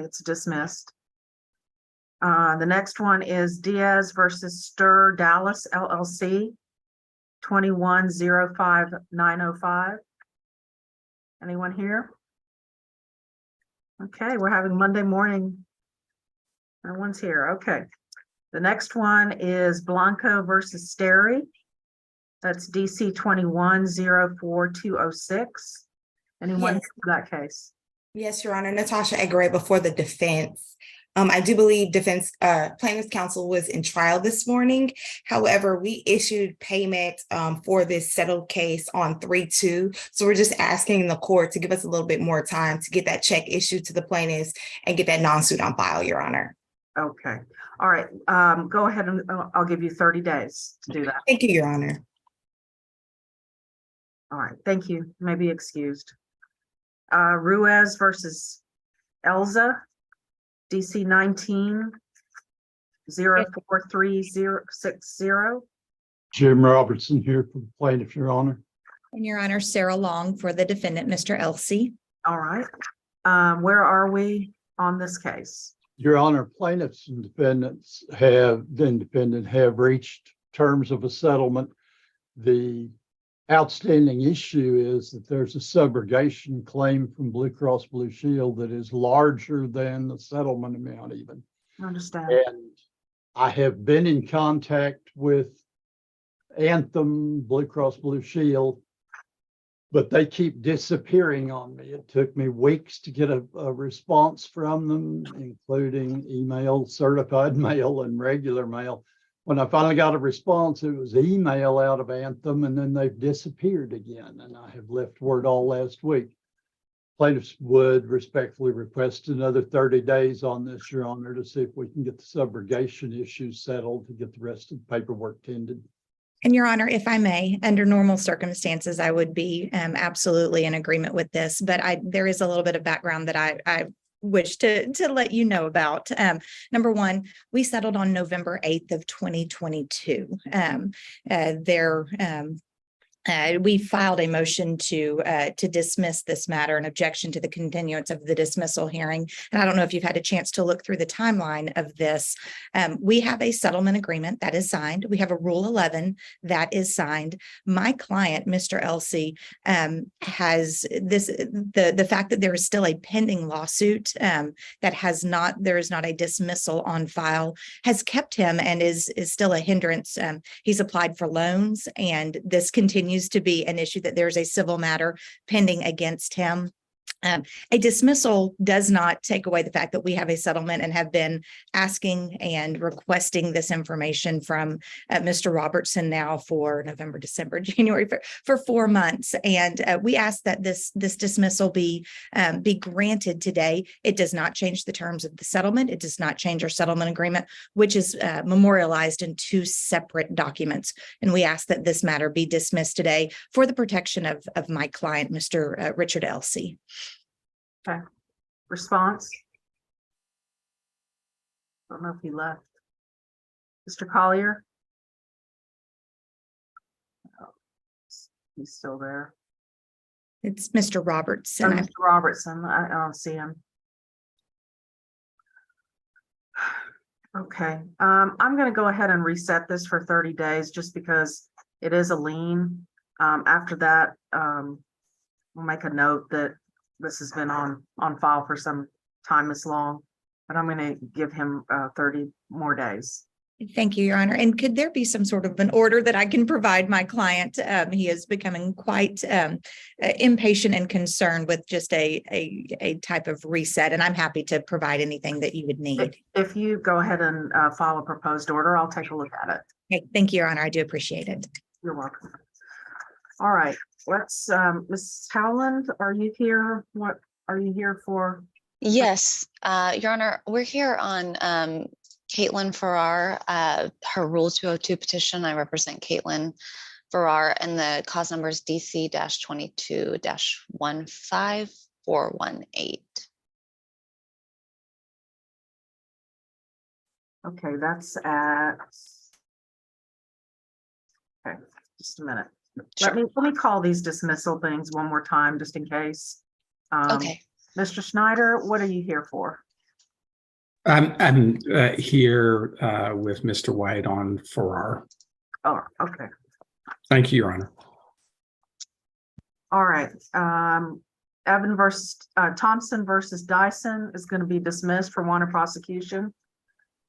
it's dismissed. The next one is Diaz versus Stir Dallas LLC, 2105905. Anyone here? Okay, we're having Monday morning. No one's here. Okay. The next one is Blanco versus Sterry. That's DC 2104206. Anyone Yes. for that case? Yes, Your Honor. Natasha Eggeray before the defense. I do believe plaintiff's counsel was in trial this morning. However, we issued payment for this settled case on 3/2. So we're just asking the court to give us a little bit more time to get that check issued to the plaintiffs and get that non-suit on file, Your Honor. Okay. All right. Go ahead and I'll give you 30 days to do that. Thank you, Your Honor. All right. Thank you. You may be excused. Ruiz versus Elza, DC 19043060. Jim Robertson here for the plaintiff, Your Honor. And Your Honor, Sarah Long for the defendant, Mr. Elsey. All right. Where are we on this case? Your Honor, plaintiffs and defendants have reached terms of a settlement. The outstanding issue is that there's a subrogation claim from Blue Cross Blue Shield that is larger than the settlement amount even. I understand. And I have been in contact with Anthem, Blue Cross Blue Shield, but they keep disappearing on me. It took me weeks to get a response from them, including email, certified mail, and regular mail. When I finally got a response, it was email out of Anthem, and then they've disappeared again. And I have left word all last week. Plaintiffs would respectfully request another 30 days on this, Your Honor, to see if we can get the subrogation issues settled to get the rest of the paperwork tended. And Your Honor, if I may, under normal circumstances, I would be absolutely in agreement with this, but there is a little bit of background that I wish to let you know about. Number one, we settled on November 8th of 2022. We filed a motion to dismiss this matter, an objection to the continuance of the dismissal hearing. And I don't know if you've had a chance to look through the timeline of this. We have a settlement agreement that is signed. We have a Rule 11 that is signed. My client, Mr. Elsey, has the fact that there is still a pending lawsuit there is not a dismissal on file, has kept him and is still a hindrance. He's applied for loans, and this continues to be an issue that there's a civil matter pending against him. A dismissal does not take away the fact that we have a settlement and have been asking and requesting this information from Mr. Robertson now for November, December, January, for 4 months. And we ask that this dismissal be granted today. It does not change the terms of the settlement. It does not change our settlement agreement, which is memorialized in 2 separate documents. And we ask that this matter be dismissed today for the protection of my client, Mr. Richard Elsey. Okay. Response? I don't know if he left. Mr. Collier? Oh, he's still there. It's Mr. Robertson. Oh, Mr. Robertson. I don't see him. Okay. I'm going to go ahead and reset this for 30 days just because it is a lien. After that, we'll make a note that this has been on file for some time this long, but I'm going to give him 30 more days. Thank you, Your Honor. And could there be some sort of an order that I can provide my client? He is becoming quite impatient and concerned with just a type of reset, and I'm happy to provide anything that you would need. If you go ahead and file a proposed order, I'll take a look at it. Okay, thank you, Your Honor. I do appreciate it. You're welcome. All right, let's, Ms. Howland, are you here? What are you here for? Yes, Your Honor, we're here on Caitlin Farrar, her Rule 202 petition. I represent Caitlin Farrar, and the cause number is DC-22-15418. Okay, that's at. Okay, just a minute. Sure. Let me call these dismissal things one more time, just in case. Okay. Mr. Schneider, what are you here for? I'm here with Mr. White on Farrar. Oh, okay. Thank you, Your Honor. All right. Thompson versus Dyson is going to be dismissed for want of prosecution.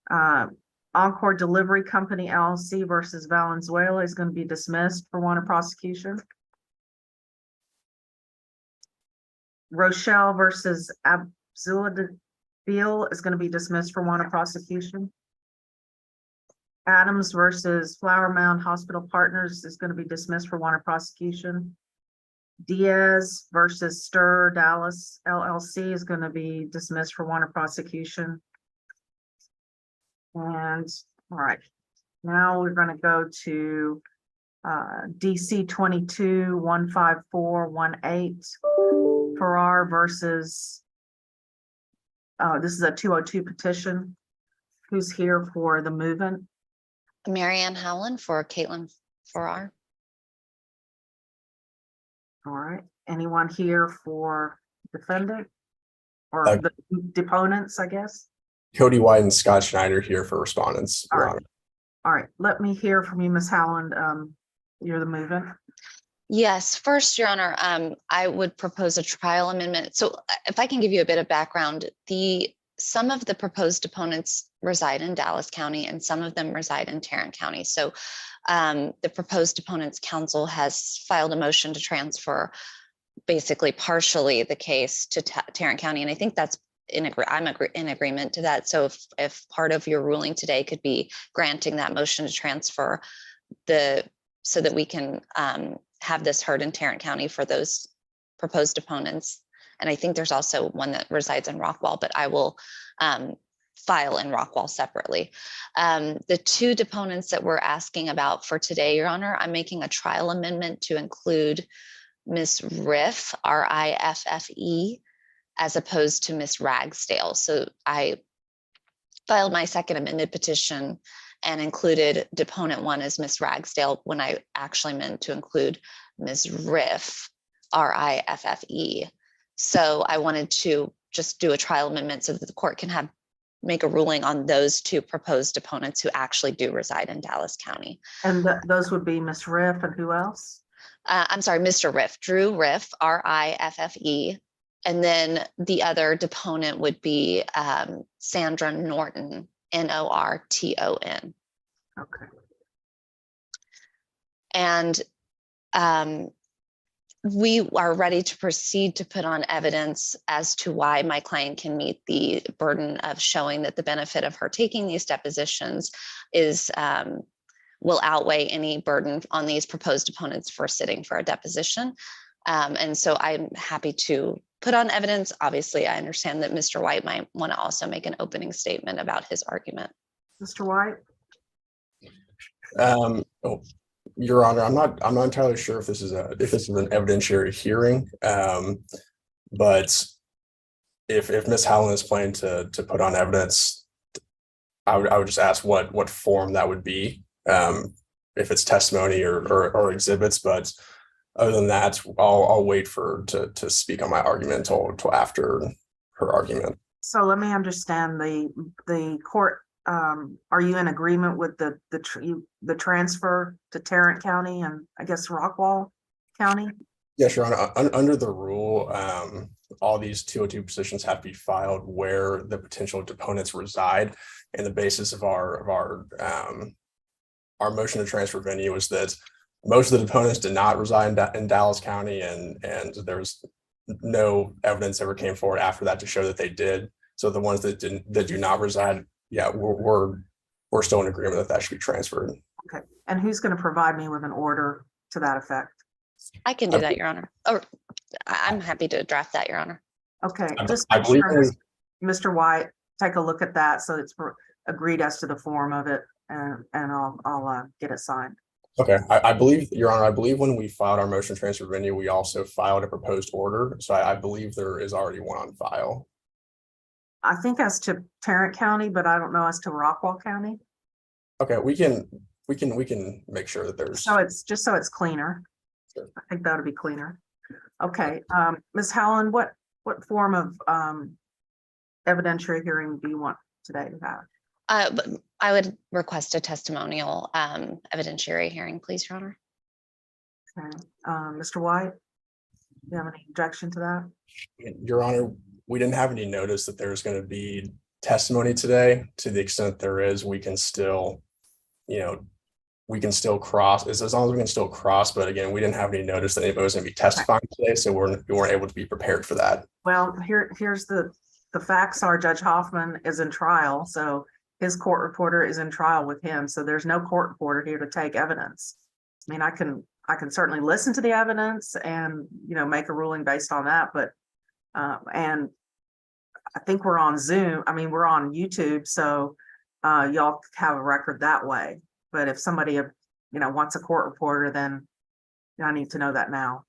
Encore Delivery Company LLC versus Valenzuela is going to be dismissed for want of prosecution. Rochelle versus Abzilla is going to be dismissed for want of prosecution. Adams versus Flower Mound Hospital Partners is going to be dismissed for want of prosecution. Diaz versus Stir Dallas LLC is going to be dismissed for want of prosecution. And all right, now we're going to go to DC 22-15418 Farrar versus this is a 202 petition. Who's here for the movement? Marianne Howland for Caitlin Farrar. All right, anyone here for defendant or the deponents, I guess? Cody White and Scott Schneider here for respondents, All Your right. Honor. All right, let me hear from you, Ms. Howland. You're the movement. Yes, first, Your Honor, I would propose a trial amendment. So if I can give you a bit of background, some of the proposed deponents reside in Dallas County and some of them reside in Tarrant County. So the proposed deponents counsel has filed a motion to transfer basically partially the case to Tarrant County. And I think that's I'm in agreement to that. So if part of your ruling today could be granting that motion to transfer so that we can have this heard in Tarrant County for those proposed deponents. And I think there's also one that resides in Rockwall, but I will file in Rockwall separately. The two deponents that we're asking about for today, Your Honor, I'm making a trial amendment to include Ms. Riff, R-I-F-F-E, as opposed to Ms. Ragsdale. So I filed my second amended petition and included deponent one as Ms. Ragsdale when I actually meant to include Ms. Riff, R-I-F-F-E. So I wanted to just do a trial amendment so that the court can make a ruling on those two proposed deponents who actually do reside in Dallas County. And those would be Ms. Riff and who else? I'm sorry, Mr. Riff, Drew Riff, R-I-F-F-E. And then the other deponent would be Sandra Norton, N-O-R-T-O-N. Okay. And we are ready to proceed to put on evidence as to why my client can meet the burden of showing that the benefit of her taking these depositions will outweigh any burden on these proposed deponents for sitting for a deposition. And so I'm happy to put on evidence. Obviously, I understand that Mr. White might want to also make an opening statement about his argument. Mr. White? Your Honor, I'm not entirely sure if this is an evidentiary hearing, but if Ms. Howland is planning to put on evidence, I would just ask what form that would be, if it's testimony or exhibits. But other than that, I'll wait to speak on my argument until after her argument. So let me understand the court. Are you in agreement with the transfer to Tarrant County and I guess Rockwall County? Yes, Your Honor. Under the rule, all these 202 positions have to be filed where the potential deponents reside. And the basis of our motion to transfer venue is that most of the deponents did not reside in Dallas County, and there's no evidence ever came forward after that to show that they did. So the ones that do not reside, yeah, we're still in agreement that should be transferred. Okay, and who's going to provide me with an order to that effect? I can do that, Your Honor. Or I'm happy to draft that, Your Honor. Okay, just I believe Mr. White, take a look at that so it's agreed as to the form of it, and I'll get it signed. Okay, I believe, Your Honor, I believe when we filed our motion to transfer venue, we also filed a proposed order. So I believe there is already one on file. I think as to Tarrant County, but I don't know as to Rockwall County. Okay, we can make sure that there's. So it's just so it's cleaner. Sure. I think that would be cleaner. Okay, Ms. Howland, what form of evidentiary hearing do you want today to have? But I would request a testimonial evidentiary hearing, please, Your Honor. Okay. Mr. White, do you have any objection to that? Your Honor, we didn't have any notice that there's going to be testimony today. To the extent there is, we can still, we can still cross, as long as we can still cross. But again, we didn't have any notice that anybody was going to be testifying today, so we weren't able to be prepared for that. Well, here's the facts are Judge Hoffman is in trial, so his court reporter is in trial with him. So there's no court reporter here to take evidence. I mean, I can certainly listen to the evidence and, make a ruling based on that, but and I think we're on Zoom. I mean, we're on YouTube, so y'all have a record that way. But if somebody, wants a court reporter, then I need to know that now.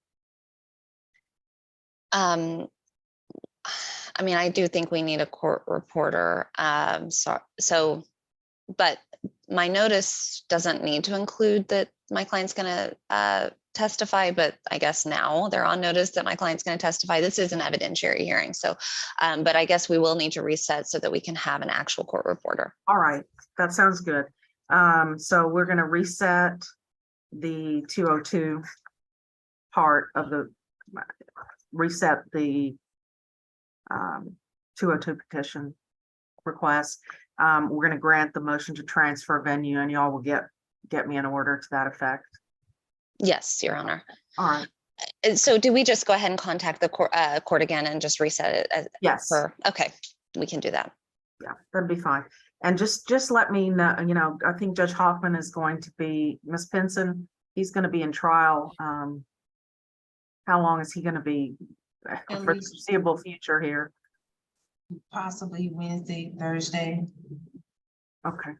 I mean, I do think we need a court reporter. But my notice doesn't need to include that my client's going to testify, but I guess now they're on notice that my client's going to testify. This is an evidentiary hearing. So, but I guess we will need to reset so that we can have an actual court reporter. All right, that sounds good. So we're going to reset the 202 part of the, reset the 202 petition request. We're going to grant the motion to transfer venue, and y'all will get me an order to that effect. Yes, Your Honor. All right. And so do we just go ahead and contact the court again and just reset it? Yes. Okay, we can do that. Yeah, that'd be fine. And just let me know, I think Judge Hoffman is going to be, Ms. Pinson, he's going to be in trial. How long is he going to be for the foreseeable future here? Possibly Wednesday, Thursday. Okay.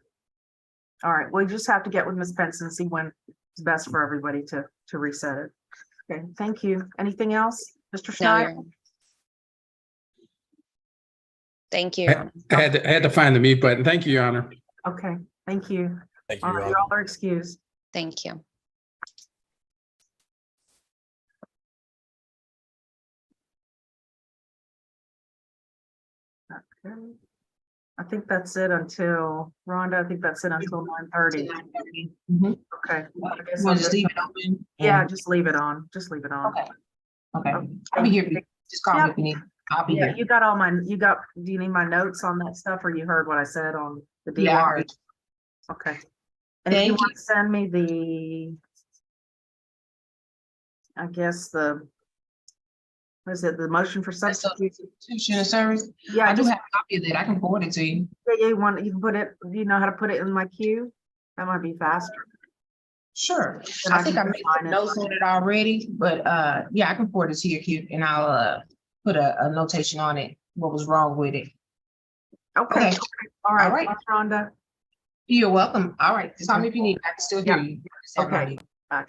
All right. Well, you just have to get with Ms. Pinson, see when it's best for everybody to reset it. Okay. Thank you. Anything else, Mr. No, Schneider? Your Honor. Thank you, Your Honor. I had to find the mute button. Thank you, Your Honor. Okay. Thank you. Thank you, All Your right, Honor. y'all are excused. Thank you. Okay. I think that's it until, Rhonda, I think that's it until 9:30. Mhm. Okay. I guess We'll I'll just leave it open. Yeah, and- just leave it on. Just leave it on. Okay. Okay. Okay. I'll be here. if you- Just call me Yep. if you need. I'll be Yeah, here. do you need my notes on that stuff, or you heard what I said on the Yeah, I DOR? heard. Okay. And if you Thank want to send me I guess what is it, the motion for substitution? Substitution of service. Yeah, I do just, have a copy of that. I can forward it to you. you can put it, do you know how to put it in my queue? That might be faster. Sure. Then I think I can made sign some it. notes on it already, but yeah, I can forward it to your queue and I'll put a notation on it, what was wrong with it. Okay. Okay. All right. All right. Thanks, Rhonda. You're welcome. All right. Just call me if you need. I can still hear Yeah. you. Just have my Okay. mute. Bye.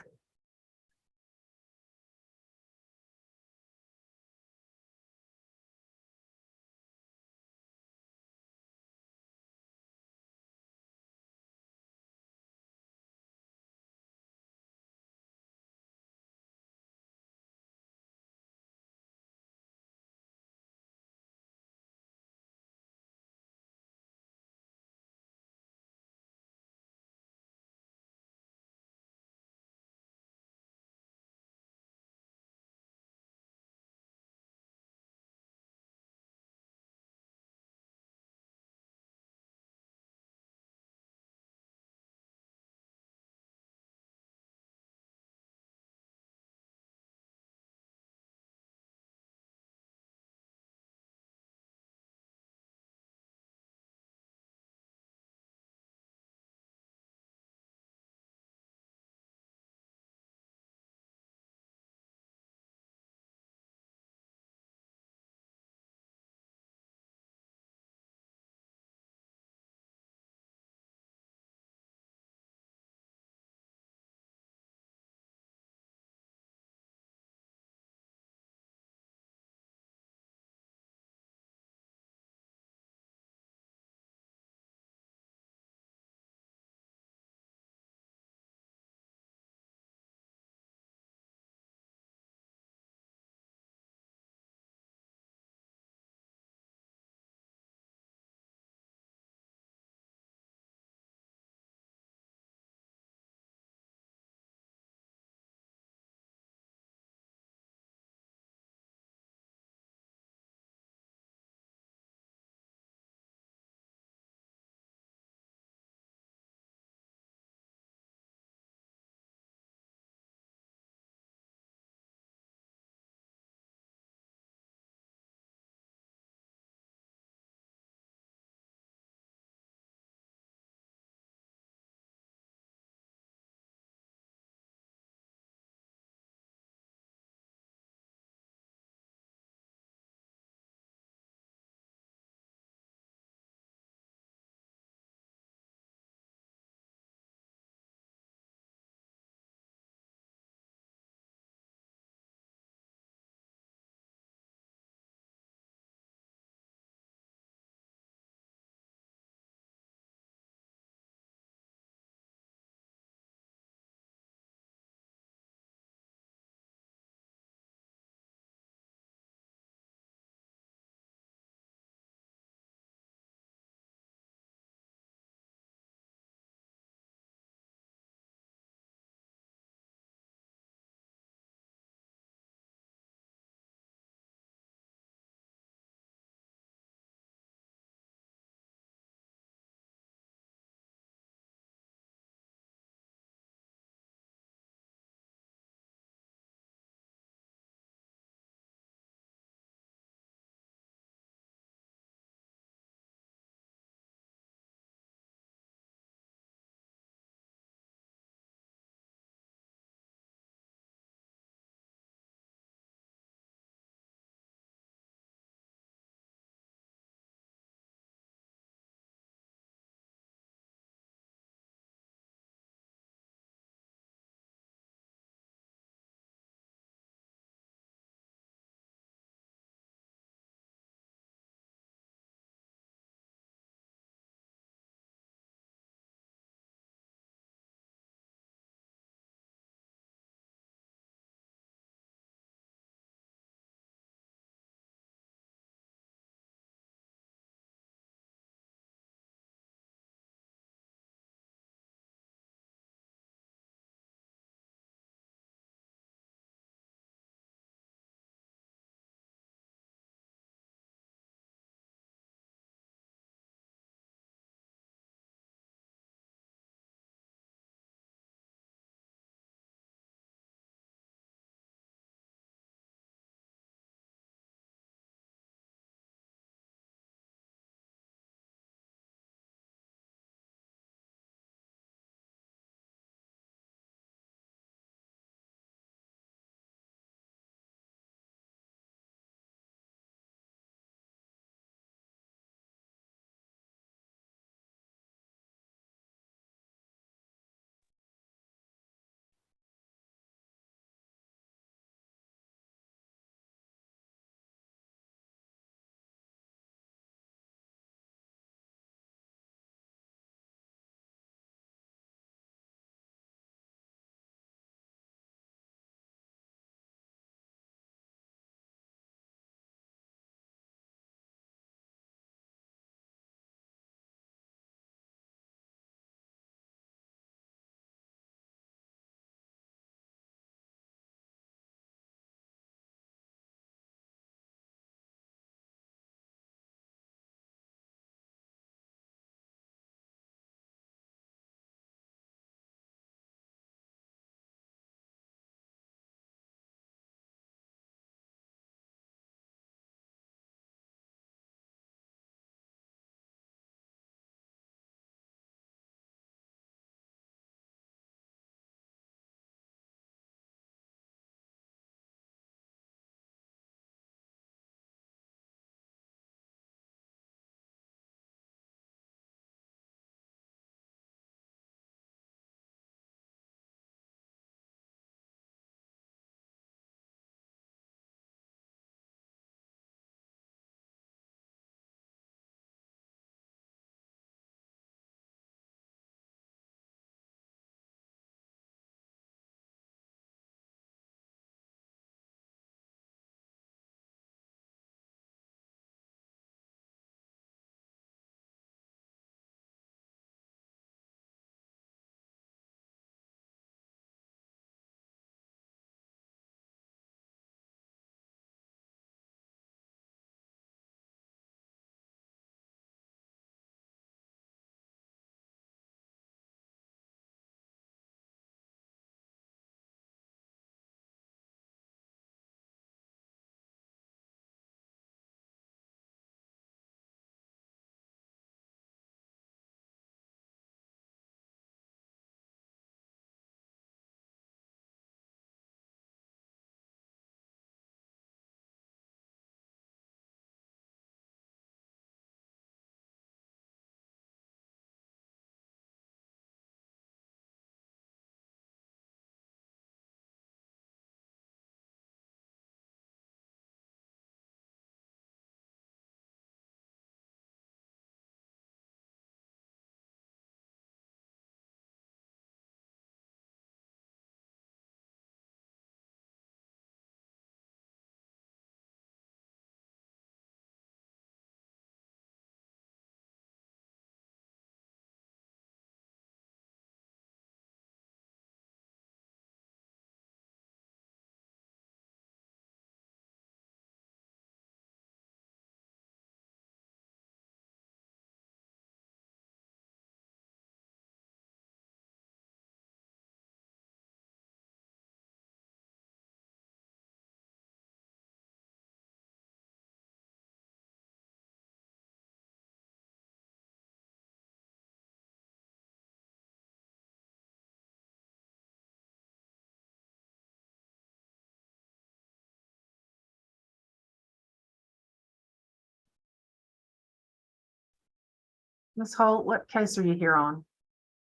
Ms. Holt, what case are you here on?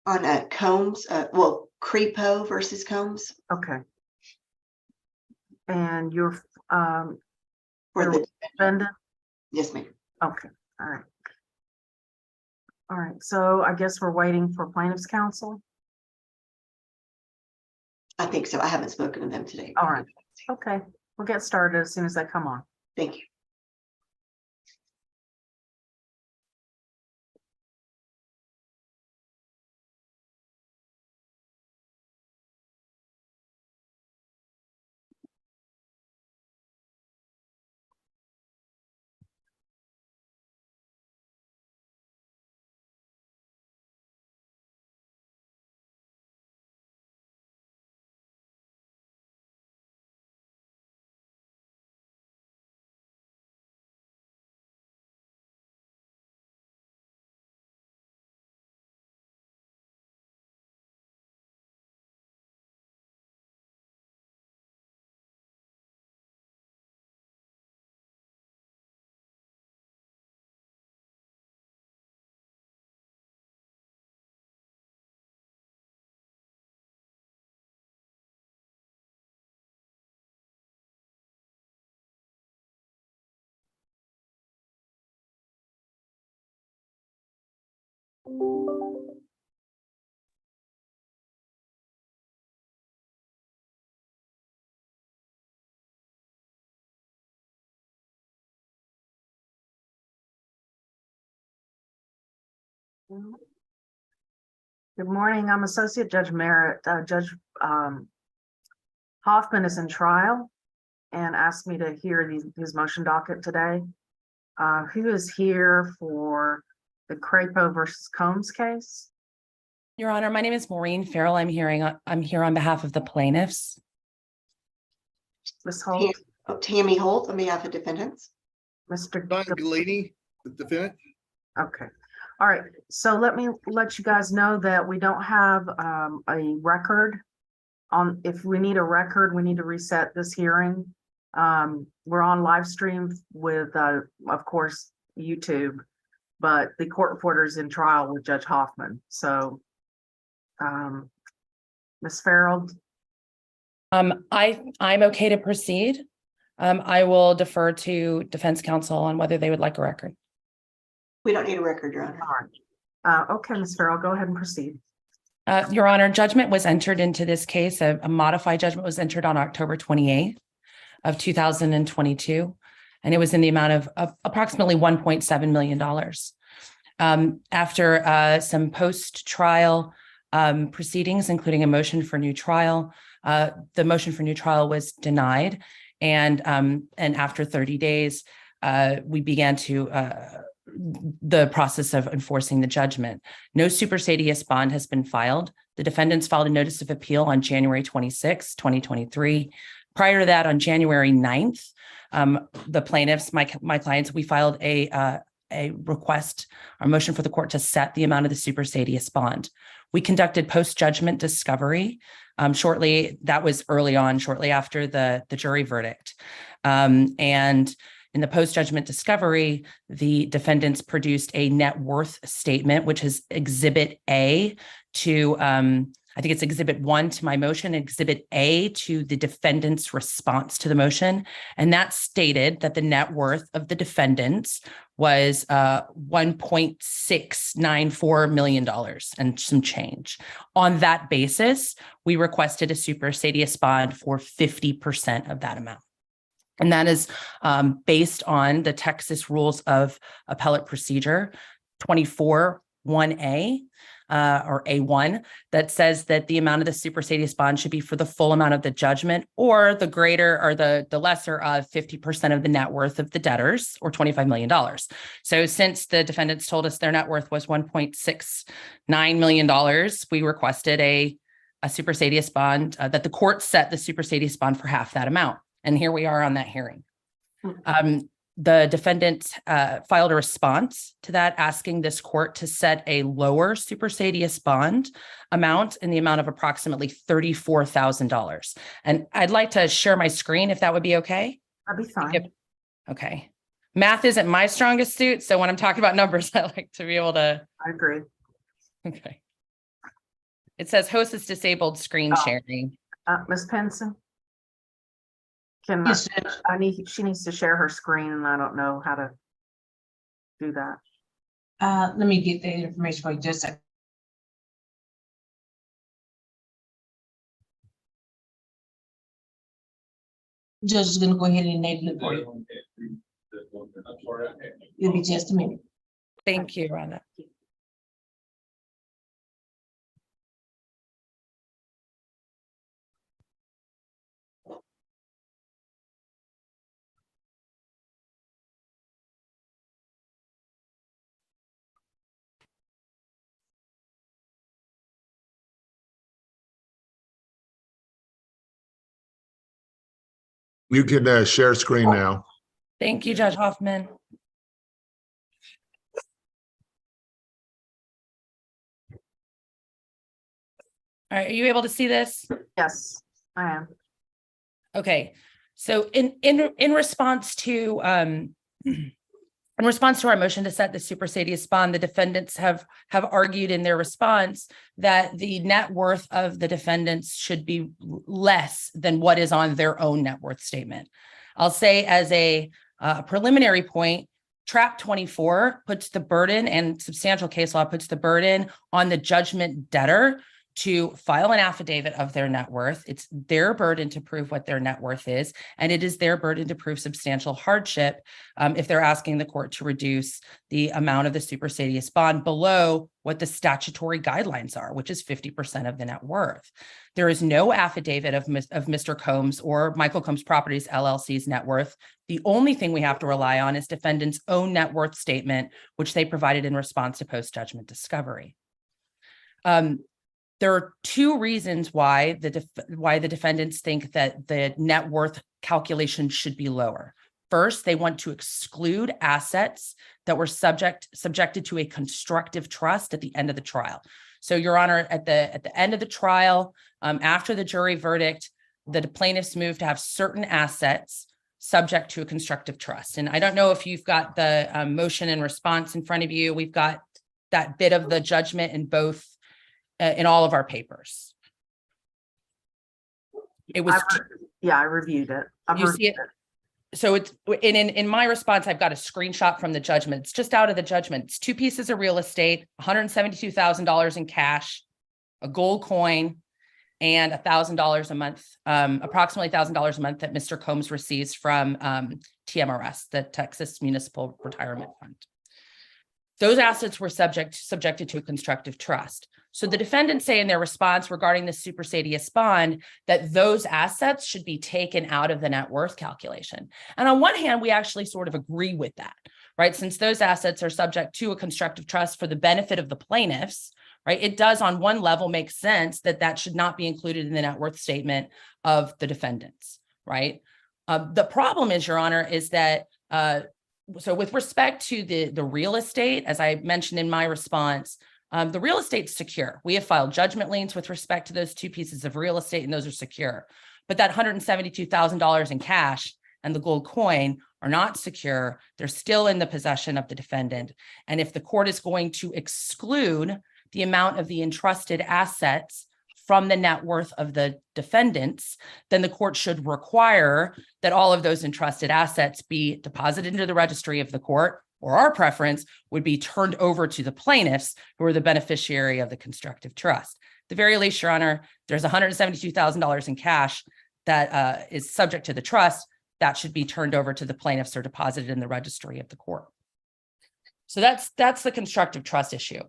On Combs, well, Crepo versus Combs Okay. And you're, for You're the, defendant? yes, ma'am. Okay, all right. All right, so I guess we're waiting for plaintiff's counsel. I think so. I haven't spoken to them today. All right. Okay, we'll get started as soon as they come on. Thank you. Good morning, I'm Associate Judge Merritt. Judge Hoffman is in trial and asked me to hear his motion docket today. Who is here for the Crepo versus Combs case? Your Honor, my name is Maureen Farrell. I'm here on behalf of the plaintiffs. Ms. Holt, Tammy Holt on behalf of defendants. Mr. Don Galini, the defendant. Okay, all right, so let me let you guys know that we don't have a record on, if we need a record, we need to reset this hearing. We're on live stream with of course, YouTube, but the court reporter is in trial with Judge Hoffman, so Ms. Farrell. I'm okay to proceed. I will defer to defense counsel on whether they would like a record. We don't need a record, Your Honor. All right. Okay, Ms. Farrell, go ahead and proceed. Your Honor, judgment was entered into this case. A modified judgment was entered on October 28th of 2022, and it was in the amount of approximately $1.7 million. After some post-trial proceedings, including a motion for new trial, the motion for new trial was denied, and after 30 days, we began the process of enforcing the judgment. No supersedeas bond has been filed. The defendants filed a notice of appeal on January 26, 2023. Prior to that, on January 9th, the plaintiffs, my clients, we filed a request, our motion for the court to set the amount of the supersedeas bond. We conducted post-judgment discovery shortly after the jury verdict. And in the post-judgment discovery, the defendants produced a net worth statement, which is Exhibit A to, I think it's Exhibit 1 to my motion, Exhibit A to the defendant's response to the motion. And that stated that the net worth of the defendants was $1.694 million and some change. On that basis, we requested a supersedeas bond for 50% of that amount. And that is based on the Texas Rules of Appellate Procedure 24-1A or A1 that says that the amount of the supersedeas bond should be for the full amount of the judgment or the greater or the lesser of 50% of the net worth of the debtors or $25 million. So since the defendants told us their net worth was $1.69 million, we requested a supersedeas bond that the court set the supersedeas bond for half that amount. And here we are on that hearing. The defendant filed a response to that, asking this court to set a lower supersedeas bond amount in the amount of approximately $34,000. And I'd like to share my screen if that would be okay. That'd be fine. Okay. Math isn't my strongest suit, so when I'm talking about numbers, I like to be able to, I agree. okay. It says host is disabled screen Oh. sharing. Ms. Penson? Can, Yes, Judge. she needs to share her screen and I don't know how to do that. Let me get the information for you just a second. Judge is gonna go ahead and enable it for you. It'll be just a minute. Thank you, Rhonda. You can share screen now. Thank you, Judge Hoffman. All right, are you able to see this? Yes, I am. Okay, so in response to our motion to set the Supersedeas bond, the defendants have argued in their response that the net worth of the defendants should be less than what is on their own net worth statement. I'll say as a preliminary point, Trap 24 puts the burden, and substantial case law puts the burden on the judgment debtor to file an affidavit of their net worth. It's their burden to prove what their net worth is, and it is their burden to prove substantial hardship if they're asking the court to reduce the amount of the Supersedeas bond below what the statutory guidelines are, which is 50% of the net worth. There is no affidavit of Mr. Combs or Michael Combs Properties LLC's net worth. The only thing we have to rely on is defendant's own net worth statement, which they provided in response to post-judgment discovery. There are two reasons why the defendants think that the net worth calculation should be lower. First, they want to exclude assets that were subjected to a constructive trust at the end of the trial. So, Your Honor, at the end of the trial, after the jury verdict, the plaintiffs moved to have certain assets subject to a constructive trust. And I don't know if you've got the motion and response in front of you. We've got that bit of the judgment in both. In all of our papers. It was, I reviewed it. you see it? So it's in my response, I've got a screenshot from the judgment. It's just out of the judgment. It's two pieces of real estate, $172,000 in cash, a gold coin, and $1,000 a month, approximately $1,000 a month that Mr. Combs receives from TMRS, the Texas Municipal Retirement Fund. Those assets were subjected to a constructive trust. So the defendants say in their response regarding the Supersedeas bond that those assets should be taken out of the net worth calculation. And on one hand, we actually sort of agree with that, right? Since those assets are subject to a constructive trust for the benefit of the plaintiffs, right? It does on one level make sense that that should not be included in the net worth statement of the defendants, right? The problem is, Your Honor, is that so with respect to the real estate, as I mentioned in my response, the real estate's secure. We have filed judgment liens with respect to those two pieces of real estate, and those are secure. But that $172,000 in cash and the gold coin are not secure. They're still in the possession of the defendant. And if the court is going to exclude the amount of the entrusted assets from the net worth of the defendants, then the court should require that all of those entrusted assets be deposited into the registry of the court, or our preference would be turned over to the plaintiffs who are the beneficiary of the constructive trust. At the very least, Your Honor, there's $172,000 in cash that is subject to the trust that should be turned over to the plaintiffs or deposited in the registry of the court. So that's the constructive trust issue.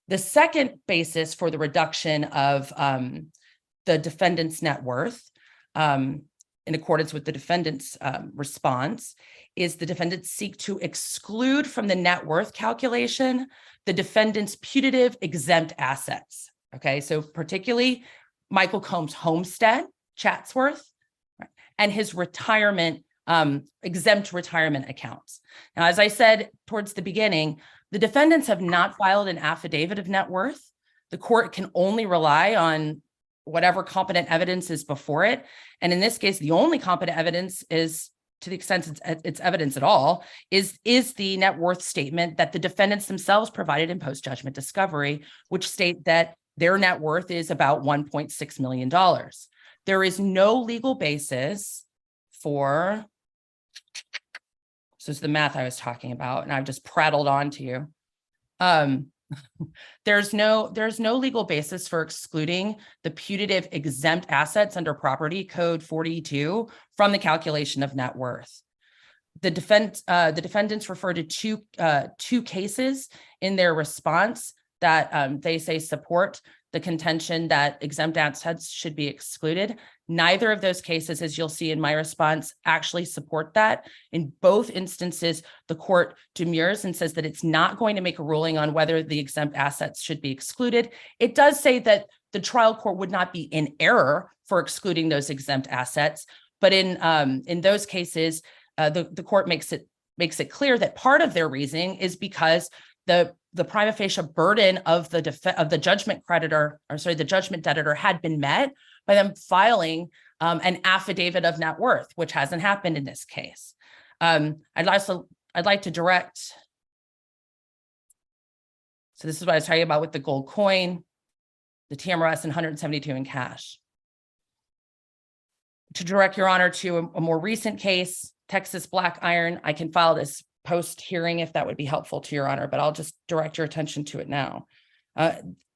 The second basis for the reduction of the defendant's net worth, in accordance with the defendant's response, is the defendants seek to exclude from the net worth calculation the defendant's putative exempt assets. Okay, so particularly Michael Combs' homestead, Chatsworth, and his retirement, exempt retirement accounts. Now, as I said towards the beginning, the defendants have not filed an affidavit of net worth. The court can only rely on whatever competent evidence is before it. And in this case, the only competent evidence is to the extent it's evidence at all, is the net worth statement that the defendants themselves provided in post-judgment discovery, which state that their net worth is about $1.6 million. There is no legal basis for, so it's the math I was talking about, and I've just prattled on to you. There's no legal basis for excluding the putative exempt assets under Property Code 42 from the calculation of net worth. The defendants refer to two cases in their response that they say support the contention that exempt assets should be excluded. Neither of those cases, as you'll see in my response, actually support that. In both instances, the court demurs and says that it's not going to make a ruling on whether the exempt assets should be excluded. It does say that the trial court would not be in error for excluding those exempt assets, but in those cases, the court makes it clear that part of their reasoning is because the prima facie burden of the judgment creditor, or sorry, the judgment debtor had been met by them filing an affidavit of net worth, which hasn't happened in this case. I'd like to direct. So this is what I was talking about with the gold coin, the TMRS, and 172 in cash. To direct Your Honor to a more recent case, Texas Black Iron. I can file this post-hearing if that would be helpful to Your Honor, but I'll just direct your attention to it now.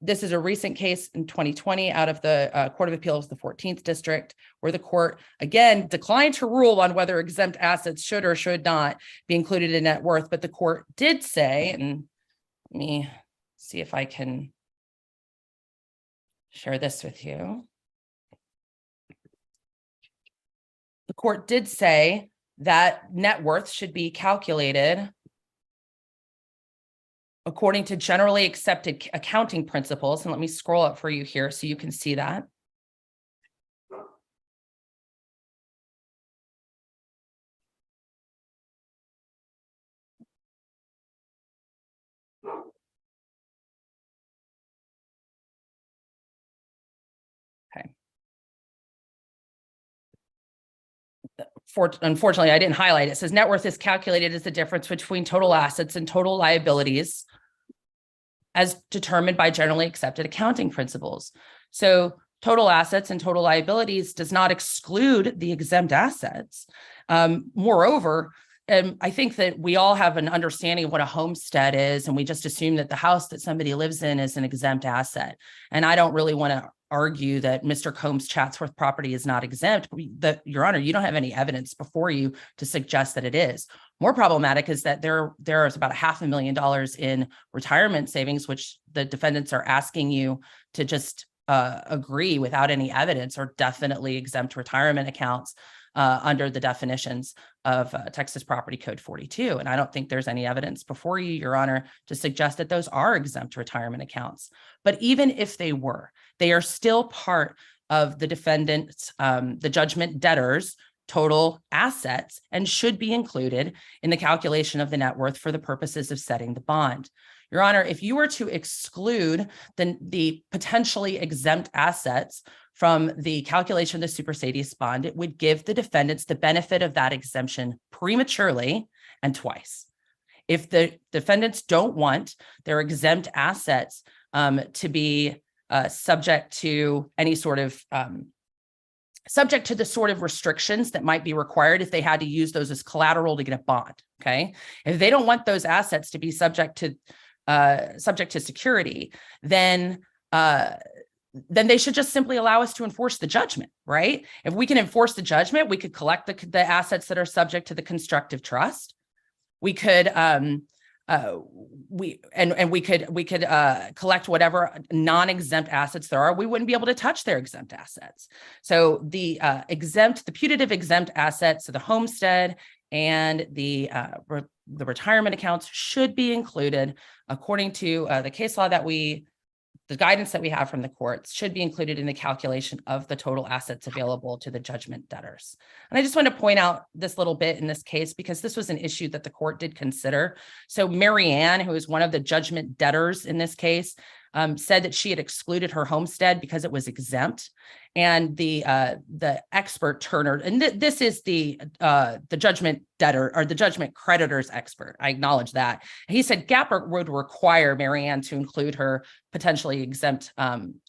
This is a recent case in 2020 out of the Court of Appeals, the 14th District, where the court, again, declined to rule on whether exempt assets should or should not be included in net worth, but the court did say, and let me see if I can share this with you. The court did say that net worth should be calculated according to generally accepted accounting principles. And let me scroll up for you here so you can see that. Unfortunately, I didn't highlight it. It says net worth is calculated as the difference between total assets and total liabilities as determined by generally accepted accounting principles. So total assets and total liabilities does not exclude the exempt assets. Moreover, I think that we all have an understanding of what a homestead is, and we just assume that the house that somebody lives in is an exempt asset. And I don't really want to argue that Mr. Combs' Chatsworth property is not exempt. Your Honor, you don't have any evidence before you to suggest that it is. More problematic is that there is about $500,000 in retirement savings, which the defendants are asking you to just agree without any evidence or definitely exempt retirement accounts under the definitions of Texas Property Code 42. And I don't think there's any evidence before you, Your Honor, to suggest that those are exempt retirement accounts. But even if they were, they are still part of the defendant's, the judgment debtor's total assets and should be included in the calculation of the net worth for the purposes of setting the bond. Your Honor, if you were to exclude the potentially exempt assets from the calculation of the Supersedeas bond, it would give the defendants the benefit of that exemption prematurely and twice. If the defendants don't want their exempt assets to be subject to any sort of subject to the sort of restrictions that might be required if they had to use those as collateral to get a bond. Okay, if they don't want those assets to be subject to security, then they should just simply allow us to enforce the judgment, right? If we can enforce the judgment, we could collect the assets that are subject to the constructive trust. We could we could collect whatever non-exempt assets there are. We wouldn't be able to touch their exempt assets. So the putative exempt assets, so the homestead and the retirement accounts should be included according to the case law the guidance that we have from the courts should be included in the calculation of the total assets available to the judgment debtors. And I just want to point out this little bit in this case, because this was an issue that the court did consider. So Mary Ann, who is one of the judgment debtors in this case, said that she had excluded her homestead because it was exempt. And the expert Turner, and this is the judgment debtor or the judgment creditor's expert. I acknowledge that. He said GAAP would require Marianne to include her potentially exempt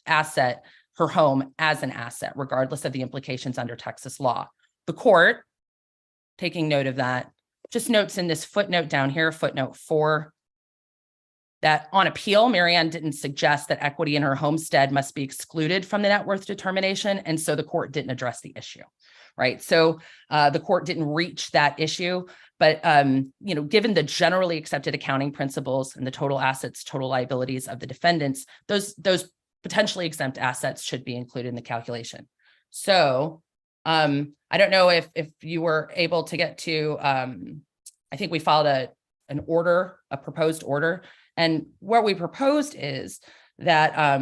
asset, her home, as an asset, regardless of the implications under Texas law. The court, taking note of that, just notes in this footnote down here, footnote 4, that on appeal, Marianne didn't suggest that equity in her homestead must be excluded from the net worth determination. And so the court didn't address the issue, right? So the court didn't reach that issue. But, given the generally accepted accounting principles and the total assets, total liabilities of the defendants, those potentially exempt assets should be included in the calculation. So I don't know if you were able to get to, I think we filed a proposed order. And what we proposed is that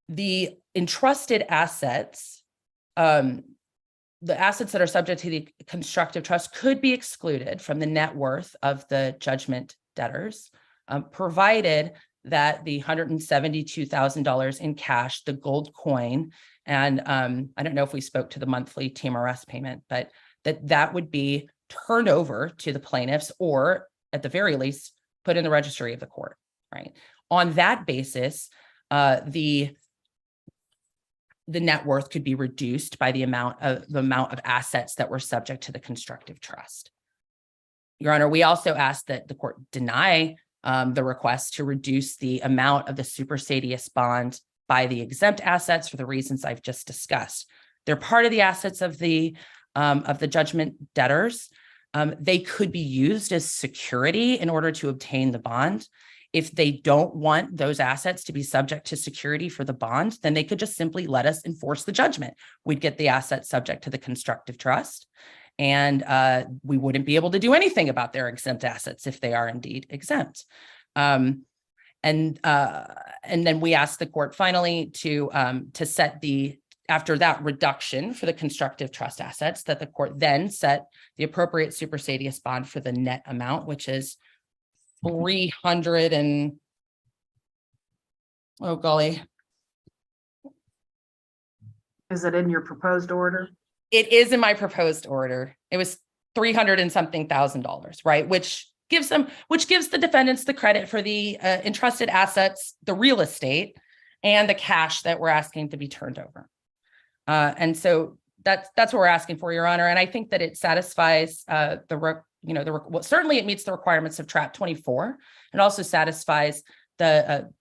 the entrusted assets, the assets that are subject to the constructive trust, could be excluded from the net worth of the judgment debtors, provided that the $172,000 in cash, the gold coin, and I don't know if we spoke to the monthly TMRS payment, but that would be turned over to the plaintiffs, or at the very least, put in the registry of the court, right? On that basis, the net worth could be reduced by the amount of assets that were subject to the constructive trust. Your Honor, we also asked that the court deny the request to reduce the amount of the Supersedeas bond by the exempt assets for the reasons I've just discussed. They're part of the assets of the judgment debtors. They could be used as security in order to obtain the bond. If they don't want those assets to be subject to security for the bond, then they could just simply let us enforce the judgment. We'd get the assets subject to the constructive trust, and we wouldn't be able to do anything about their exempt assets if they are indeed exempt. And then we asked the court finally to set after that reduction for the constructive trust assets, that the court then set the appropriate Supersedeas bond for the net amount, which is 300 and, oh golly. Is it in your proposed order? It is in my proposed order. It was 300 and something thousand dollars, right? Which gives the defendants the credit for the entrusted assets, the real estate, and the cash that we're asking to be turned over. And so that's what we're asking for, Your Honor. And I think that it satisfies certainly it meets the requirements of Trap 24. It also satisfies the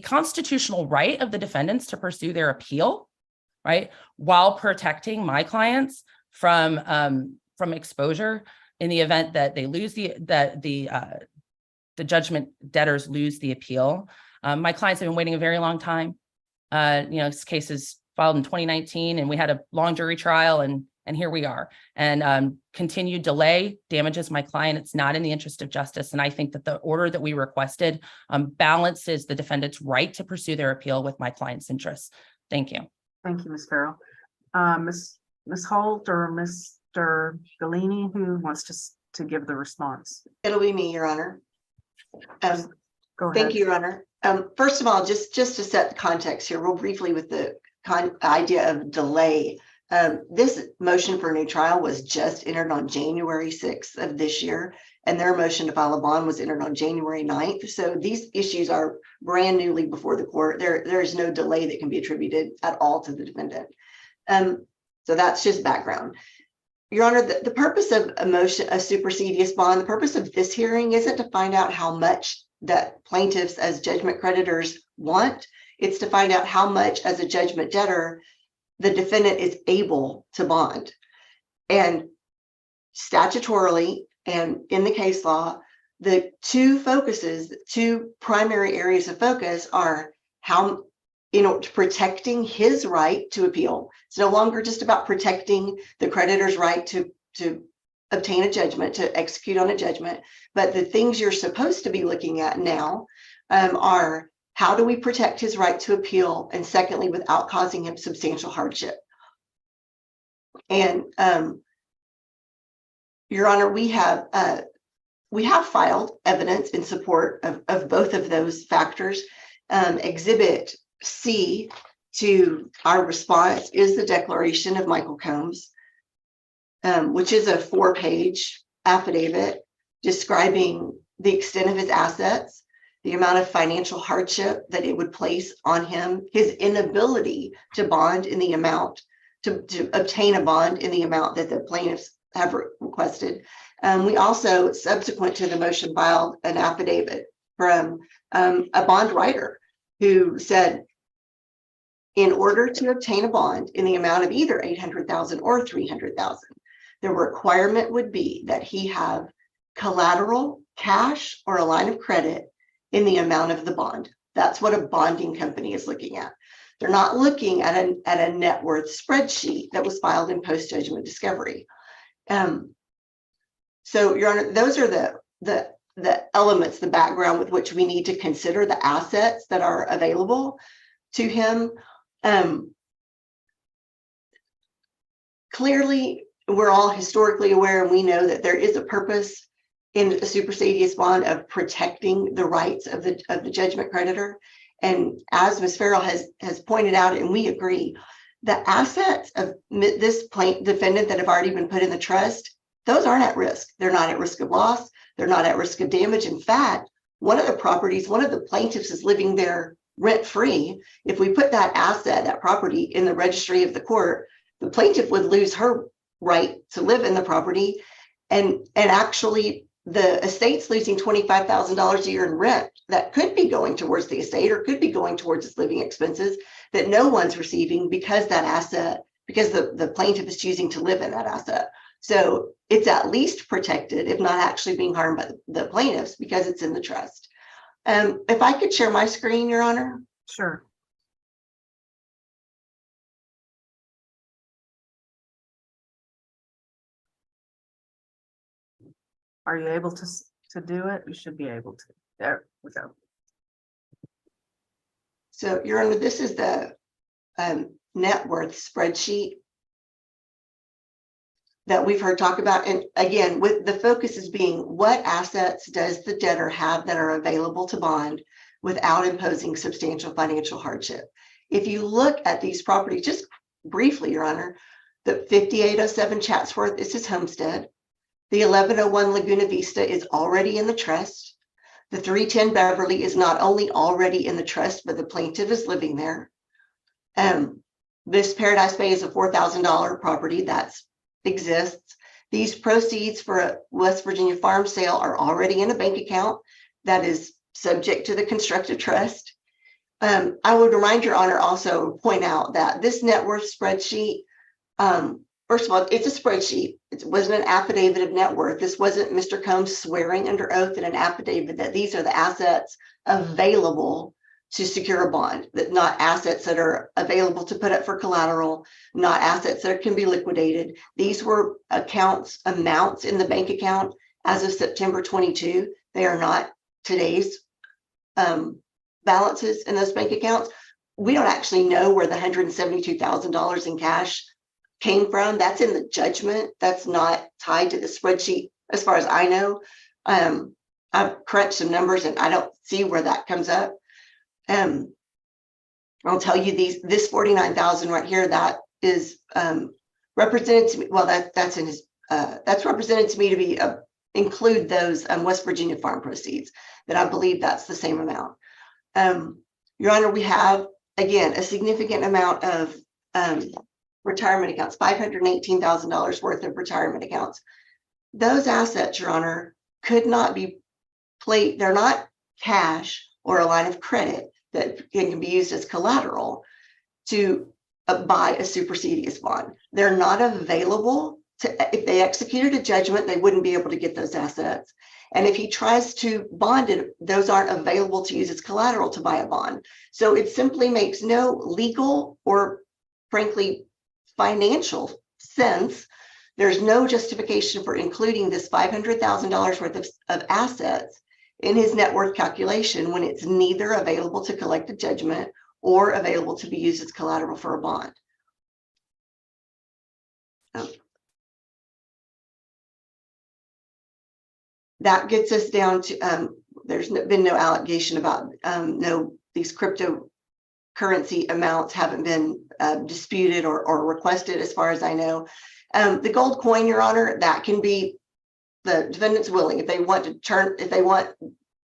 constitutional right of the defendants to pursue their appeal, right, while protecting my clients from exposure in the event that they lose the judgment debtors lose the appeal. My clients have been waiting a very long time. This case is filed in 2019, and we had a long jury trial, and here we are. And continued delay damages my client. It's not in the interest of justice. And I think that the order that we requested balances the defendant's right to pursue their appeal with my client's interests. Thank you. Thank you, Ms. Farrell. Ms. Holt or Mr. Galini, who wants to give the response? It'll be me, Your Honor. Go ahead. Thank you, Your Honor. First of all, just to set the context here real briefly with the idea of delay. This motion for a new trial was just entered on January 6th of this year, and their motion to file a bond was entered on January 9th. So these issues are brand newly before the court. There is no delay that can be attributed at all to the defendant. So that's just background. Your Honor, the purpose of a supersedeas bond, the purpose of this hearing isn't to find out how much that plaintiffs as judgment creditors want. It's to find out how much as a judgment debtor the defendant is able to bond. And statutorily and in the case law, the two primary areas of focus are how, protecting his right to appeal. It's no longer just about protecting the creditor's right to obtain a judgment, to execute on a judgment, but the things you're supposed to be looking at now are how do we protect his right to appeal? And secondly, without causing him substantial hardship. And Your Honor, we we have filed evidence in support of both of those factors. Exhibit C to our response is the declaration of Michael Combs, which is a 4-page affidavit describing the extent of his assets, the amount of financial hardship that it would place on him, his inability to bond in the amount, to obtain a bond in the amount that the plaintiffs have requested. We also, subsequent to the motion, filed an affidavit from a bond writer who said, in order to obtain a bond in the amount of either $800,000 or $300,000, the requirement would be that he have collateral, cash, or a line of credit in the amount of the bond. That's what a bonding company is looking at. They're not looking at a net worth spreadsheet that was filed in post-judgment discovery. So, Your Honor, those are the elements, the background with which we need to consider the assets that are available to him. Clearly, we're all historically aware, and we know that there is a purpose in a supersedeas bond of protecting the rights of the judgment creditor. And as Ms. Farrell has pointed out, and we agree, the assets of this defendant that have already been put in the trust, those aren't at risk. They're not at risk of loss. They're not at risk of damage. In fact, one of the properties, one of the plaintiffs is living there rent-free. If we put that asset, that property, in the registry of the court, the plaintiff would lose her right to live in the property. And actually, the estate's losing $25,000 a year in rent that could be going towards the estate or could be going towards its living expenses that no one's receiving because that asset, because the plaintiff is choosing to live in that asset. So it's at least protected, if not actually being harmed by the plaintiffs, because it's in the trust. If I could share my screen, Your Honor. Sure. Are you able to do it? You should be able to. There we go. So, Your Honor, this is the net worth spreadsheet that we've heard talk about. And again, with the focus is being, what assets does the debtor have that are available to bond without imposing substantial financial hardship? If you look at these properties, just briefly, Your Honor, the 5807 Chatsworth is his homestead. The 1101 Laguna Vista is already in the trust. The 310 Beverly is not only already in the trust, but the plaintiff is living there. This Paradise Bay is a $4,000 property that exists. These proceeds for a West Virginia farm sale are already in a bank account that is subject to the constructive trust. I would remind Your Honor, also point out that this net worth spreadsheet, first of all, it's a spreadsheet. It wasn't an affidavit of net worth. This wasn't Mr. Combs swearing under oath in an affidavit that these are the assets available to secure a bond, that not assets that are available to put up for collateral, not assets that can be liquidated. These were amounts in the bank account as of September 22. They are not today's balances in those bank accounts. We don't actually know where the $172,000 in cash came from. That's in the judgment. That's not tied to the spreadsheet, as far as I know. I've crunched some numbers and I don't see where that comes up. I'll tell you this 49,000 right here, that is represented to me. Well, that's in his that's represented to me to be include those West Virginia farm proceeds, that I believe that's the same amount. Your Honor, we have, again, a significant amount of retirement accounts, $518,000 worth of retirement accounts. Those assets, Your Honor, could not be played. They're not cash or a line of credit that can be used as collateral to buy a supersedeas bond. They're not available to, if they executed a judgment, they wouldn't be able to get those assets. And if he tries to bond it, those aren't available to use as collateral to buy a bond. So it simply makes no legal or, frankly, financial sense. There's no justification for including this $500,000 worth of assets in his net worth calculation when it's neither available to collect a judgment or available to be used as collateral for a bond. that gets us down to, there's been no allegation about, these cryptocurrency amounts haven't been disputed or requested as far as I know. The gold coin, Your Honor, that can be the defendant's willing. If they want to turn,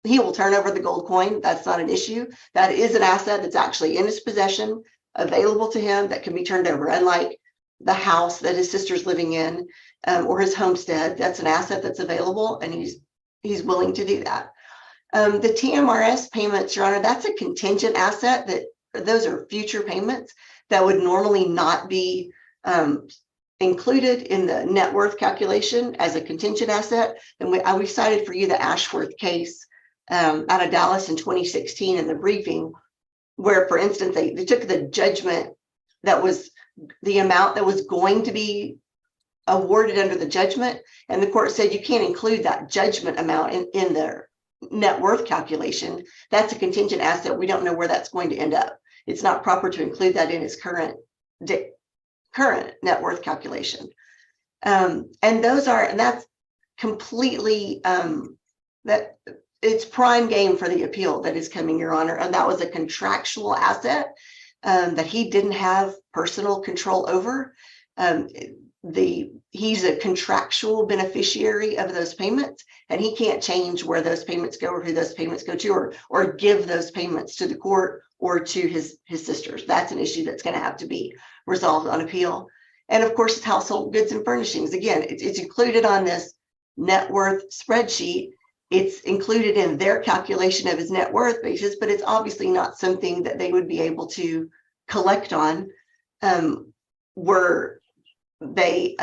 he will turn over the gold coin. That's not an issue. That is an asset that's actually in his possession, available to him, that can be turned over. Unlike the house that his sister's living in, or his homestead, that's an asset that's available, and he's willing to do that. The TMRS payments, Your Honor, that's a contingent asset. Those are future payments that would normally not be included in the net worth calculation as a contingent asset. And we cited for you the Ashworth case out of Dallas in 2016 in the briefing, where, for instance, they took the judgment that was the amount that was going to be awarded under the judgment, and the court said you can't include that judgment amount in their net worth calculation. That's a contingent asset. We don't know where that's going to end up. It's not proper to include that in his current net worth calculation. And that's completely that it's prime game for the appeal that is coming, Your Honor. And that was a contractual asset that he didn't have personal control over. He's a contractual beneficiary of those payments, and he can't change where those payments go or who those payments go to, or give those payments to the court or to his sisters. That's an issue that's going to have to be resolved on appeal. And of course, household goods and furnishings. Again, it's included on this net worth spreadsheet. It's included in their calculation of his net worth basis, but it's obviously not something that they would be able to collect on were they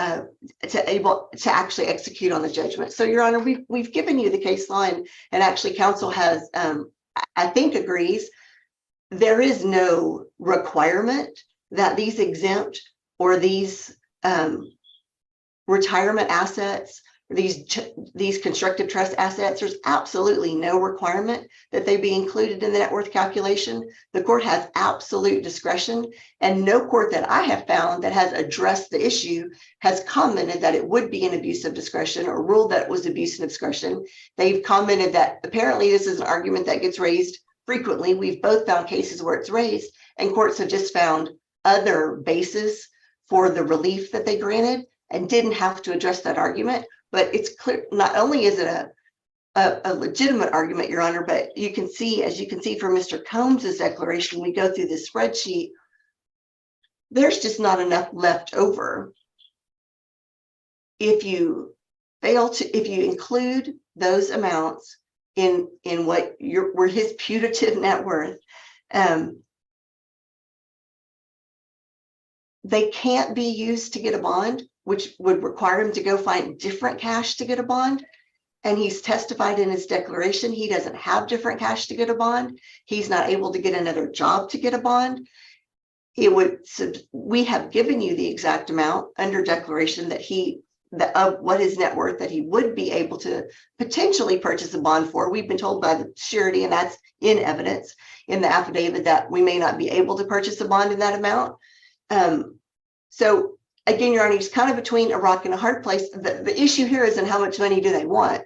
able to actually execute on the judgment. So, Your Honor, we've given you the case law, and actually counsel has, I think, agrees. There is no requirement that these exempt or these retirement assets, these constructive trust assets, there's absolutely no requirement that they be included in the net worth calculation. The court has absolute discretion, and no court that I have found that has addressed the issue has commented that it would be an abuse of discretion or ruled that it was abuse of discretion. They've commented that apparently this is an argument that gets raised frequently. We've both found cases where it's raised, and courts have just found other basis for the relief that they granted and didn't have to address that argument. But it's clear, not only is it a legitimate argument, Your Honor, but you can see, as you can see from Mr. Combs's declaration, we go through this spreadsheet, there's just not enough left over. If you include those amounts in what were his putative net worth, they can't be used to get a bond, which would require him to go find different cash to get a bond. And he's testified in his declaration he doesn't have different cash to get a bond. He's not able to get another job to get a bond. We have given you the exact amount under declaration of what his net worth that he would be able to potentially purchase a bond for. We've been told by the surety, and that's in evidence in the affidavit, that we may not be able to purchase a bond in that amount. So again, Your Honor, he's kind of between a rock and a hard place. The issue here isn't how much money do they want.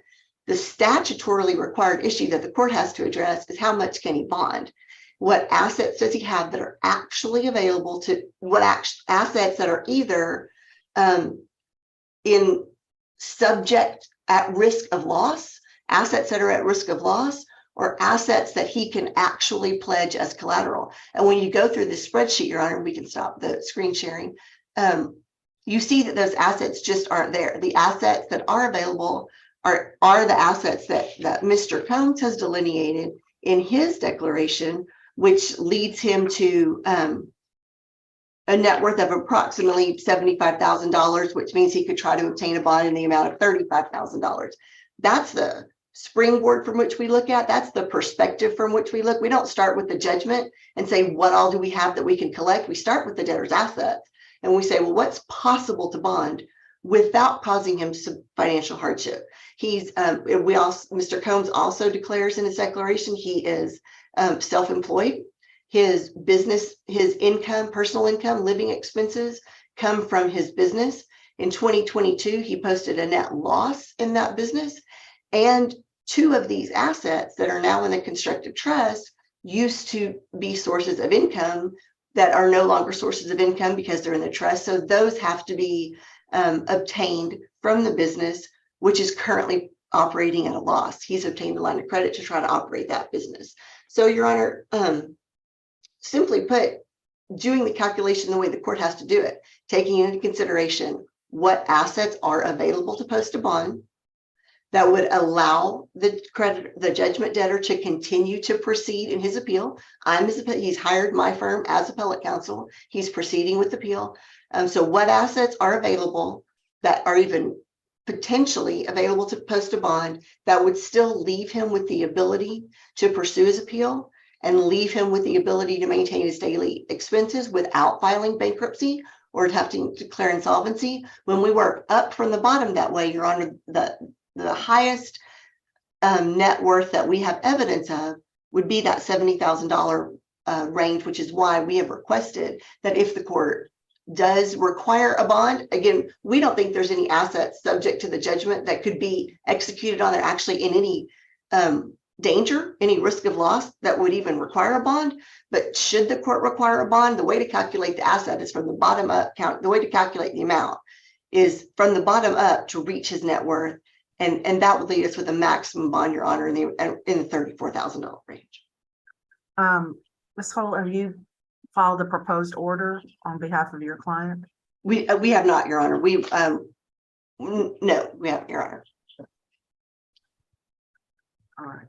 The statutorily required issue that the court has to address is how much can he bond? What assets does he have that are actually available to, assets that are either in subject at risk of loss, assets that are at risk of loss, or assets that he can actually pledge as collateral. And when you go through this spreadsheet, Your Honor, we can stop the screen sharing. You see that those assets just aren't there. The assets that are available are the assets that Mr. Combs has delineated in his declaration, which leads him to a net worth of approximately $75,000, which means he could try to obtain a bond in the amount of $35,000. That's the springboard from which we look at. That's the perspective from which we look. We don't start with the judgment and say, what all do we have that we can collect? We start with the debtor's assets, and we say, well, what's possible to bond without causing him some financial hardship? Mr. Combs also declares in his declaration he is self-employed. His business, his income, personal income, living expenses come from his business. In 2022, he posted a net loss in that business. And two of these assets that are now in the constructive trust used to be sources of income that are no longer sources of income because they're in the trust. So those have to be obtained from the business, which is currently operating at a loss. He's obtained a line of credit to try to operate that business. So, Your Honor, simply put, doing the calculation the way the court has to do it, taking into consideration what assets are available to post a bond that would allow the judgment debtor to continue to proceed in his appeal. He's hired my firm as appellate counsel. He's proceeding with appeal. So what assets are available that are even potentially available to post a bond that would still leave him with the ability to pursue his appeal and leave him with the ability to maintain his daily expenses without filing bankruptcy or having to declare insolvency. When we work up from the bottom that way, Your Honor, the highest net worth that we have evidence of would be that $70,000 range, which is why we have requested that if the court does require a bond, again, we don't think there's any assets subject to the judgment that could be executed on there actually in any danger, any risk of loss that would even require a bond. But should the court require a bond, the way to calculate the asset is from the bottom up count. The way to calculate the amount is from the bottom up to reach his net worth. And that would lead us with a maximum bond, Your Honor, in the $34,000 range. Ms. Holt, have you filed a proposed order on behalf of your client? We have not, Your Honor. No, we haven't, Your Honor. All right.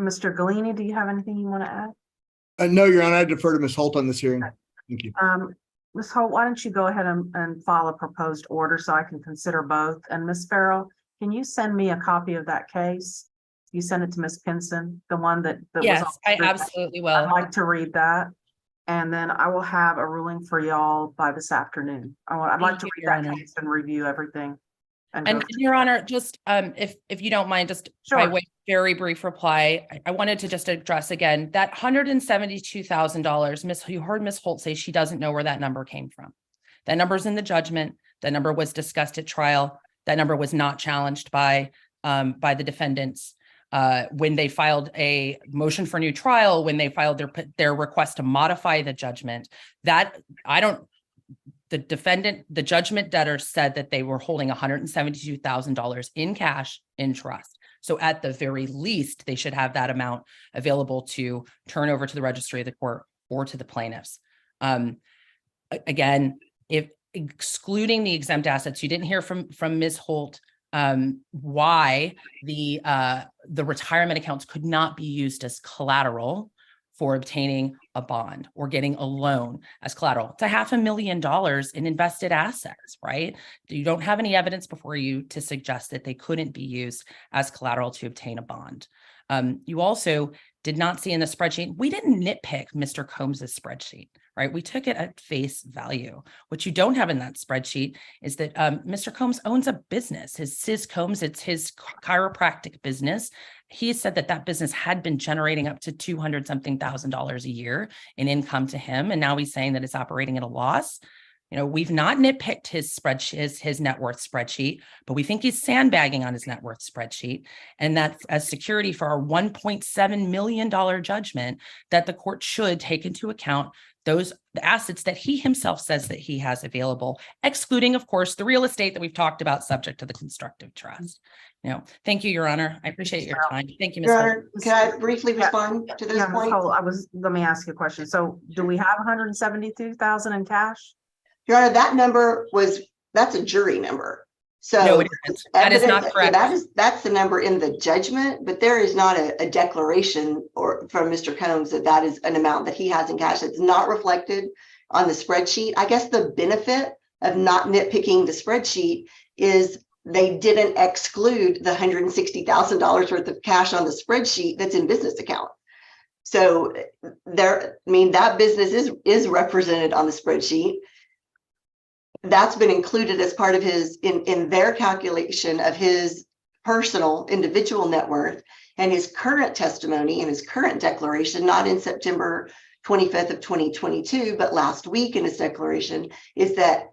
Mr. Galini, do you have anything you want to add? No, Your Honor, I defer to Ms. Holt on this hearing. Thank you. Ms. Holt, why don't you go ahead and file a proposed order so I can consider both? And Ms. Farrell, can you send me a copy of that case? You send it to Ms. Pinson, the one that Yes, was I absolutely will. I'd like to read that. And then I will have a ruling for y'all by this afternoon. I'd like to read that case and review everything. And Your Honor, just if you don't mind, just by way of very brief reply, I wanted to just address again that $172,000. You heard Ms. Holt say she doesn't know where that number came from. That number's in the judgment. That number was discussed at trial. That number was not challenged by the defendants when they filed a motion for new trial, when they filed their request to modify the judgment. The judgment debtor said that they were holding $172,000 in cash in trust. So at the very least, they should have that amount available to turn over to the registry of the court or to the plaintiffs. Again, if excluding the exempt assets, you didn't hear from Ms. Holt why the retirement accounts could not be used as collateral for obtaining a bond or getting a loan as collateral. It's $500,000 in invested assets, right? You don't have any evidence before you to suggest that they couldn't be used as collateral to obtain a bond. You also did not see in the spreadsheet, we didn't nitpick Mr. Combs's spreadsheet, right? We took it at face value. What you don't have in that spreadsheet is that Mr. Combs owns a business. His Combs, it's his chiropractic business. He said that business had been generating up to $200-something thousand a year in income to him. And now he's saying that it's operating at a loss. You know, we've not nitpicked his spreadsheet, his net worth spreadsheet, but we think he's sandbagging on his net worth spreadsheet. And that's as security for our $1.7 million judgment that the court should take into account the assets that he himself says that he has available, excluding, of course, the real estate that we've talked about subject to the constructive trust. Thank you, Your Honor. I appreciate your time. Thank you, Ms. Your Holt. Honor, can I briefly respond to those points? Let me ask you a question. So do we have $172,000 in cash? Your Honor, that number that's a jury number. So no, it isn't. That is not correct. That's the number in the judgment, but there is not a declaration from Mr. Combs that is an amount that he has in cash. It's not reflected on the spreadsheet. I guess the benefit of not nitpicking the spreadsheet is they didn't exclude the $160,000 worth of cash on the spreadsheet that's in business account. So that business is represented on the spreadsheet. That's been included as part of his in their calculation of his personal individual net worth, and his current testimony and his current declaration, not in September 25th of 2022, but last week in his declaration, is that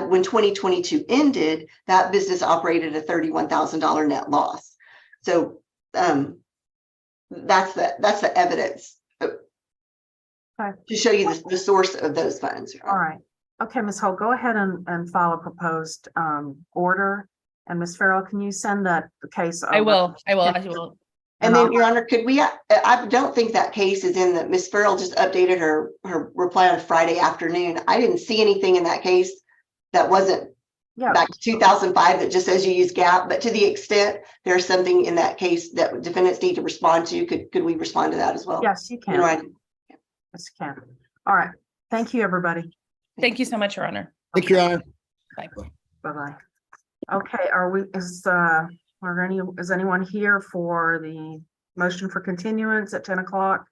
when 2022 ended, that business operated a $31,000 net loss. So that's the evidence Okay. to show you the source of those funds. All right. Okay, Ms. Holt, go ahead and file a proposed order. And Ms. Farrell, can you send that case? I over? will. And I'll- then, Your Honor, could we, I don't think that case is in the, Ms. Farrell just updated her reply on Friday afternoon. I didn't see anything in that case that wasn't Yeah, back to 2005 that just says you use GAAP, but to the extent there's something in that case that defendants need to respond to, could we respond to that as well? yes, you You know, can. Yes, you can. All right. Thank you, everybody. Thank you so much, Your Honor. Thank you, Your Honor. Bye-bye. Okay, is anyone here for the motion for continuance at 10 o'clock?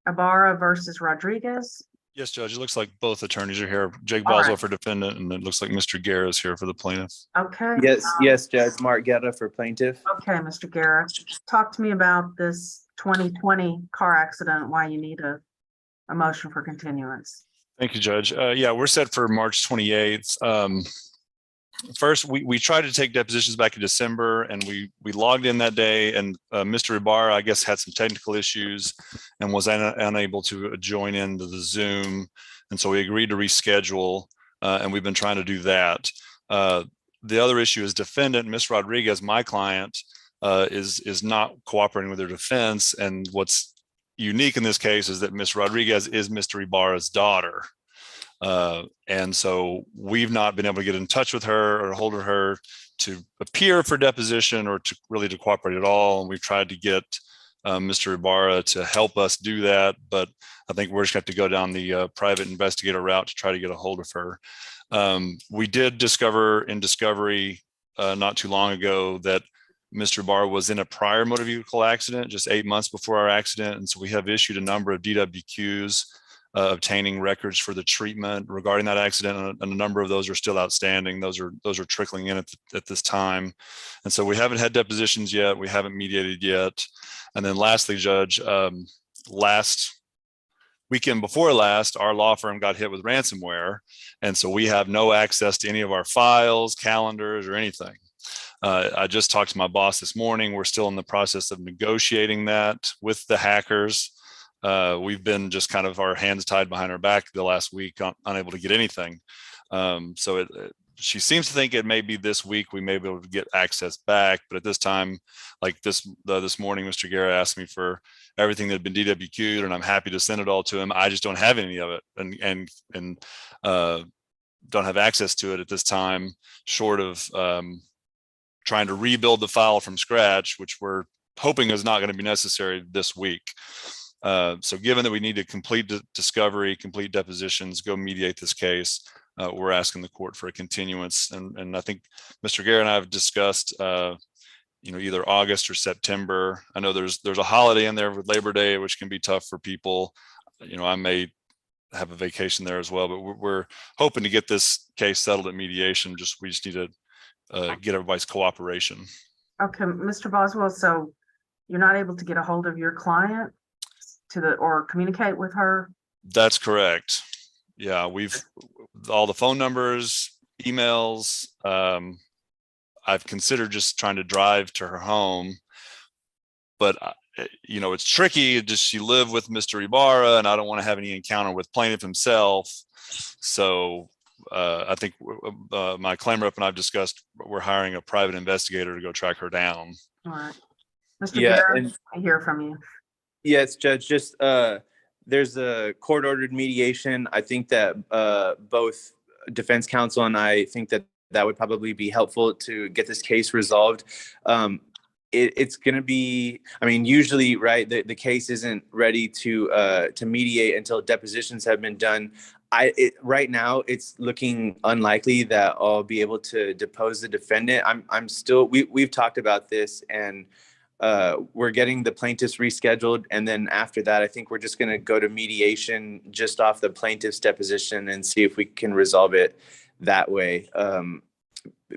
Ibarra versus Rodriguez? Yes, Judge, it looks like both attorneys are here. Jake All Boswell right. for defendant, and it looks like Mr. Guerra is here for the plaintiff. Okay. Yes, Judge. Mark Guerra for plaintiff. Okay, Mr. Guerra, talk to me about this 2020 car accident, why you need a motion for continuance. Thank you, Judge. Yeah, we're set for March 28th. First, we tried to take depositions back in December, and we logged in that day, and Mr. Ibarra, I guess, had some technical issues and was unable to join into the Zoom. And so we agreed to reschedule, and we've been trying to do that. The other issue is defendant, Ms. Rodriguez, my client, is not cooperating with her defense. And what's unique in this case is that Ms. Rodriguez is Mr. Ibarra's daughter. And so we've not been able to get in touch with her or hold her to appear for deposition or to really to cooperate at all. And we've tried to get Mr. Ibarra to help us do that, but I think we're just going to have to go down the private investigator route to try to get a hold of her. We did discover in discovery not too long ago that Mr. Ibarra was in a prior motor vehicle accident just 8 months before our accident. And so we have issued a number of DWQs obtaining records for the treatment regarding that accident, and a number of those are still outstanding. Those are trickling in at this time. And so we haven't had depositions yet. We haven't mediated yet. And then lastly, Judge, last weekend before last, our law firm got hit with ransomware. And so we have no access to any of our files, calendars, or anything. I just talked to my boss this morning. We're still in the process of negotiating that with the hackers. We've been just kind of our hands tied behind our back the last week, unable to get anything. So she seems to think it may be this week we may be able to get access back. But at this time, like this morning, Mr. Guerra asked me for everything that had been DWQ'd, and I'm happy to send it all to him. I just don't have any of it, and don't have access to it at this time, short of trying to rebuild the file from scratch, which we're hoping is not going to be necessary this week. So given that we need to complete discovery, complete depositions, go mediate this case, we're asking the court for a continuance. And I think Mr. Guerra and I have discussed, either August or September. I know there's a holiday in there with Labor Day, which can be tough for people. I may have a vacation there as well, but we're hoping to get this case settled at mediation. We just need to get everybody's cooperation. Okay, Mr. Boswell, so you're not able to get a hold of your client or communicate with her? That's correct. Yeah, we've all the phone numbers, emails. I've considered just trying to drive to her home, but it's tricky. She lived with Mr. Ibarra, and I don't want to have any encounter with plaintiff himself. So I think my claim rep and I've discussed we're hiring a private investigator to go track her down. All right, Mr. Guerra, I hear from you. Yes, Judge, just there's a court-ordered mediation. I think that both defense counsel and I think that would probably be helpful to get this case resolved. It's going to be, usually, right, the case isn't ready to mediate until depositions have been done. Right now, it's looking unlikely that I'll be able to depose the defendant. I'm still, we've talked about this, and we're getting the plaintiffs rescheduled. And then after that, I think we're just going to go to mediation just off the plaintiff's deposition and see if we can resolve it that way.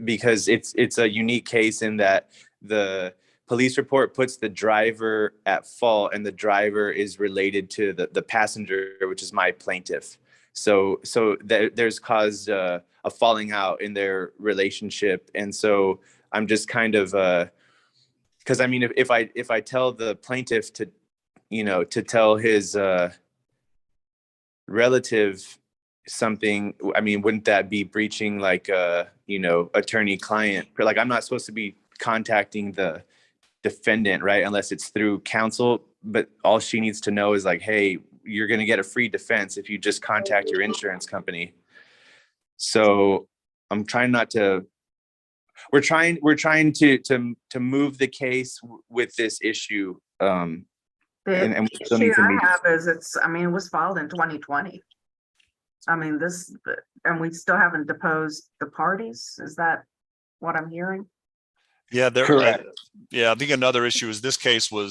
Because it's a unique case in that the police report puts the driver at fault, and the driver is related to the passenger, which is my plaintiff. So there's caused a falling out in their relationship. And so I'm just kind of Because I mean, if I tell the plaintiff to, to tell his relative something, I mean, wouldn't that be breaching like attorney-client? Like, I'm not supposed to be contacting the defendant, right? Unless it's through counsel, but all she needs to know is like, hey, you're going to get a free defense if you just contact your insurance company. So I'm trying not to, we're trying to move the case with this issue. And we still The need issue to I meet. have is it was filed in 2020. I mean, and we still haven't deposed the parties. Is that what I'm hearing? Yeah, Correct. I think another issue is this case there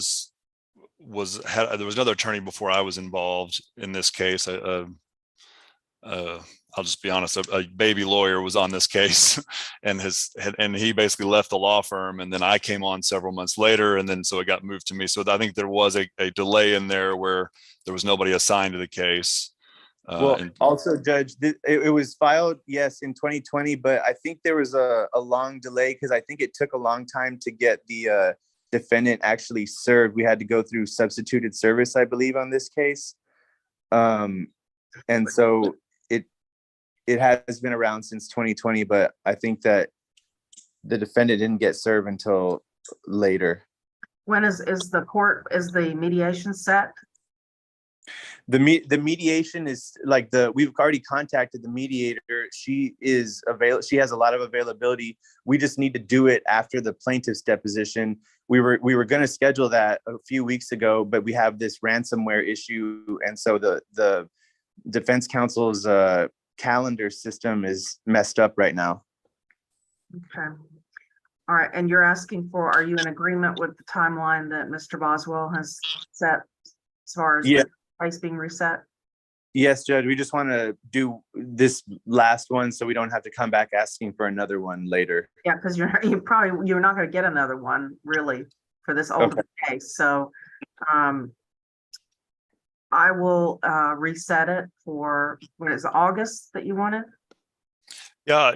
was another attorney before I was involved in this case. I'll just be honest, a baby lawyer was on this case and he basically left the law firm, and then I came on several months later, and then so it got moved to me. So I think there was a delay in there where there was nobody assigned to the case. Also, Judge, it was filed, yes, in 2020, but I think there was a long delay because I think it took a long time to get the defendant actually served. We had to go through substituted service, I believe, on this case. And so it has been around since 2020, but I think that the defendant didn't get served until later. When is the mediation set? The mediation is like we've already contacted the mediator. She is she has a lot of availability. We just need to do it after the plaintiff's deposition. We were going to schedule that a few weeks ago, but we have this ransomware issue. And so the defense counsel's calendar system is messed up right now. Okay. All right. And you're asking are you in agreement with the timeline that Mr. Boswell has set as far as the case being reset? Yes, Judge. We just want to do this last one so we don't have to come back asking for another one later. Yeah, because you're not going to get another one really for this older case. So I will reset it for what is it, August that you wanted? Yeah,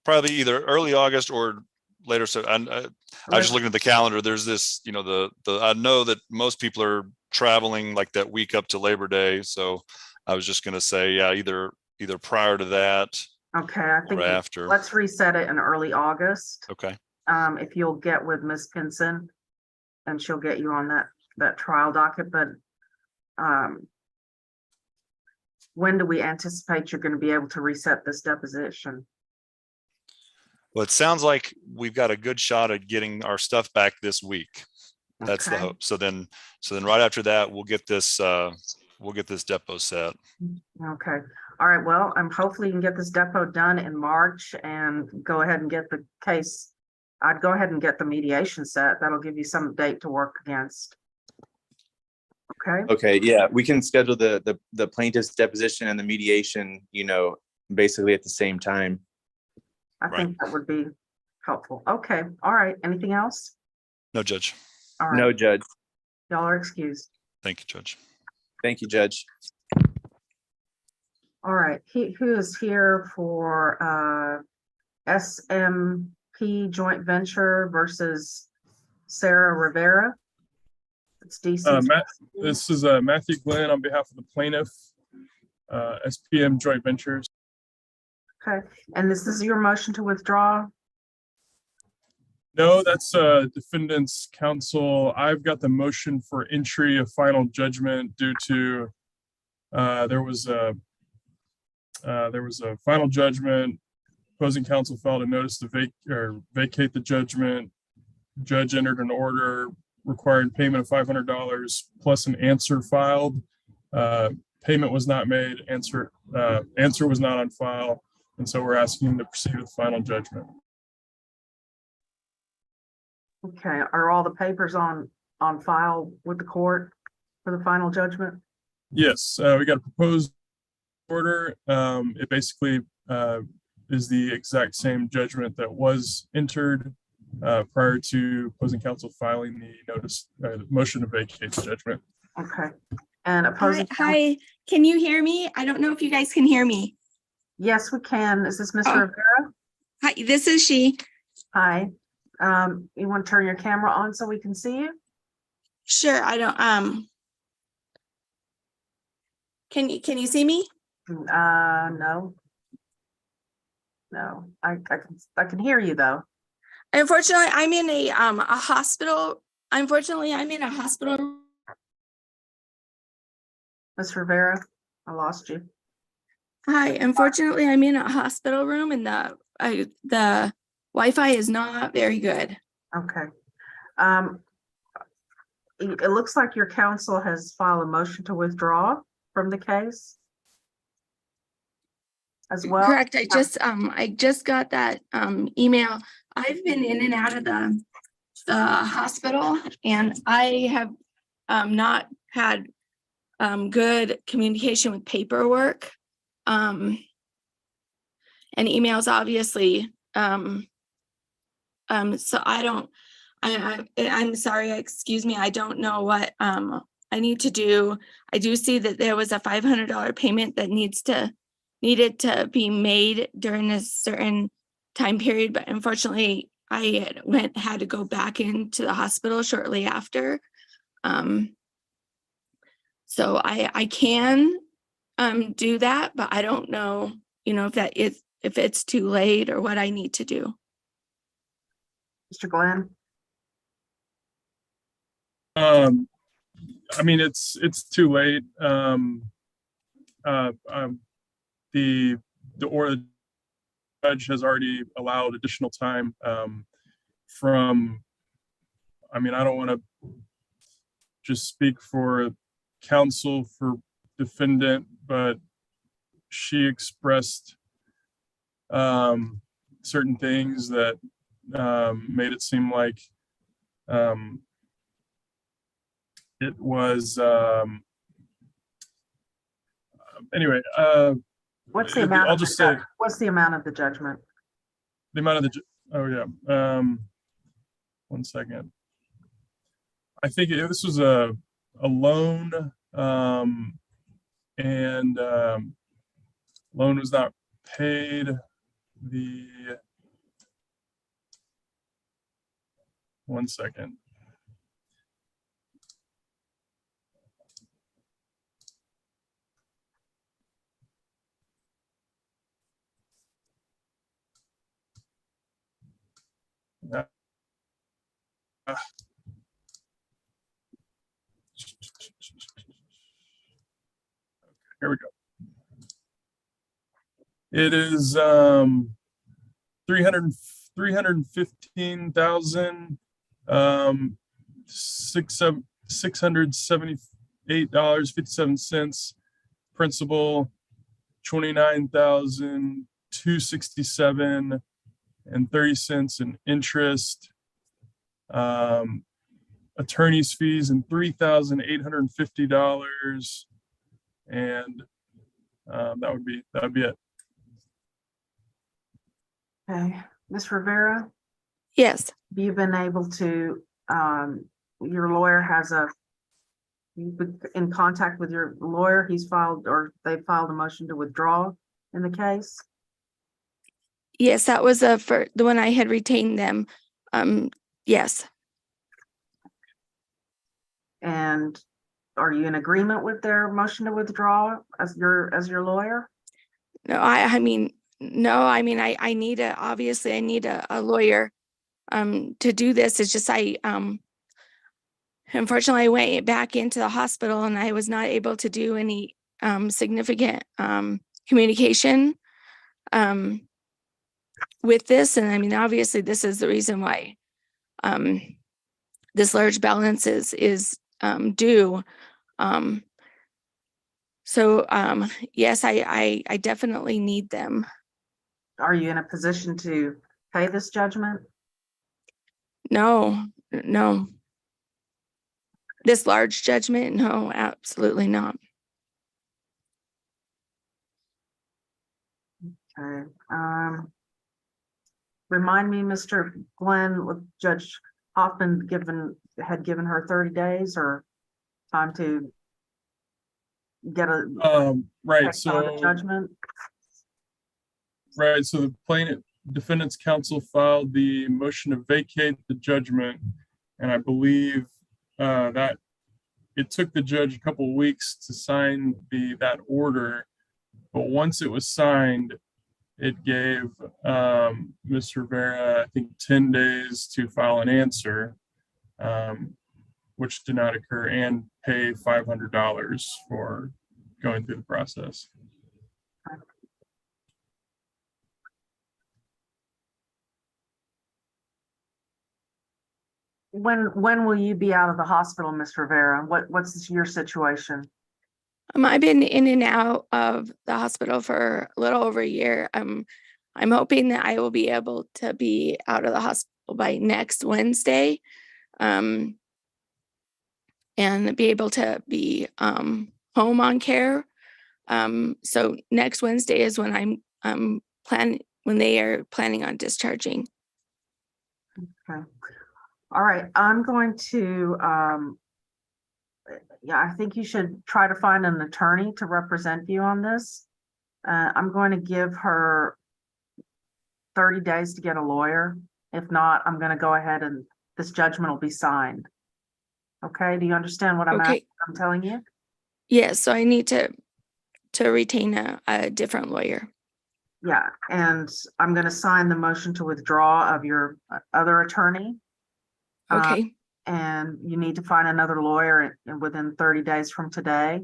probably either early August or later. So I was just looking at the calendar. There's this, I know that most people are traveling like that week up to Labor Day. So I was just going to say, yeah, either prior to that. Okay, I think after. Let's reset it in early August. Okay. If you'll get with Ms. Pinson and she'll get you on that trial docket, but when do we anticipate you're going to be able to reset this deposition? Well, it sounds like we've got a good shot at getting our stuff back this week. That's the hope. So then right after that, we'll get this depot set. Okay. All right. Well, hopefully you can get this depot done in March and go ahead and get the case. I'd go ahead and get the mediation set. That'll give you some date to work against. Okay. Okay. Yeah, we can schedule the plaintiff's deposition and the mediation, basically at the same time. I think that would be helpful. Okay. All right. Anything else? No, Judge. All right. No, Judge. Y'all are excused. Thank you, Judge. Thank you, Judge. All right. Who is here for SMP joint venture versus Sarah Rivera? It's DC. This is Matthew Glenn on behalf of the plaintiff, SPM joint ventures. Okay. And this is your motion to withdraw? No, that's defendant's counsel. I've got the motion for entry of final judgment due to there was a final judgment. Opposing counsel filed a notice to vacate the judgment. Judge entered an order requiring payment of $500 plus an answer filed. Payment was not made. Answer was not on file, and so we're asking to proceed with final judgment. Okay, are all the papers on file with the court for the final judgment? Yes, we got a proposed order. It basically is the exact same judgment that was entered prior to opposing counsel filing the notice, motion to vacate the judgment. Okay, and opposing. Hi, can you hear me? I don't know if you guys can hear me. Yes, we can. Is this Mr. Rivera? Hi, this is she. Hi. You want to turn your camera on so we can see you? Sure, I don't, can you see me? No. No, I can hear you though. Unfortunately, I'm in a hospital. Unfortunately, I'm in a hospital. Ms. Rivera, I lost you. Hi, unfortunately, I'm in a hospital room and the Wi-Fi is not very good. Okay. It looks like your counsel has filed a motion to withdraw from the case as well. Correct. I just got that email. I've been in and out of the hospital and I have not had good communication with paperwork and emails, obviously. So I'm sorry, excuse me, I don't know what I need to do. I do see that there was a $500 payment that needed to be made during a certain time period, but unfortunately I had to go back into the hospital shortly after. So I can do that, but I don't know, if it's too late or what I need to do. Mr. Glenn? I mean, it's too late. The judge has already allowed additional time I mean, I don't want to just speak for counsel for defendant, but she expressed certain things that made it seem like it was anyway. What's the amount? I'll just say what's the amount of the judgment? The amount of the oh yeah. 1 second. I think this was a loan, and loan was not paid. The 1 second. Here we go. It is 315,000 $678.57. Principal 29,267.30 in interest. Attorney's fees and $3,850, and that would be it. Okay, Ms. Rivera? Yes. Have you been able to, your lawyer has you've been in contact with your lawyer, they filed a motion to withdraw in the case? Yes, that was for the one I had retained them. Yes. And are you in agreement with their motion to withdraw as your lawyer? No, I mean, I need obviously I need a lawyer to do this. It's just unfortunately I went back into the hospital and I was not able to do any significant communication with this. And I mean, obviously this is the reason why this large balance is due. So yes, I definitely need them. Are you in a position to pay this judgment? No. This large judgment? No, absolutely not. Okay. Remind me, Mr. Glenn, with Judge Hoffman had given her 30 days or time to get a right, so judgment. Right, so the defendant's counsel filed the motion to vacate the judgment. And I believe that it took the judge a couple of weeks to sign that order. But once it was signed, it gave Ms. Rivera, I think, 10 days to file an answer, which did not occur, and pay $500 for going through the process. When will you be out of the hospital, Ms. Rivera? What's your situation? I've been in and out of the hospital for a little over a year. I'm hoping that I will be able to be out of the hospital by next Wednesday, and be able to be home on care. So next Wednesday is when when they are planning on discharging. Okay. All right, I'm going to, yeah, I think you should try to find an attorney to represent you on this. I'm going to give her 30 days to get a lawyer. If not, I'm going to go ahead and this judgment will be signed. Okay, do you understand what I'm telling you? Yes, so I need to retain a different lawyer. Yeah, and I'm going to sign the motion to withdraw of your other attorney. Okay. And you need to find another lawyer within 30 days from today.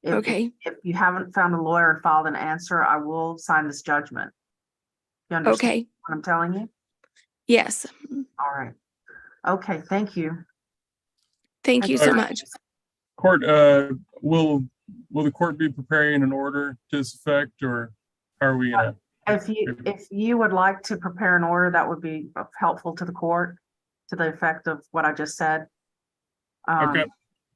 If you haven't found a lawyer and filed an answer, I will sign this judgment. You understand what I'm telling you? Yes. All right. Okay, thank you. Thank you so much. Court, will the court be preparing an order to this effect, or are we gonna? If you would like to prepare an order, that would be helpful to the court, to the effect of what I just said. Okay.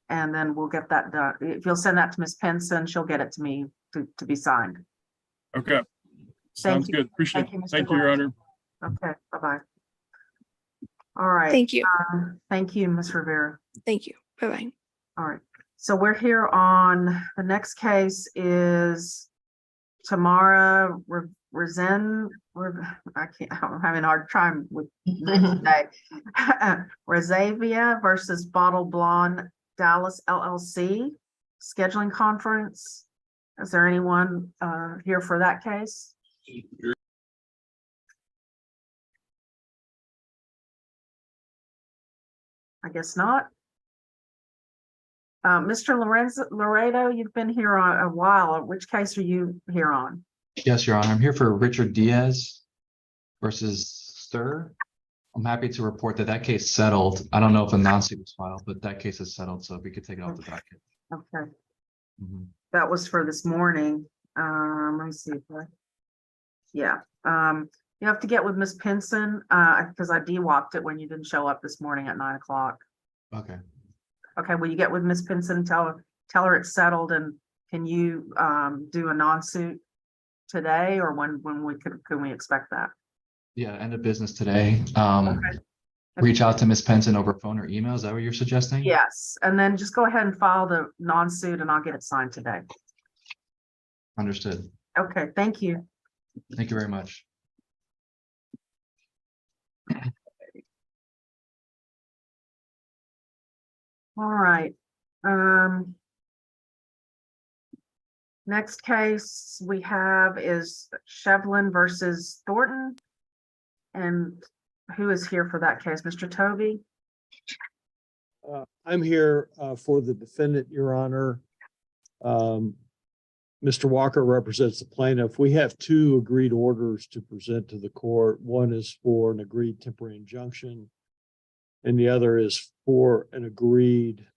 And then we'll get that done. If you'll send that to Ms. Pinson, she'll get it to me to be signed. Okay. Sounds good. Appreciate it. Thank you, Your Honor. Okay, bye-bye. All right. Thank you. Thank you, Ms. Rivera. Thank you. Bye-bye. All right. So we're here on, the next case is Tamara Rezen. I'm having a hard time with today. Rezavia versus Bottle Blonde Dallas LLC scheduling conference. Is there anyone here for that case? I guess not. Mr. Laredo, you've been here a while. Which case are you here on? Yes, Your Honor. I'm here for Richard Diaz versus Stir. I'm happy to report that case settled. I don't know if a non-suit was filed, but that case is settled, so if we could take it off the docket. Okay. That was for this morning. Let me see. Yeah. You have to get with Miss Pinson because I DWAP'd it when you didn't show up this morning at 9 o'clock. Okay. Okay, will you get with Miss Pinson, tell her it's settled, and can you do a non-suit today, or when can we expect that? Yeah, end of business today. Okay. Reach out to Miss Pinson over phone or email. Is that what you're suggesting? Yes, and then just go ahead and file the non-suit and I'll get it signed today. Understood. Okay, thank you. Thank you very much. All right. Next case we have is Shevlin versus Thornton. And who is here for that case? Mr. Toby? I'm here for the defendant, Your Honor. Mr. Walker represents the plaintiff. We have two agreed orders to present to the court. One is for an agreed temporary injunction, and the other is for an agreed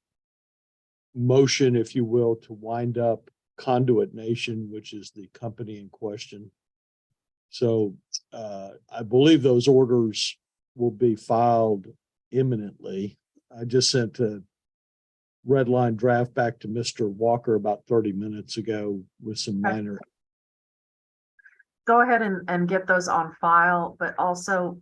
motion, if you will, to wind up Conduit Nation, which is the company in question. So I believe those orders will be filed imminently. I just sent a red line draft back to Mr. Walker about 30 minutes ago with some minor. Go ahead and get those on file, but also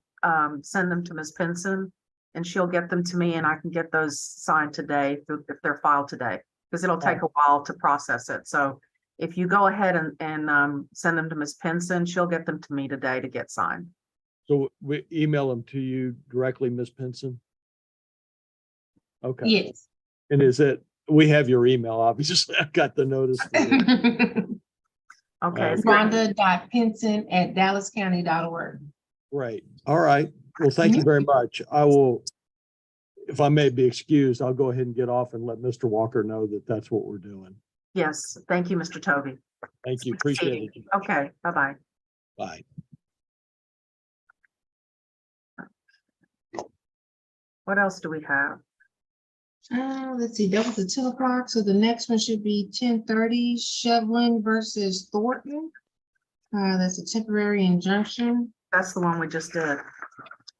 send them to Ms. Pinson and she'll get them to me and I can get those signed today if they're filed today, because it'll take a while to process it. So if you go ahead and send them to Ms. Pinson, she'll get them to me today to get signed. So we email them to you directly, Ms. Pinson? Okay. Yes. And is it, we have your email, obviously. I got the notice. Okay. Rhonda.pinson@dallascounty.org. Right. All right. Well, thank you very much. I will, if I may be excused, I'll go ahead and get off and let Mr. Walker know that that's what we're doing. Yes, thank you, Mr. Toby. Thank you. Appreciate it. Okay, bye-bye. Bye. What else do we have? Let's see, that was at 10 o'clock, so the next one should be 10:30, Shevlin versus Thornton. That's a temporary injunction. That's the one we just did.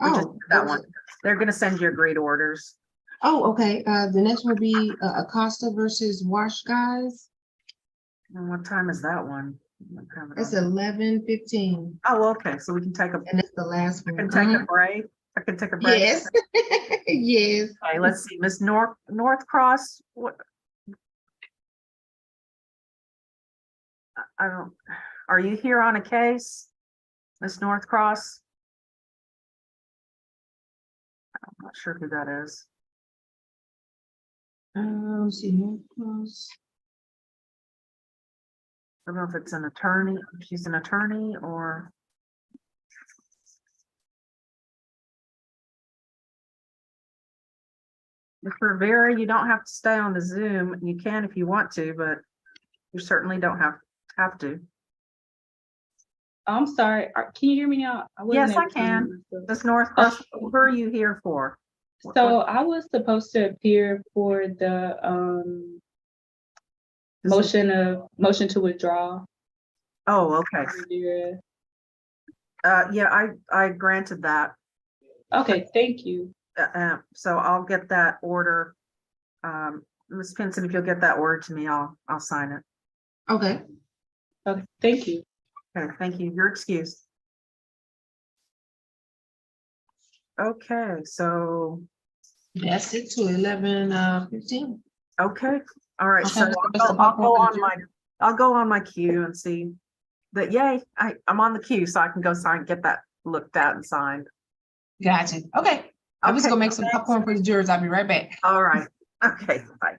We just Oh, did that one. They're gonna send you agreed orders. Oh, okay, the next one will be Acosta versus Wash Guys. And what time is that one? I don't have it It's on. 11:15, Oh, okay, so we can take a, and it's the last I one. can take a break. I can take a break. Yes, yes. Okay, let's see, Miss Northcross, what? I don't, are you here on a case? Miss Northcross? I'm not sure who that is. Let's see, Northcross. I don't know if it's an attorney, if she's an attorney or. Mr. Rivera, you don't have to stay on the Zoom. You can if you want to, but you certainly don't have to. I'm sorry. Can you hear me now? wasn't Yes, I able to hear can. myself. Miss Northcross, who are you here for? So I was supposed to appear for the motion to withdraw. Oh, okay. Yeah, I granted that. Okay, thank you. So I'll get that order. Ms. Pinson, if you'll get that order to me, I'll sign it. Okay. Okay, thank you. Okay, thank you. You're excused. Okay, so. That's it to 11:15. Okay, all right, Okay, so Mr. I'll go on my queue and see that, yay, I'm on the queue, so I can go sign, get that looked at and signed. Gotcha. Okay. I was Okay, gonna make some popcorn for the jurors. I'll be right back. All right, okay, bye.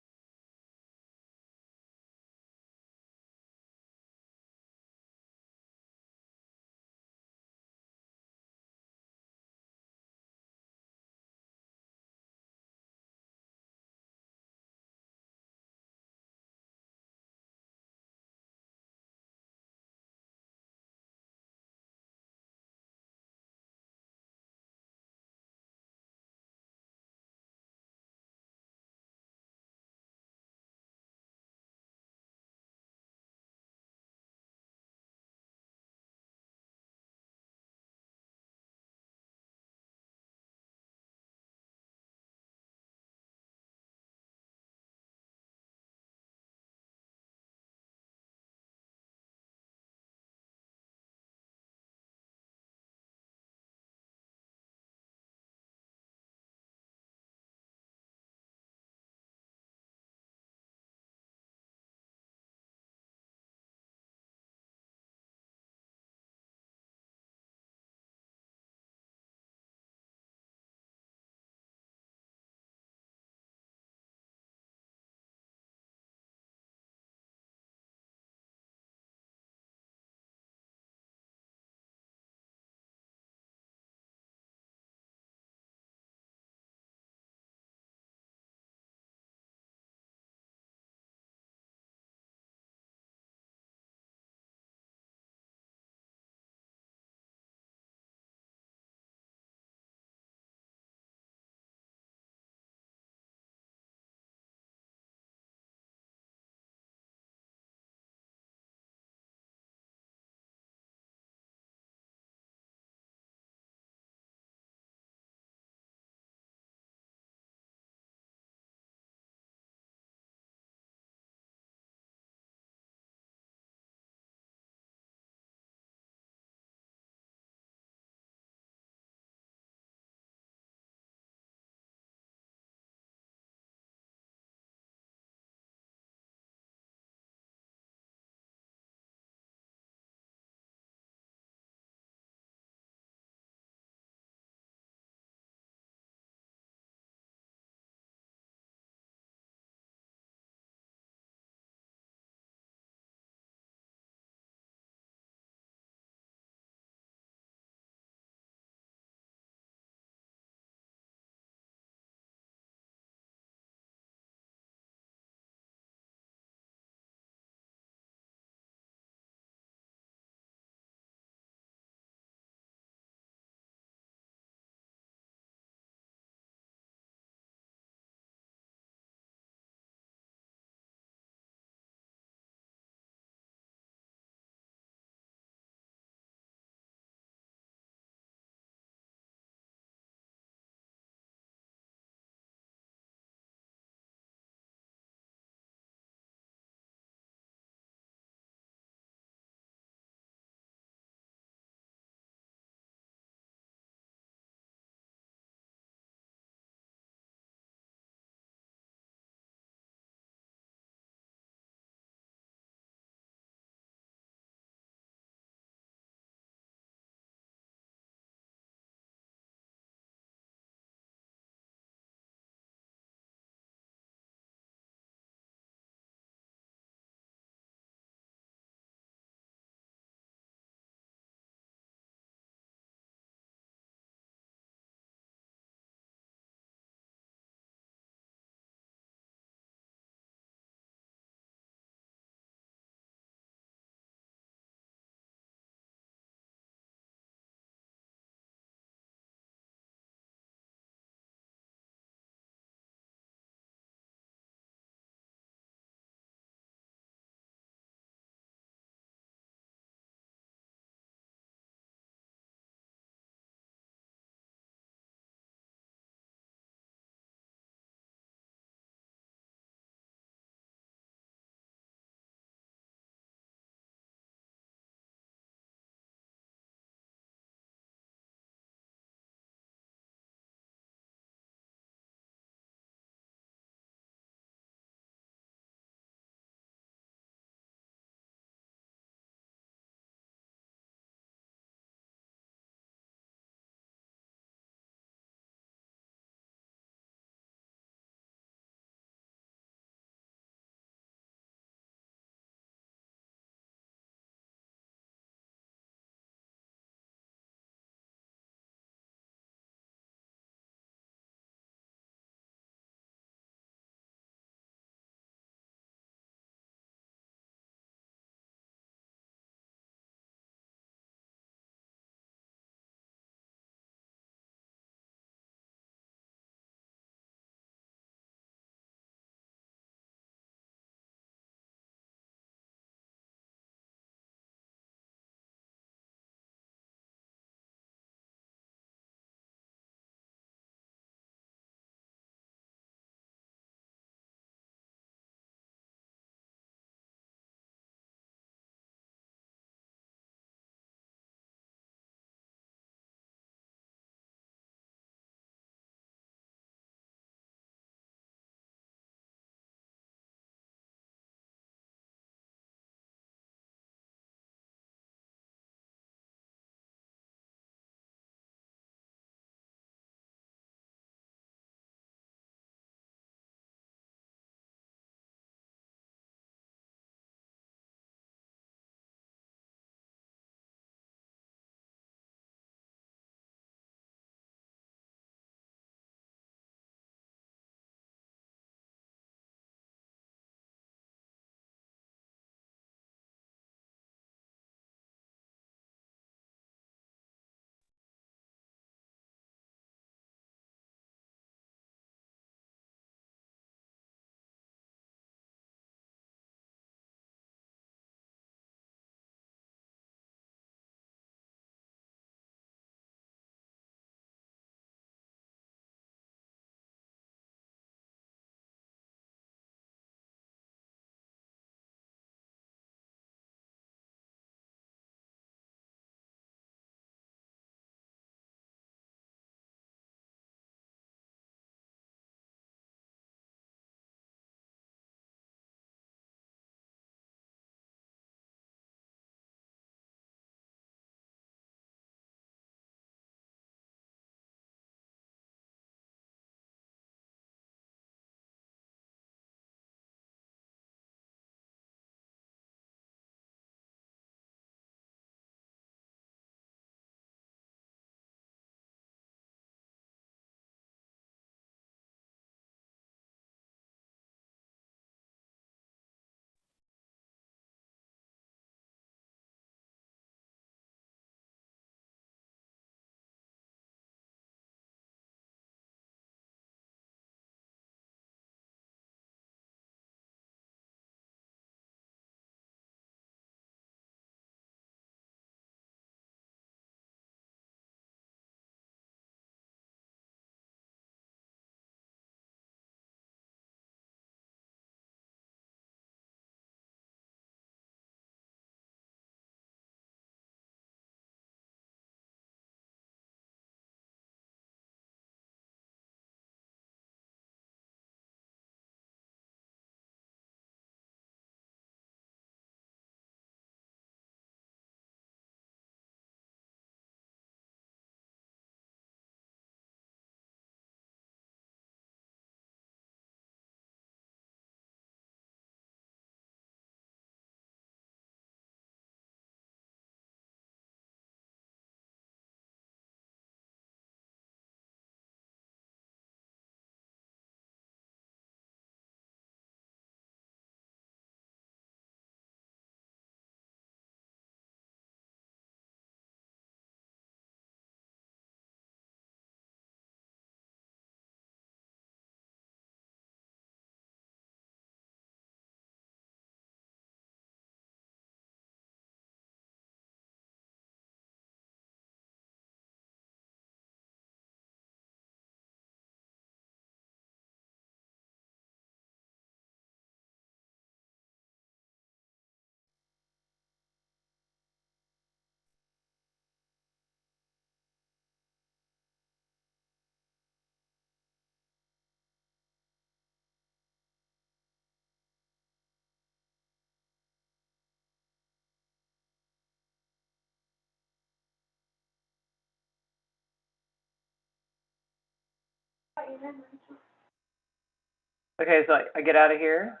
Okay, so I get out of here.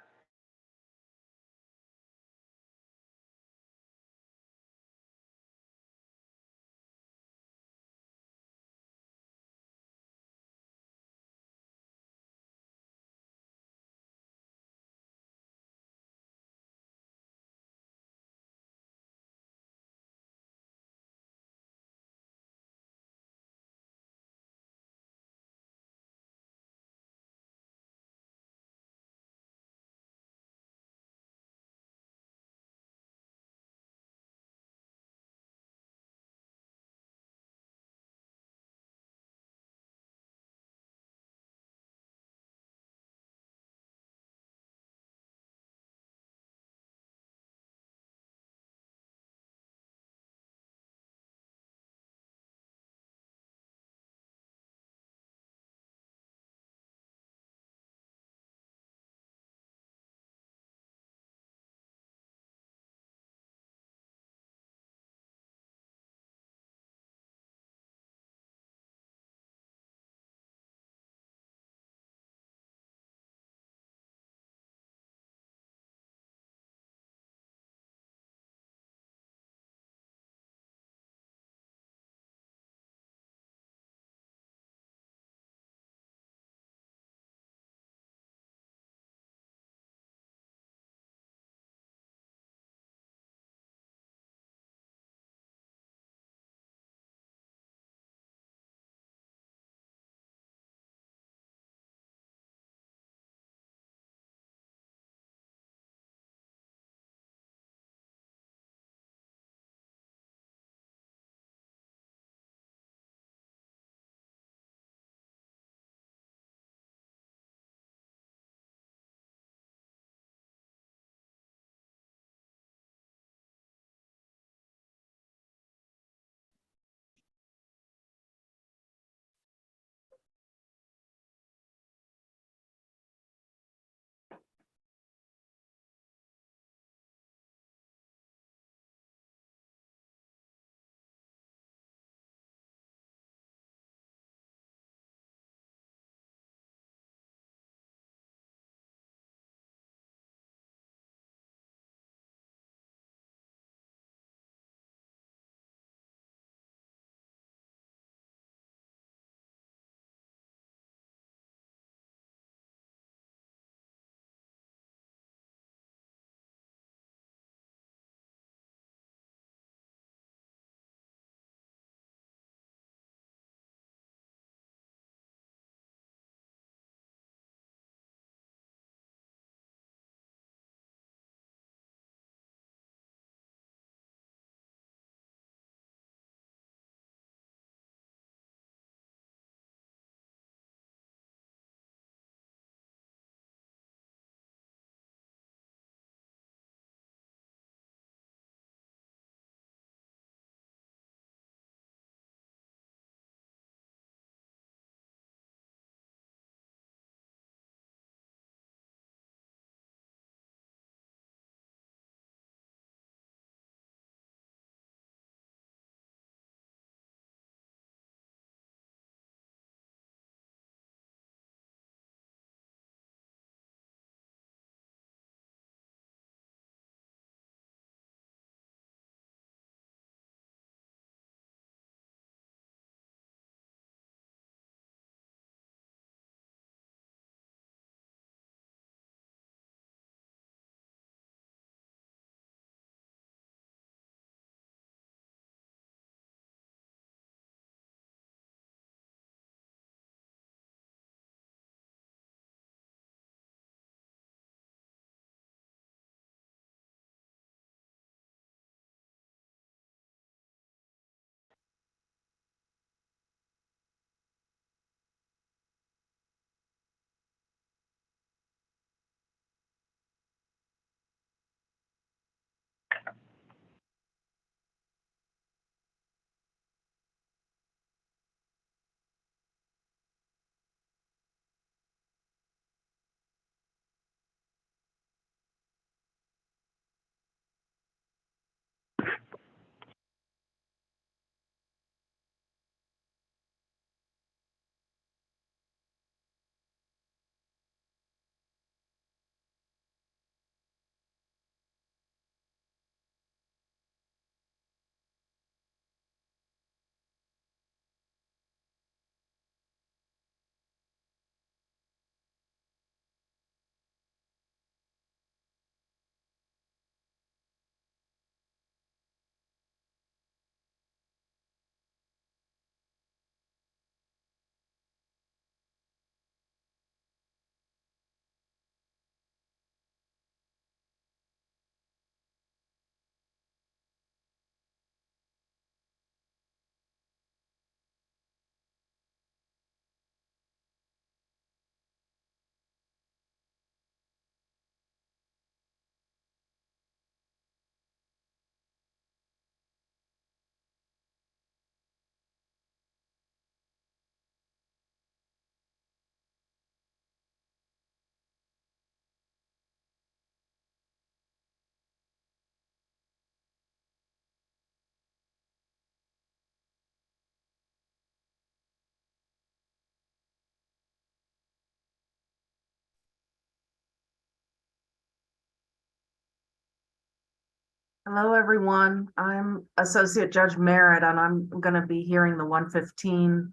Hello, everyone. I'm Associate Judge Merritt, and I'm going to be hearing the 115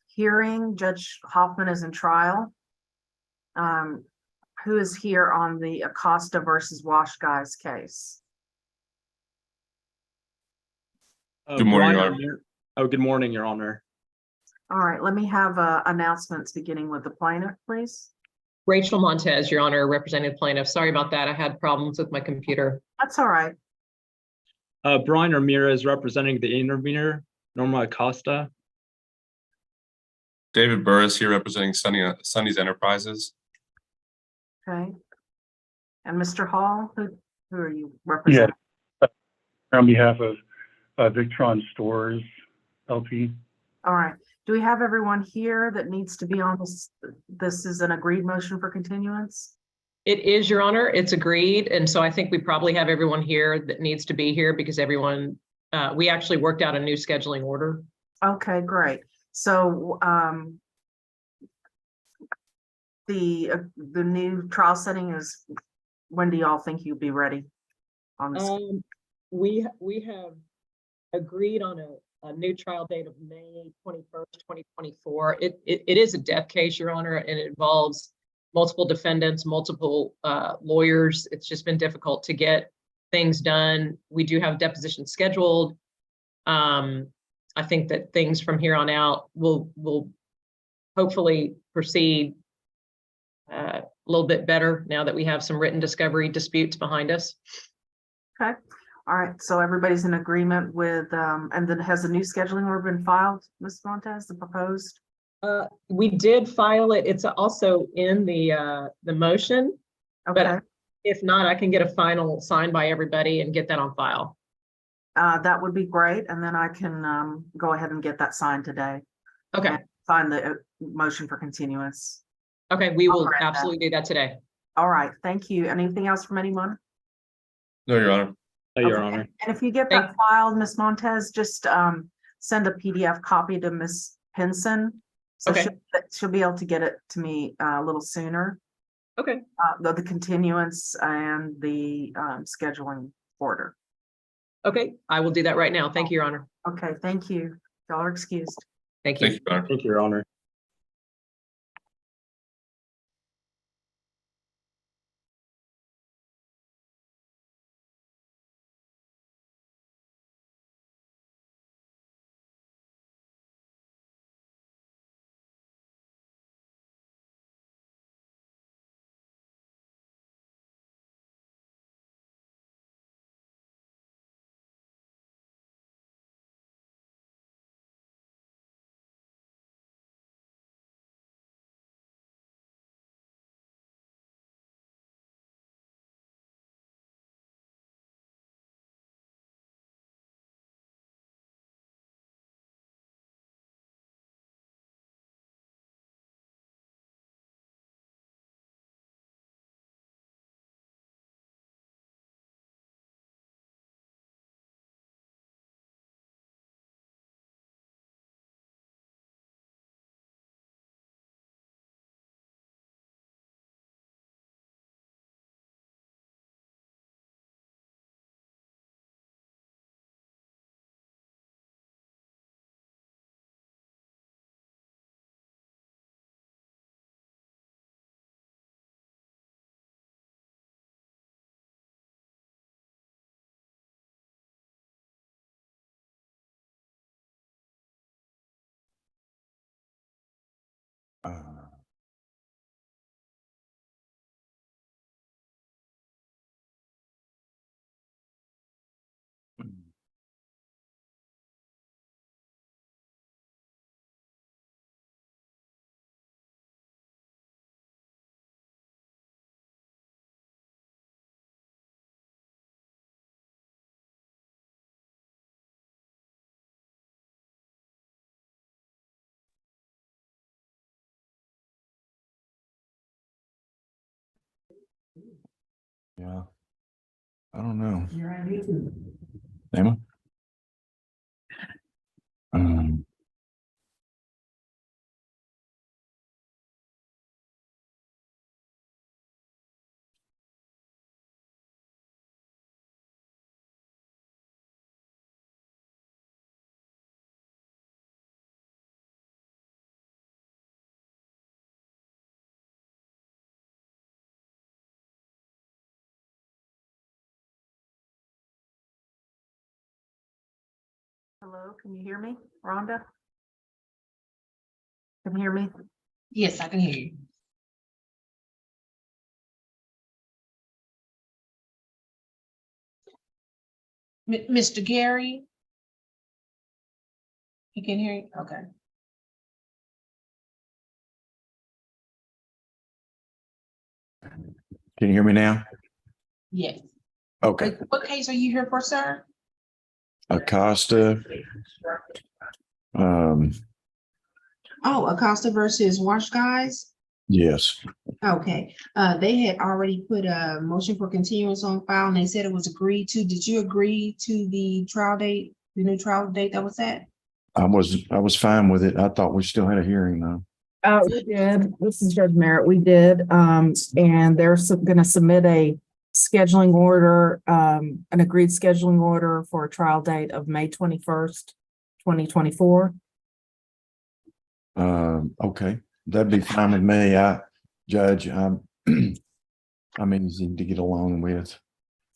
hearing. Judge Hoffman is in trial. Who is here on the Acosta versus Wash Guys case? Good morning, Your Brian- Honor. Oh, good morning, Your Honor. All right, let me have announcements beginning with the plaintiff, please. Rachel Montez, Your Honor, representing plaintiff. Sorry about that. I had problems with my computer. That's all right. Brian Ramirez representing the intervener, Norma Acosta. David Burris here representing Sunny's Enterprises. Okay. And Mr. Hall, who are you representing? Yeah, on behalf of Victron Stores LP. All right. Do we have everyone here that needs to be on this? This is an agreed motion for continuance? It is, Your Honor. It's agreed. And so I think we probably have everyone here that needs to be here because everyone, we actually worked out a new scheduling order. Okay, great. So the new trial setting is, when do y'all think you'll be ready on this? We have agreed on a new trial date of May 21st, 2024. It is a death case, Your Honor, and it involves multiple defendants, multiple lawyers. It's just been difficult to get things done. We do have depositions scheduled. I think that things from here on out will hopefully proceed a little bit better now that we have some written discovery disputes behind us. Okay. All right. So everybody's in agreement with, and then has the new scheduling order been filed, Ms. Montez, the proposed? We did file it. It's also in the motion. Okay. But if not, I can get a final signed by everybody and get that on file. That would be great. And then I can go ahead and get that signed today. Okay. Sign the motion for continuance. Okay, we will All right, absolutely do that today. All right. Thank you. Anything else from anyone? No, Your Honor. No, Your Okay. Honor. And if you get that filed, Ms. Montez, just send a PDF copy to Ms. Pinson. So Okay. she'll be able to get it to me a little sooner. Okay. The continuance and the scheduling order. Okay, I will do that right now. Thank you, Your Honor. Okay, thank you. Y'all are excused. Thank you. Thank you, Your Honor. Thank you, Your Honor. Yeah. I don't know. Emma? Hello, can you hear me? Rhonda? Can you hear me? Yes, I can hear you. Mr. Gary? You can hear you? Okay. Can you hear me now? Yes. Okay. Wait, what case are you here for, sir? Acosta. Oh, Acosta versus Wash Guys? Yes. Okay, they had already put a motion for continuance on file and they said it was agreed to. Did you agree to the trial date, the new trial date that was set? I was fine with it. I thought we still had a hearing though. We did. This is Judge Merritt. We did. And they're gonna submit a scheduling order, an agreed scheduling order for a trial date of May 21st, 2024. Okay, that'd be fine with me. Judge, I'm easy to get along with.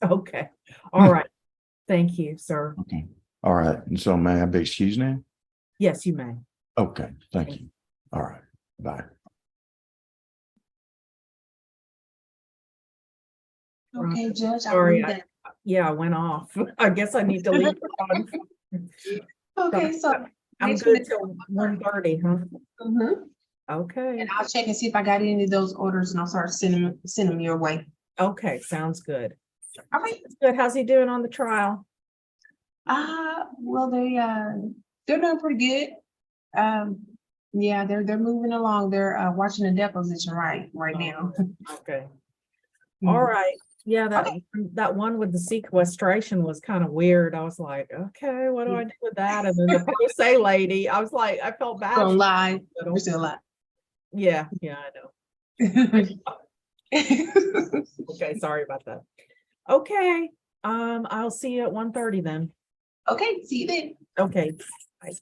Okay. All right. Thank you, sir. Okay. All right. And so may I be excused now? Yes, you may. Okay, thank you. All right, bye. Okay, Judge. I Sorry, believe that. yeah, I went off. I guess I need to leave. Okay, so. I'm next good one- till 1:30, huh? Mhm. Okay. And I'll check and see if I got any of those orders and I'll start sending them your way. Okay, sounds good. All right. Good. How's he doing on the trial? Well, they're doing pretty good. Yeah, they're moving along. They're watching the deposition right now. Okay. All right. Yeah, that one with the sequestration was kind of weird. I was like, okay, what do I do with that? And then the pro se lady, I was like, I felt bad. Still alive. We're still alive. Yeah, I know. Okay, sorry about that. Okay. I'll see you at 1:30 then. Okay, see you then. Okay. Bye.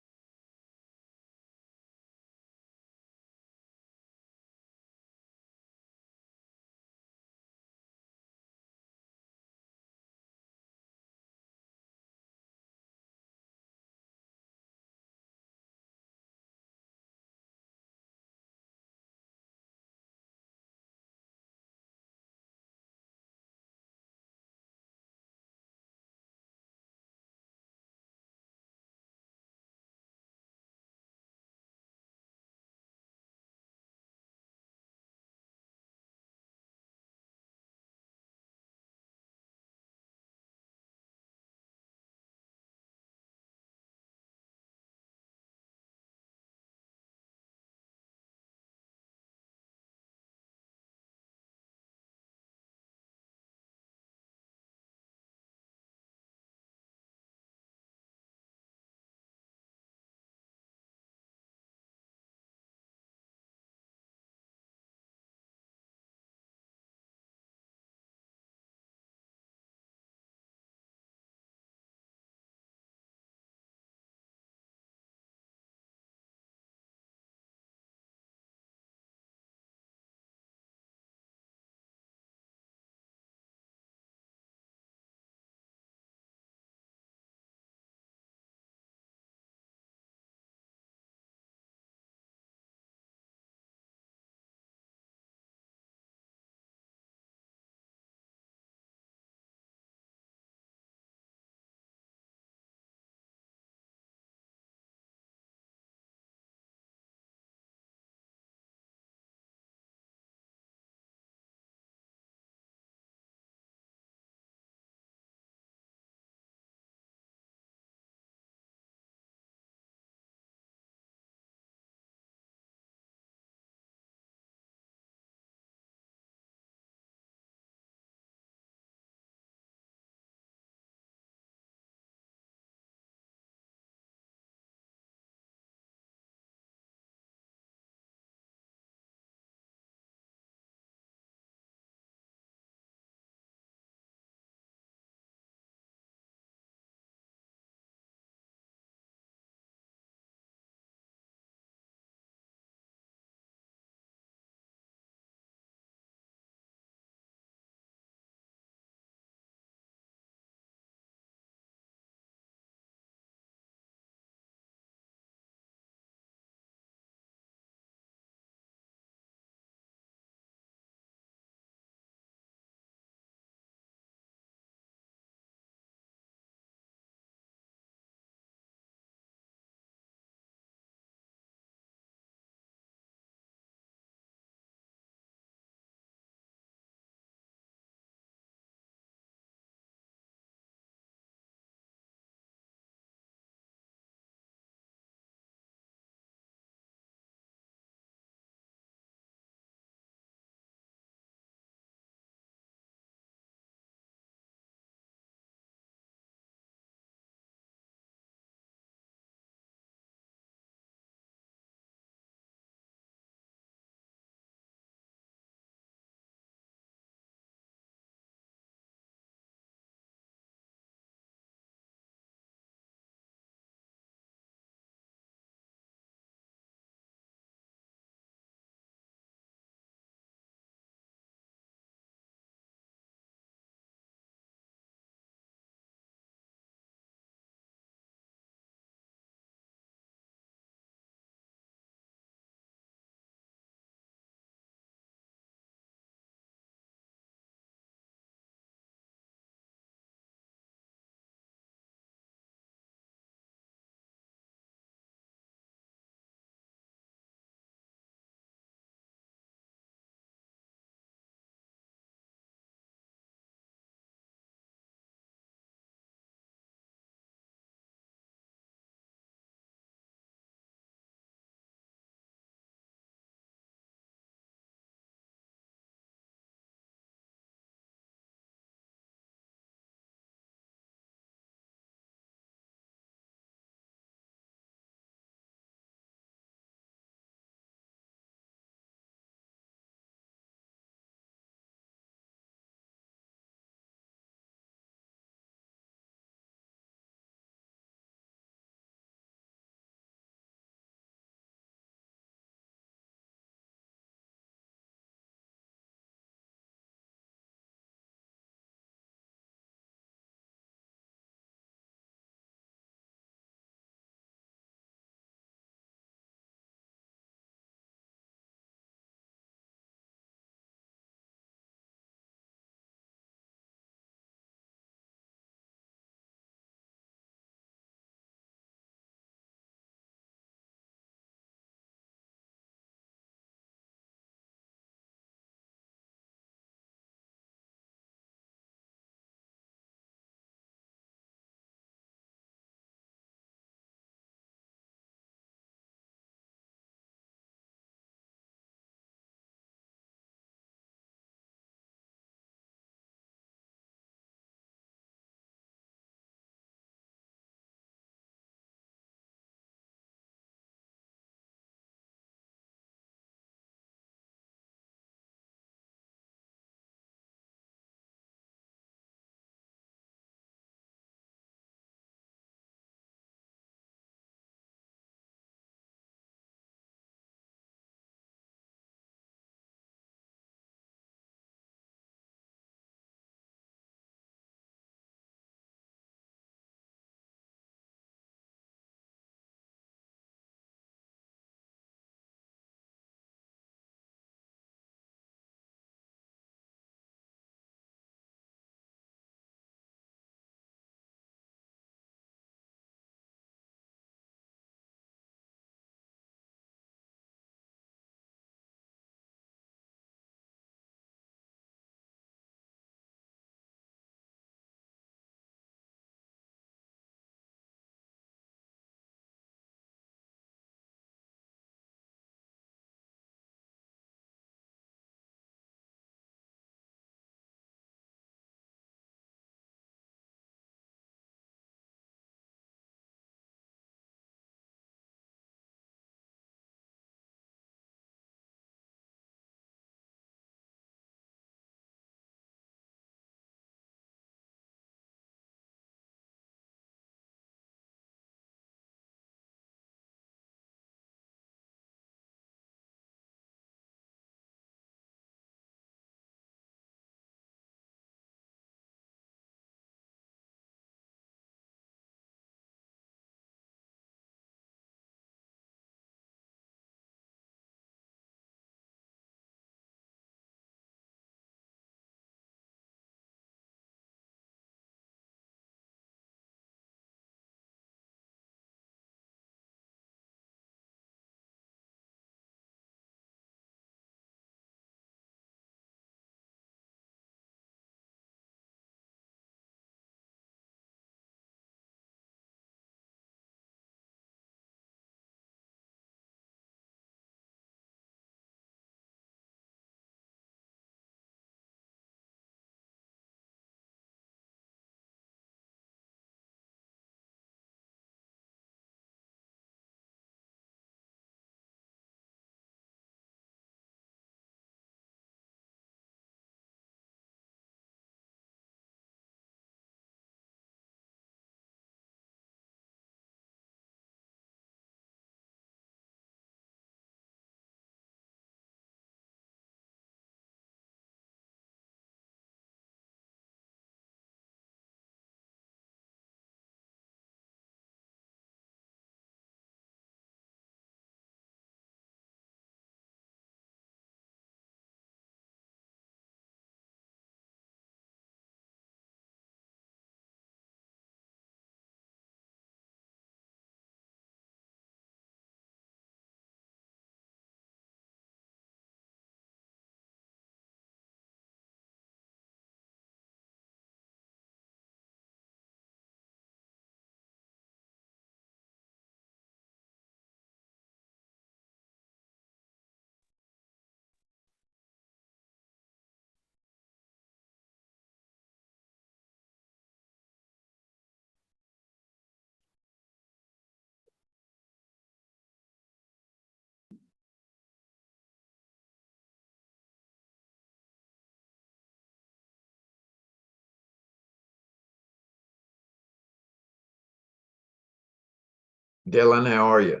Dylan, how are you?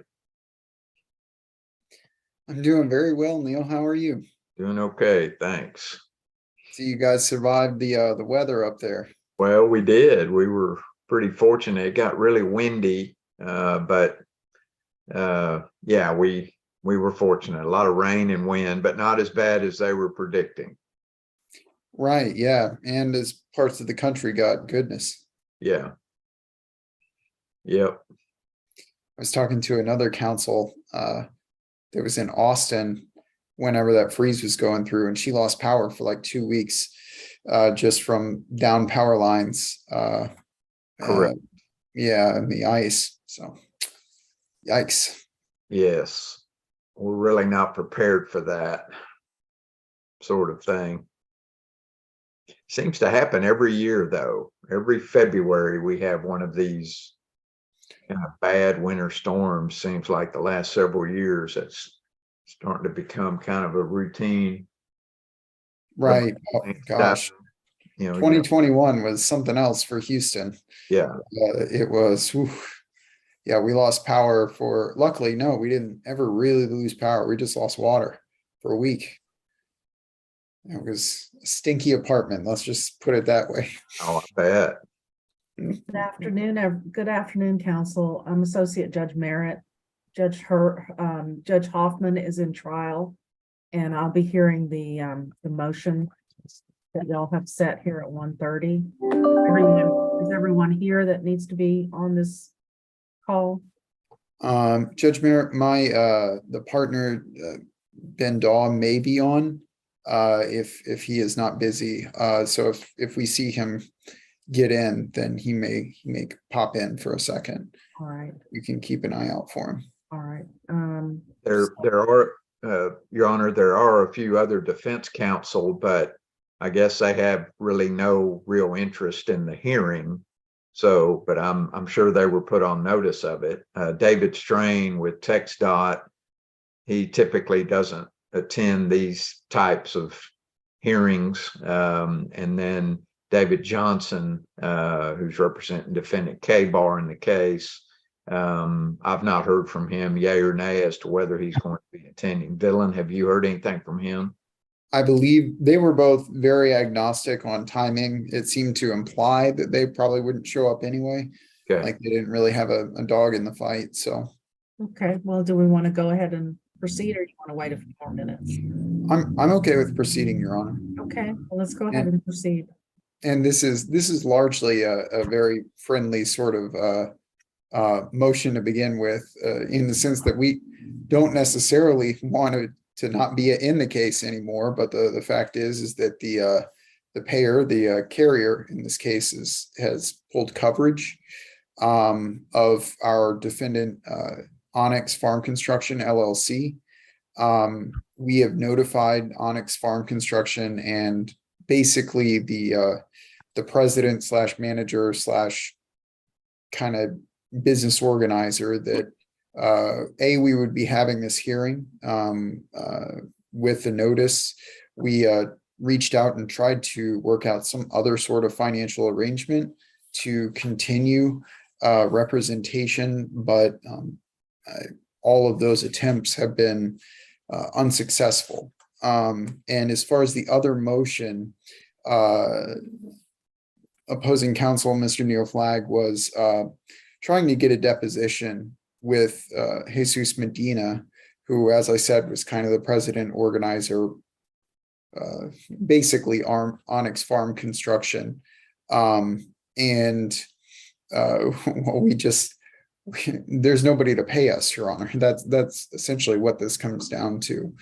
I'm doing very well, Neil. How are you? Doing okay, thanks. See, you guys survived the weather up there. Well, we did. We were pretty fortunate. It got really windy, but yeah, we were fortunate. A lot of rain and wind, but not as bad as they were predicting. Right, yeah. And as parts of the country got goodness. Yeah. Yep. I was talking to another counsel that was in Austin whenever that freeze was going through, and she lost power for like 2 weeks just from down power lines. Correct. Yeah, and the ice. So, yikes. Yes. We're really not prepared for that sort of thing. Seems to happen every year, though. Every February, we have one of these kind of bad winter storms. Seems like the last several years, it's starting to become kind of a routine. Right. Oh, gosh. You know, 2021 was something else for Houston. Yeah. It was, whew. Yeah, we lost power for, luckily, no, we didn't ever really lose power. We just lost water for a week. It was a stinky apartment. Let's just put it that way. Oh, I bet. Good afternoon, counsel. I'm Associate Judge Merritt. Judge Hoffman is in trial, and I'll be hearing the motion that y'all have set here at 1:30. Is everyone here that needs to be on this call? Judge Merritt, the partner, Ben Daw may be on, if he is not busy. So if we see him get in, then he may pop in for a second. All right. You can keep an eye out for him. All right. There are, Your Honor, there are a few other defense counsel, but I guess they have really no real interest in the hearing. So, but I'm sure they were put on notice of it. David Strain with TxDOT, he typically doesn't attend these types of hearings. And then David Johnson, who's representing defendant K-Bar in the case. I've not heard from him, yay or nay, as to whether he's going to be attending. Dylan, have you heard anything from him? I believe they were both very agnostic on timing. It seemed to imply that they probably wouldn't show up anyway. Okay. Like they didn't really have a dog in the fight. So Okay, well, do we want to go ahead and proceed, or do you want to wait a few more minutes? I'm okay with proceeding, Your Honor. Okay, well, let's go ahead and proceed. And this is largely a very friendly sort of motion to begin with, in the sense that we don't necessarily want to not be in the case anymore. But the fact is that the payer, the carrier in this case, has pulled coverage of our defendant, Onyx Farm Construction LLC. We have notified Onyx Farm Construction and basically the president / manager / kind of business organizer that we would be having this hearing with the notice. We reached out and tried to work out some other sort of financial arrangement to continue representation, but all of those attempts have been unsuccessful. And as far as the other motion, opposing counsel, Mr. Neil Flagg, was trying to get a deposition with Jesus Medina, who, as I said, was kind of the president organizer, basically Onyx Farm Construction. And well, there's nobody to pay us, Your Honor. That's essentially what this comes down to.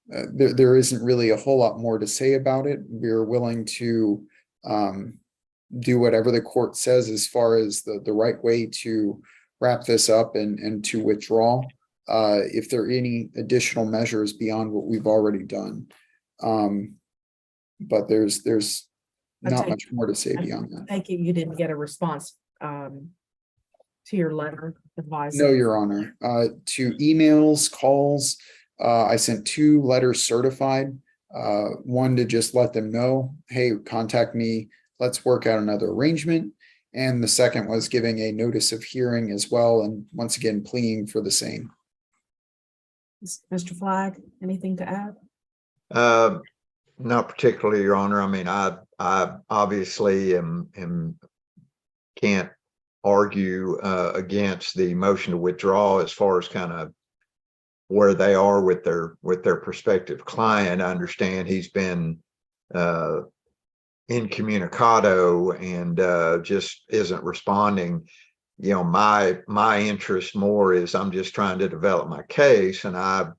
There isn't really a whole lot more to say about it. We're willing to do whatever the court says as far as the right way to wrap this up and to withdraw if there are any additional measures beyond what we've already done. But there's not much more to say beyond that. Thank you. You didn't get a response to your letter advising. No, Your Honor. To emails, calls, I sent 2 letters certified. One to just let them know, hey, contact me. Let's work out another arrangement. And the second was giving a notice of hearing as well, and once again, pleading for the same. Mr. Flagg, anything to add? Not particularly, Your Honor. I mean, I obviously can't argue against the motion to withdraw as far as kind of where they are with their prospective client. I understand he's been incommunicado and just isn't responding. You know, my interest more is I'm just trying to develop my case, and I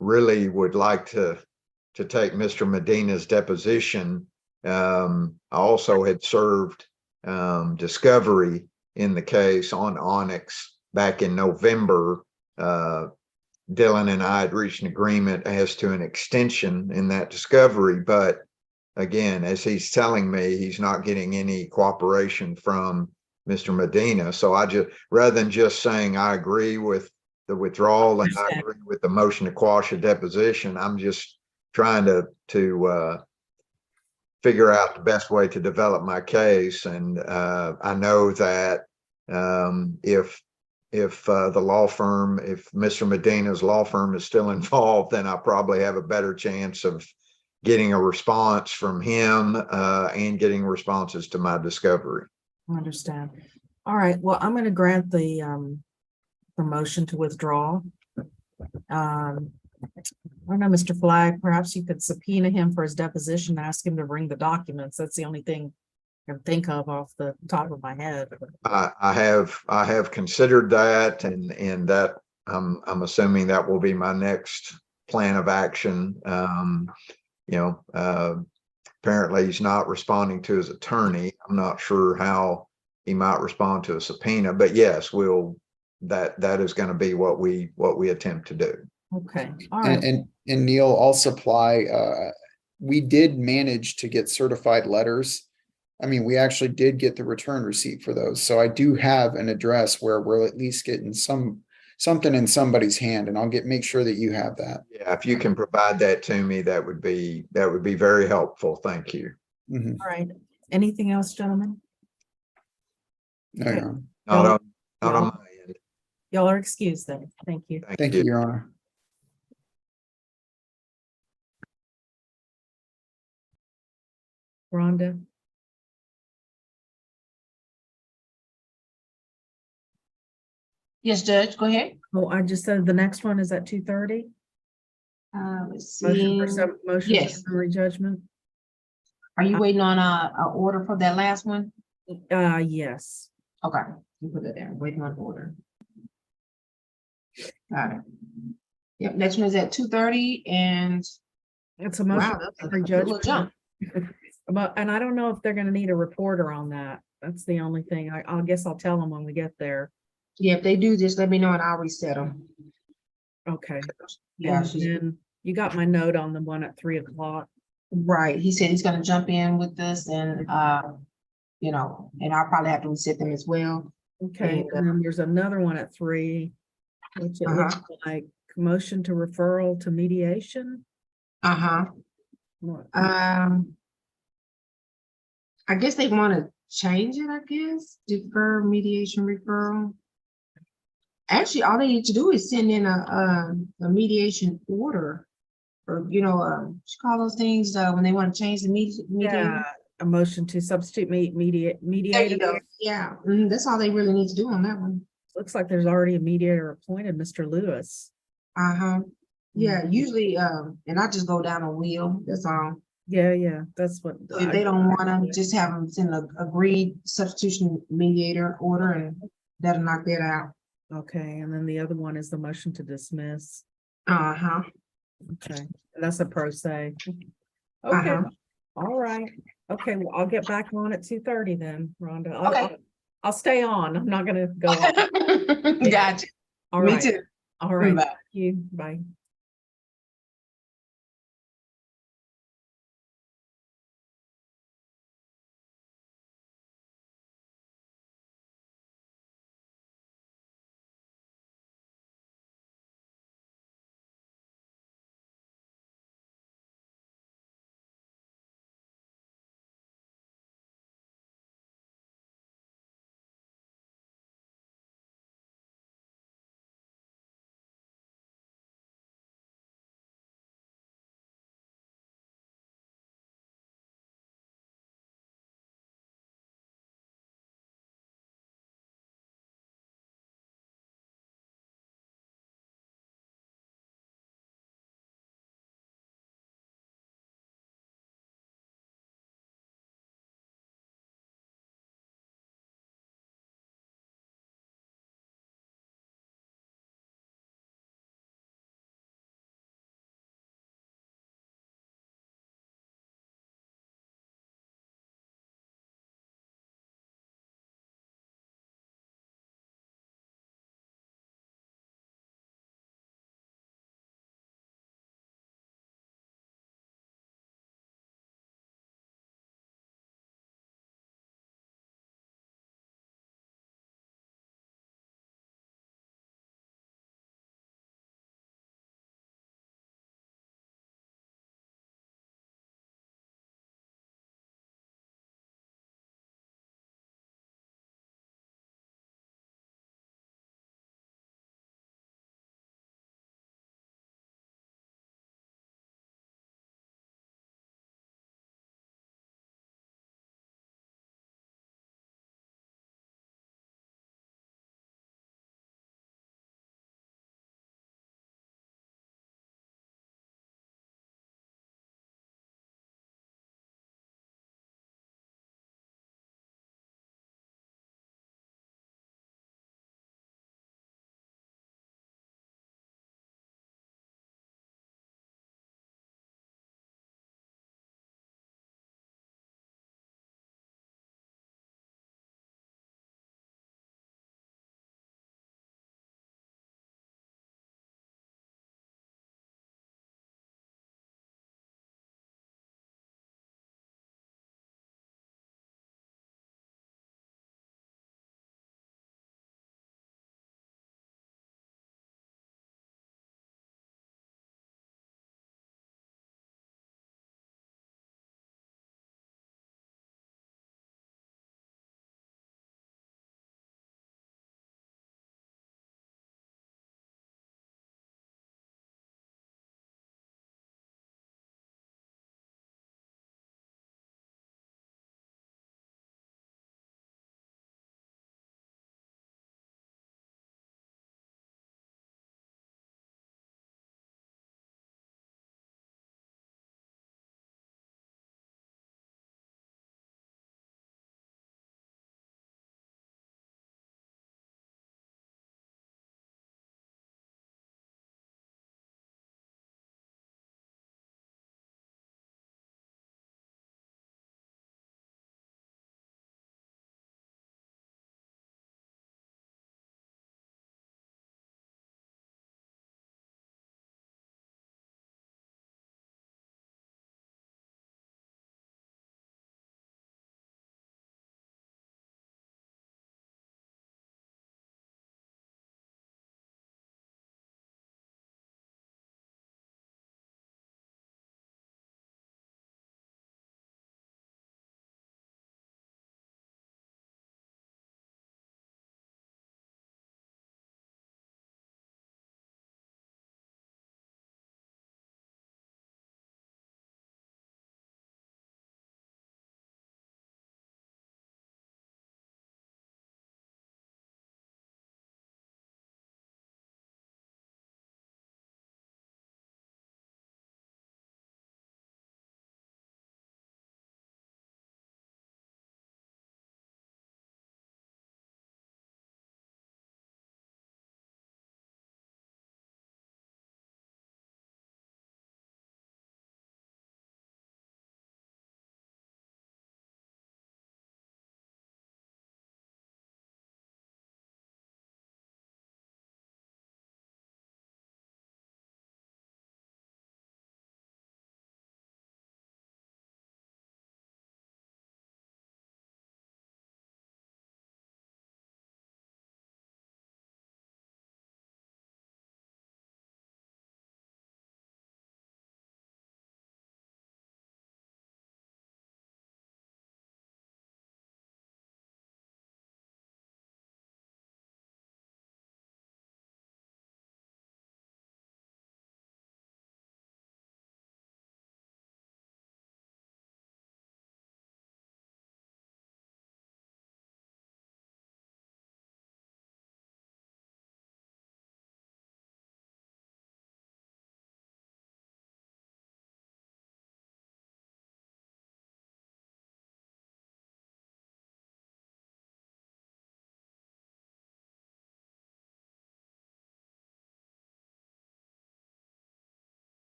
really would like to take Mr. Medina's deposition. I also had served discovery in the case on Onyx back in November. Dylan and I had reached an agreement as to an extension in that discovery, but again, as he's telling me, he's not getting any cooperation from Mr. Medina. So I just, rather than just saying I agree with the withdrawal and I agree with the motion to quash a deposition, I'm just trying to figure out the best way to develop my case. And I know that if the law firm, if Mr. Medina's law firm is still involved, then I probably have a better chance of getting a response from him and getting responses to my discovery. I understand. All right, well, I'm going to grant the motion to withdraw. I don't know, Mr. Flagg, perhaps you could subpoena him for his deposition, ask him to bring the documents. That's the only thing I can think of off the top of my head. I have considered that, and that I'm assuming that will be my next plan of action. Apparently he's not responding to his attorney. I'm not sure how he might respond to a subpoena, but yes, that is going to be what we attempt to do. Okay. All right. And Neil, I'll supply, we did manage to get certified letters. I mean, we actually did get the return receipt for those. So I do have an address where we're at least getting something in somebody's hand, and I'll make sure that you have that. Yeah, if you can provide that to me, that would be very helpful. Thank you. Mhm. All right. Anything else, gentlemen? No, Your Honor. Not on my end. Y'all are excused then. Thank you. Thank you, Your Honor. Rhonda? Yes, Judge, go ahead. Oh, I just said the next one is at 2:30. Let's Motion see. for motion for Yes. summary judgment. Are you waiting on a order for that last one? Yes. Okay, you put it there, waiting on order. Got it. Yep, next one is at 2:30 and It's a motion wow, for that's summary a little judgment. jump. And I don't know if they're gonna need a reporter on that. That's the only thing. I guess I'll tell them when we get there. Yeah, if they do, just let me know and I'll reset them. Okay. Yeah, And then you got my note on the one at 3:00. right. He said he's gonna jump in with this and, and I'll probably have to reset them as well. Okay, And, and then there's another one at 3, which it looks like motion to referral to mediation. What? I guess they want to change it, I guess, defer mediation referral. Actually, all they need to do is send in a mediation order. Or, what you call those things, when they want to change the mediator. Yeah, a motion to substitute There you mediator. go. Yeah, that's all they really need to do on that one. Looks like there's already a mediator appointed, Mr. Lewis. Yeah, usually, and I just go down a wheel, that's all. Yeah, that's what. So if they don't want to, just have them send an agreed substitution mediator order and that'll knock that out. Okay, and then the other one is the motion to dismiss. Okay, and that's a pro se. Okay, all right. Okay, well, I'll get back on at 2:30 then, Rhonda. I'll stay on. I'm not gonna go off. Gotcha. All Me right. too. All right. Bye. Thank you. Bye.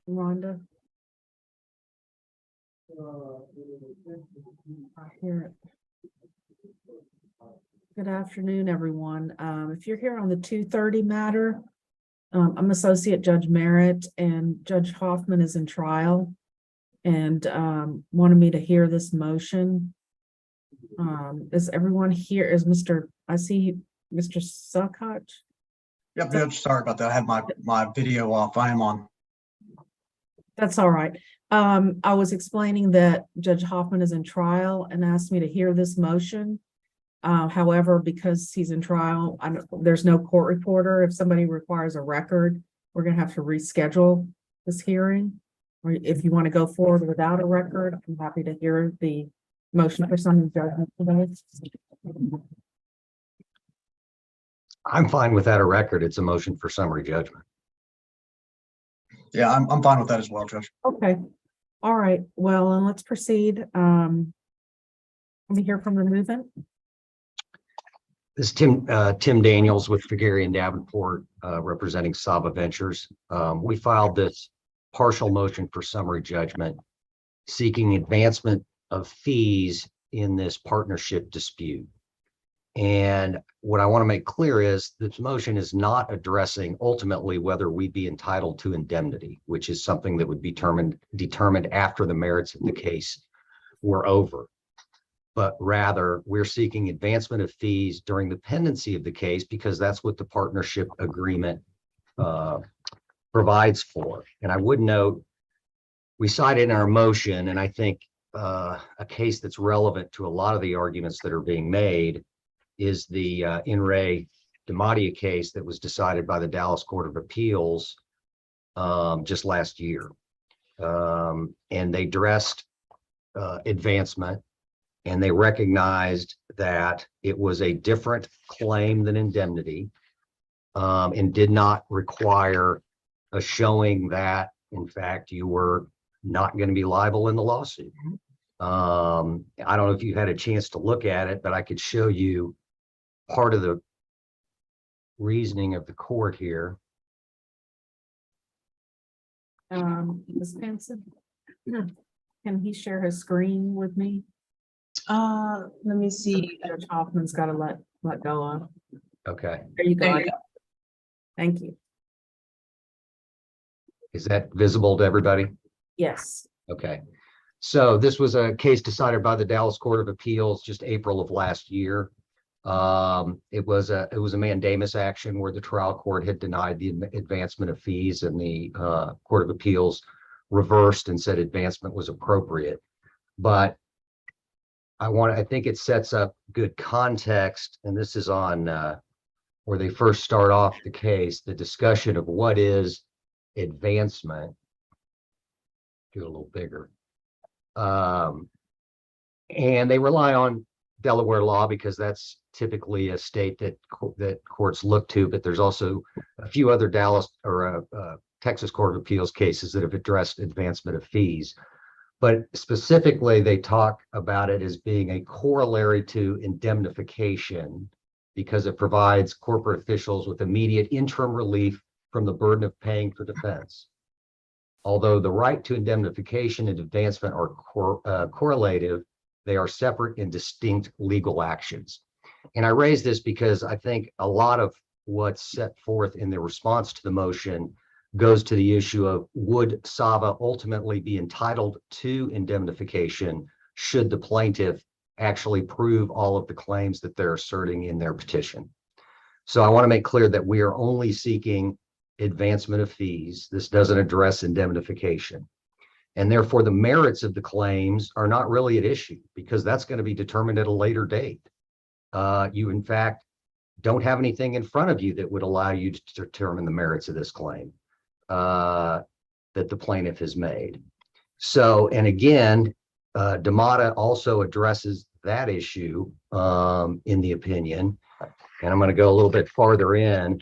Rhonda? I hear it. Good afternoon, everyone. If you're here on the 2:30 matter, I'm Associate Judge Merritt and Judge Hoffman is in trial and wanted me to hear this motion. Is everyone here? Is I see Mr. Suckoch? Yep, Judge, sorry about that. I had my video off. I am on. That's all right. I was explaining that Judge Hoffman is in trial and asked me to hear this motion. However, because he's in trial, there's no court reporter. If somebody requires a record, we're gonna have to reschedule this hearing. Or if you want to go forward without a record, I'm happy to hear the motion for summary judgment today. I'm fine with that a record. It's a motion for summary judgment. Yeah, I'm fine with that as well, Judge. Okay, all right, well, and let's proceed. Let me hear from the movement. This is Tim Daniels with Figueroa and Davenport, representing Saba Ventures. We filed this partial motion for summary judgment seeking advancement of fees in this partnership dispute. And what I want to make clear is this motion is not addressing ultimately whether we be entitled to indemnity, which is something that would be determined after the merits of the case were over. But rather, we're seeking advancement of fees during the pendency of the case because that's what the partnership agreement provides for. And I would note, we cited in our motion, and I think a case that's relevant to a lot of the arguments that are being made is the In Re Dematia case that was decided by the Dallas Court of Appeals just last year. And they addressed advancement, and they recognized that it was a different claim than indemnity and did not require a showing that, in fact, you were not going to be liable in the lawsuit. I don't know if you had a chance to look at it, but I could show you part of the reasoning of the court here. Ms. Hanson, can he share his screen with me? Let me see. Judge Hoffman's got to let go of. Okay. There you go. There you go. Thank you. Is that visible to everybody? Yes. Okay. So this was a case decided by the Dallas Court of Appeals just April of last year. It was a mandamus action where the trial court had denied the advancement of fees, and the Court of Appeals reversed and said advancement was appropriate. But I think it sets up good context, and this is on where they first start off the case, the discussion of what is advancement. Do it a little bigger. And they rely on Delaware law because that's typically a state that courts look to, but there's also a few other Dallas or Texas Court of Appeals cases that have addressed advancement of fees. But specifically, they talk about it as being a corollary to indemnification because it provides corporate officials with immediate interim relief from the burden of paying for defense. Although the right to indemnification and advancement are correlative, they are separate and distinct legal actions. And I raise this because I think a lot of what's set forth in the response to the motion goes to the issue of would Saba ultimately be entitled to indemnification should the plaintiff actually prove all of the claims that they're asserting in their petition. So I want to make clear that we are only seeking advancement of fees. This doesn't address indemnification. And therefore, the merits of the claims are not really at issue because that's going to be determined at a later date. You, in fact, don't have anything in front of you that would allow you to determine the merits of this claim that the plaintiff has made. So, and again, Dematia also addresses that issue in the opinion. And I'm going to go a little bit farther in.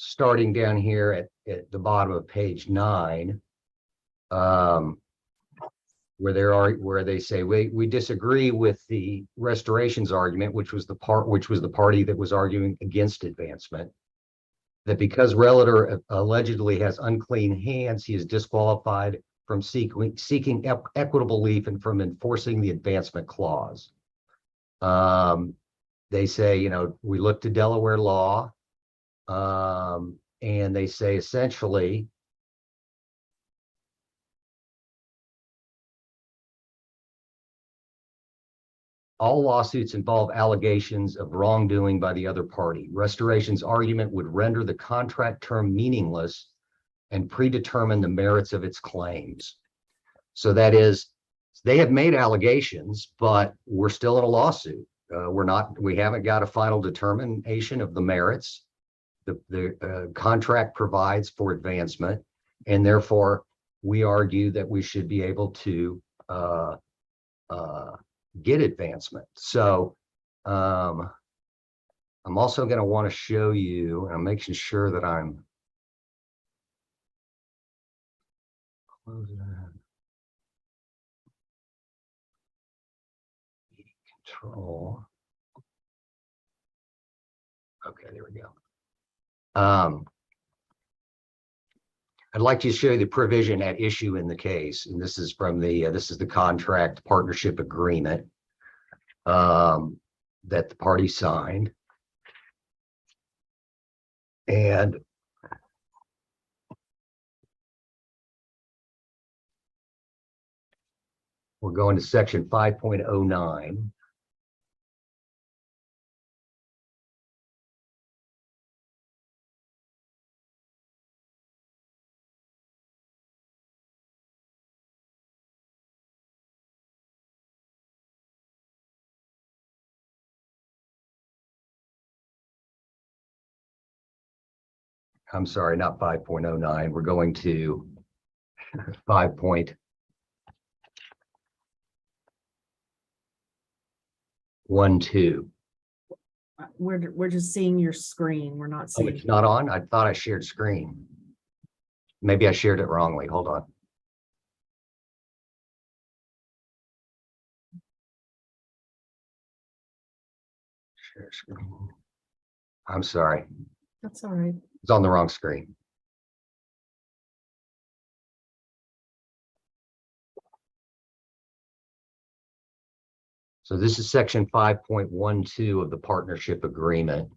starting down here at the bottom of page 9, where they say we disagree with the restorations argument, which was the party that was arguing against advancement, that because relator allegedly has unclean hands, he is disqualified from seeking equitable relief and from enforcing the advancement clause. They say, you know, we look to Delaware law, and they say essentially, all lawsuits involve allegations of wrongdoing by the other party. Restoration's argument would render the contract term meaningless and predetermine the merits of its claims. So that is, they have made allegations, but we're still in a lawsuit. We haven't got a final determination of the merits. The contract provides for advancement, and therefore we argue that we should be able to get advancement. So I'm also going to want to show you, and I'm making sure that I'm closing that. Control. Okay, there we go. I'd like to show you the provision at issue in the case, and this is from the this is the contract partnership agreement that the party signed, and we're going to section 5.09. I'm sorry, not 5.09. We're going to 5.12. We're just seeing your screen. We're not Oh, seeing. it's not on? I thought I shared screen. Maybe I shared it wrongly. Hold on. Share screen. I'm sorry. That's all right. It's on the wrong screen. So this is section 5.12 of the partnership agreement,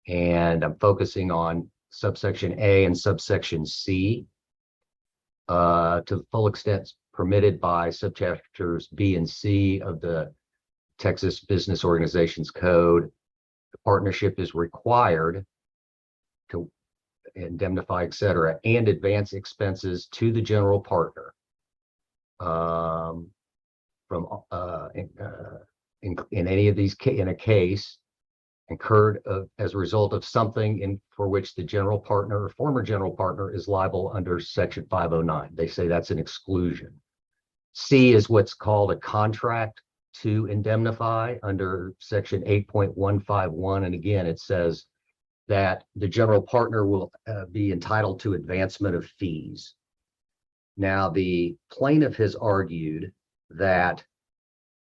and I'm focusing on subsection A and subsection C to the full extent permitted by subchapters B and C of the Texas Business Organizations Code. The partnership is required to indemnify, et cetera, and advance expenses to the general partner in any of these in a case incurred as a result of something for which the general partner or former general partner is liable under section 509. They say that's an exclusion. C is what's called a contract to indemnify under section 8.151, and again it says that the general partner will be entitled to advancement of fees. Now, the plaintiff has argued that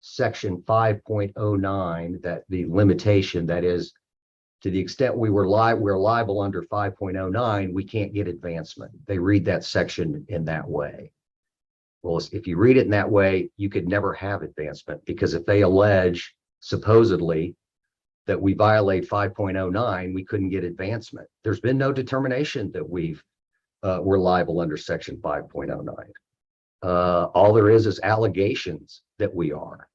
section 5.09, that the limitation, that is, to the extent we're liable under 5.09, we can't get advancement. They read that section in that way. Well, if you read it in that way, you could never have advancement, because if they allege supposedly that we violate 5.09, we couldn't get advancement. There's been no determination that we're liable under section 5.09. All there is allegations that we are.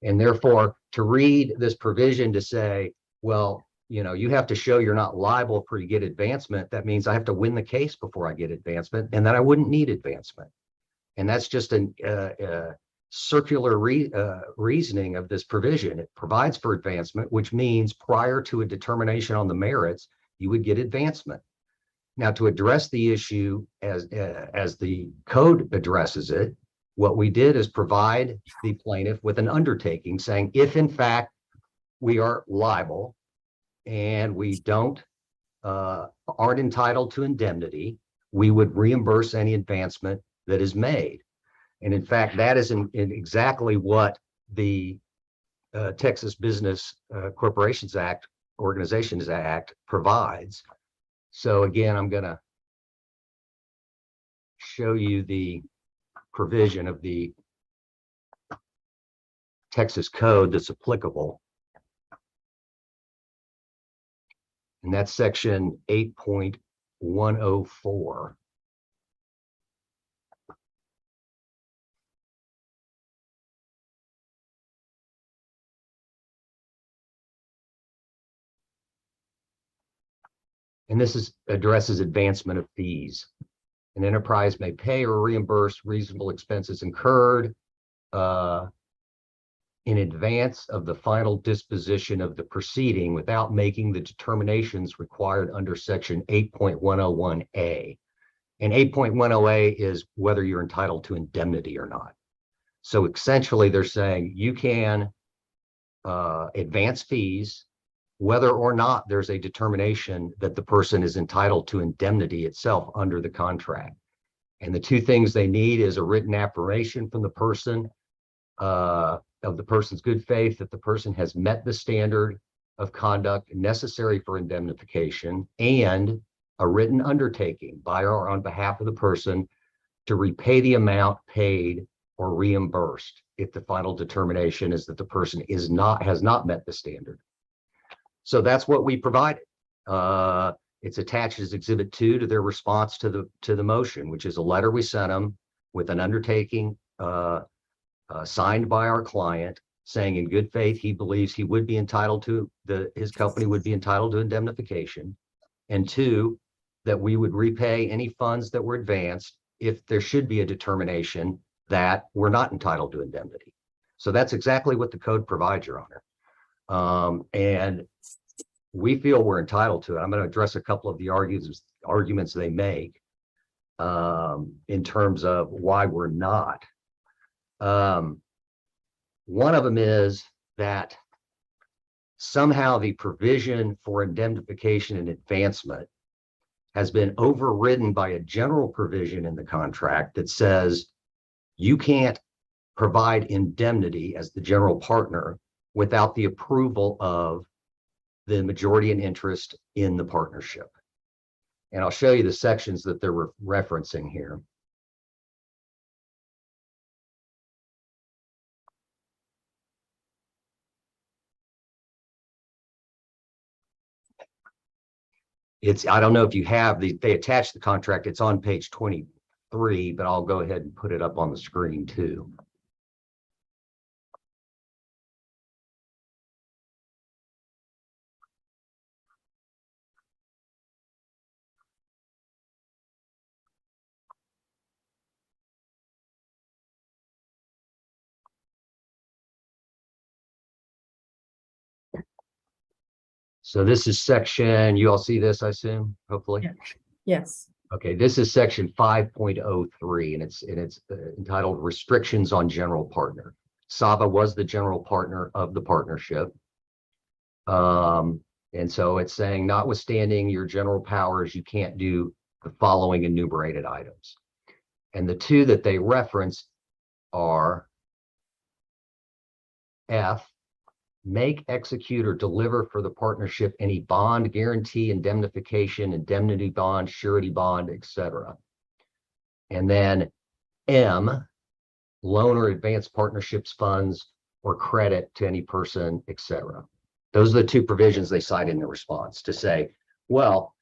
And therefore, to read this provision to say, well, you know, you have to show you're not liable for you get advancement, that means I have to win the case before I get advancement, and then I wouldn't need advancement. And that's just a circular reasoning of this provision. It provides for advancement, which means prior to a determination on the merits, you would get advancement. Now, to address the issue as the code addresses it, what we did is provide the plaintiff with an undertaking saying, if in fact we are liable and we don't aren't entitled to indemnity, we would reimburse any advancement that is made. And in fact, that is in exactly what the Texas Business Corporations Act, Organizations Act provides. So again, I'm going to show you the provision of the Texas code that's applicable. And that's section 8.104. And this addresses advancement of fees. An enterprise may pay or reimburse reasonable expenses incurred in advance of the final disposition of the proceeding without making the determinations required under section 8.101A. And 8.10A is whether you're entitled to indemnity or not. So essentially they're saying you can advance fees whether or not there's a determination that the person is entitled to indemnity itself under the contract. And the two things they need is a written affirmation from the person of the person's good faith that the person has met the standard of conduct necessary for indemnification, and a written undertaking by or on behalf of the person to repay the amount paid or reimbursed if the final determination is that the person has not met the standard. So that's what we provided. It's attached as Exhibit 2 to their response to the motion, which is a letter we sent them with an undertaking signed by our client, saying in good faith he believes he would be entitled to his company would be entitled to indemnification, and 2, that we would repay any funds that were advanced if there should be a determination that we're not entitled to indemnity. So that's exactly what the code provides, Your Honor. And we feel we're entitled to it. I'm going to address a couple of the arguments they make in terms of why we're not. One of them is that somehow the provision for indemnification and advancement has been overridden by a general provision in the contract that says you can't provide indemnity as the general partner without the approval of the majority in interest in the partnership. And I'll show you the sections that they're referencing here. I don't know if you have they attached the contract. It's on page 23, but I'll go ahead and put it up on the screen too. So this is section, you all see this, I assume, hopefully? Yes. Okay, this is section 5.03, and it's entitled Restrictions on General Partner. Sava was the general partner of the partnership. And so it's saying, notwithstanding your general powers, you can't do the following enumerated items. And the two that they reference are F, make, execute, or deliver for the partnership any bond, guarantee, indemnification, indemnity bond, surety bond, etc. And then M, loan or advance partnerships funds or credit to any person, etc. Those are the two provisions they cite in the response to say, well,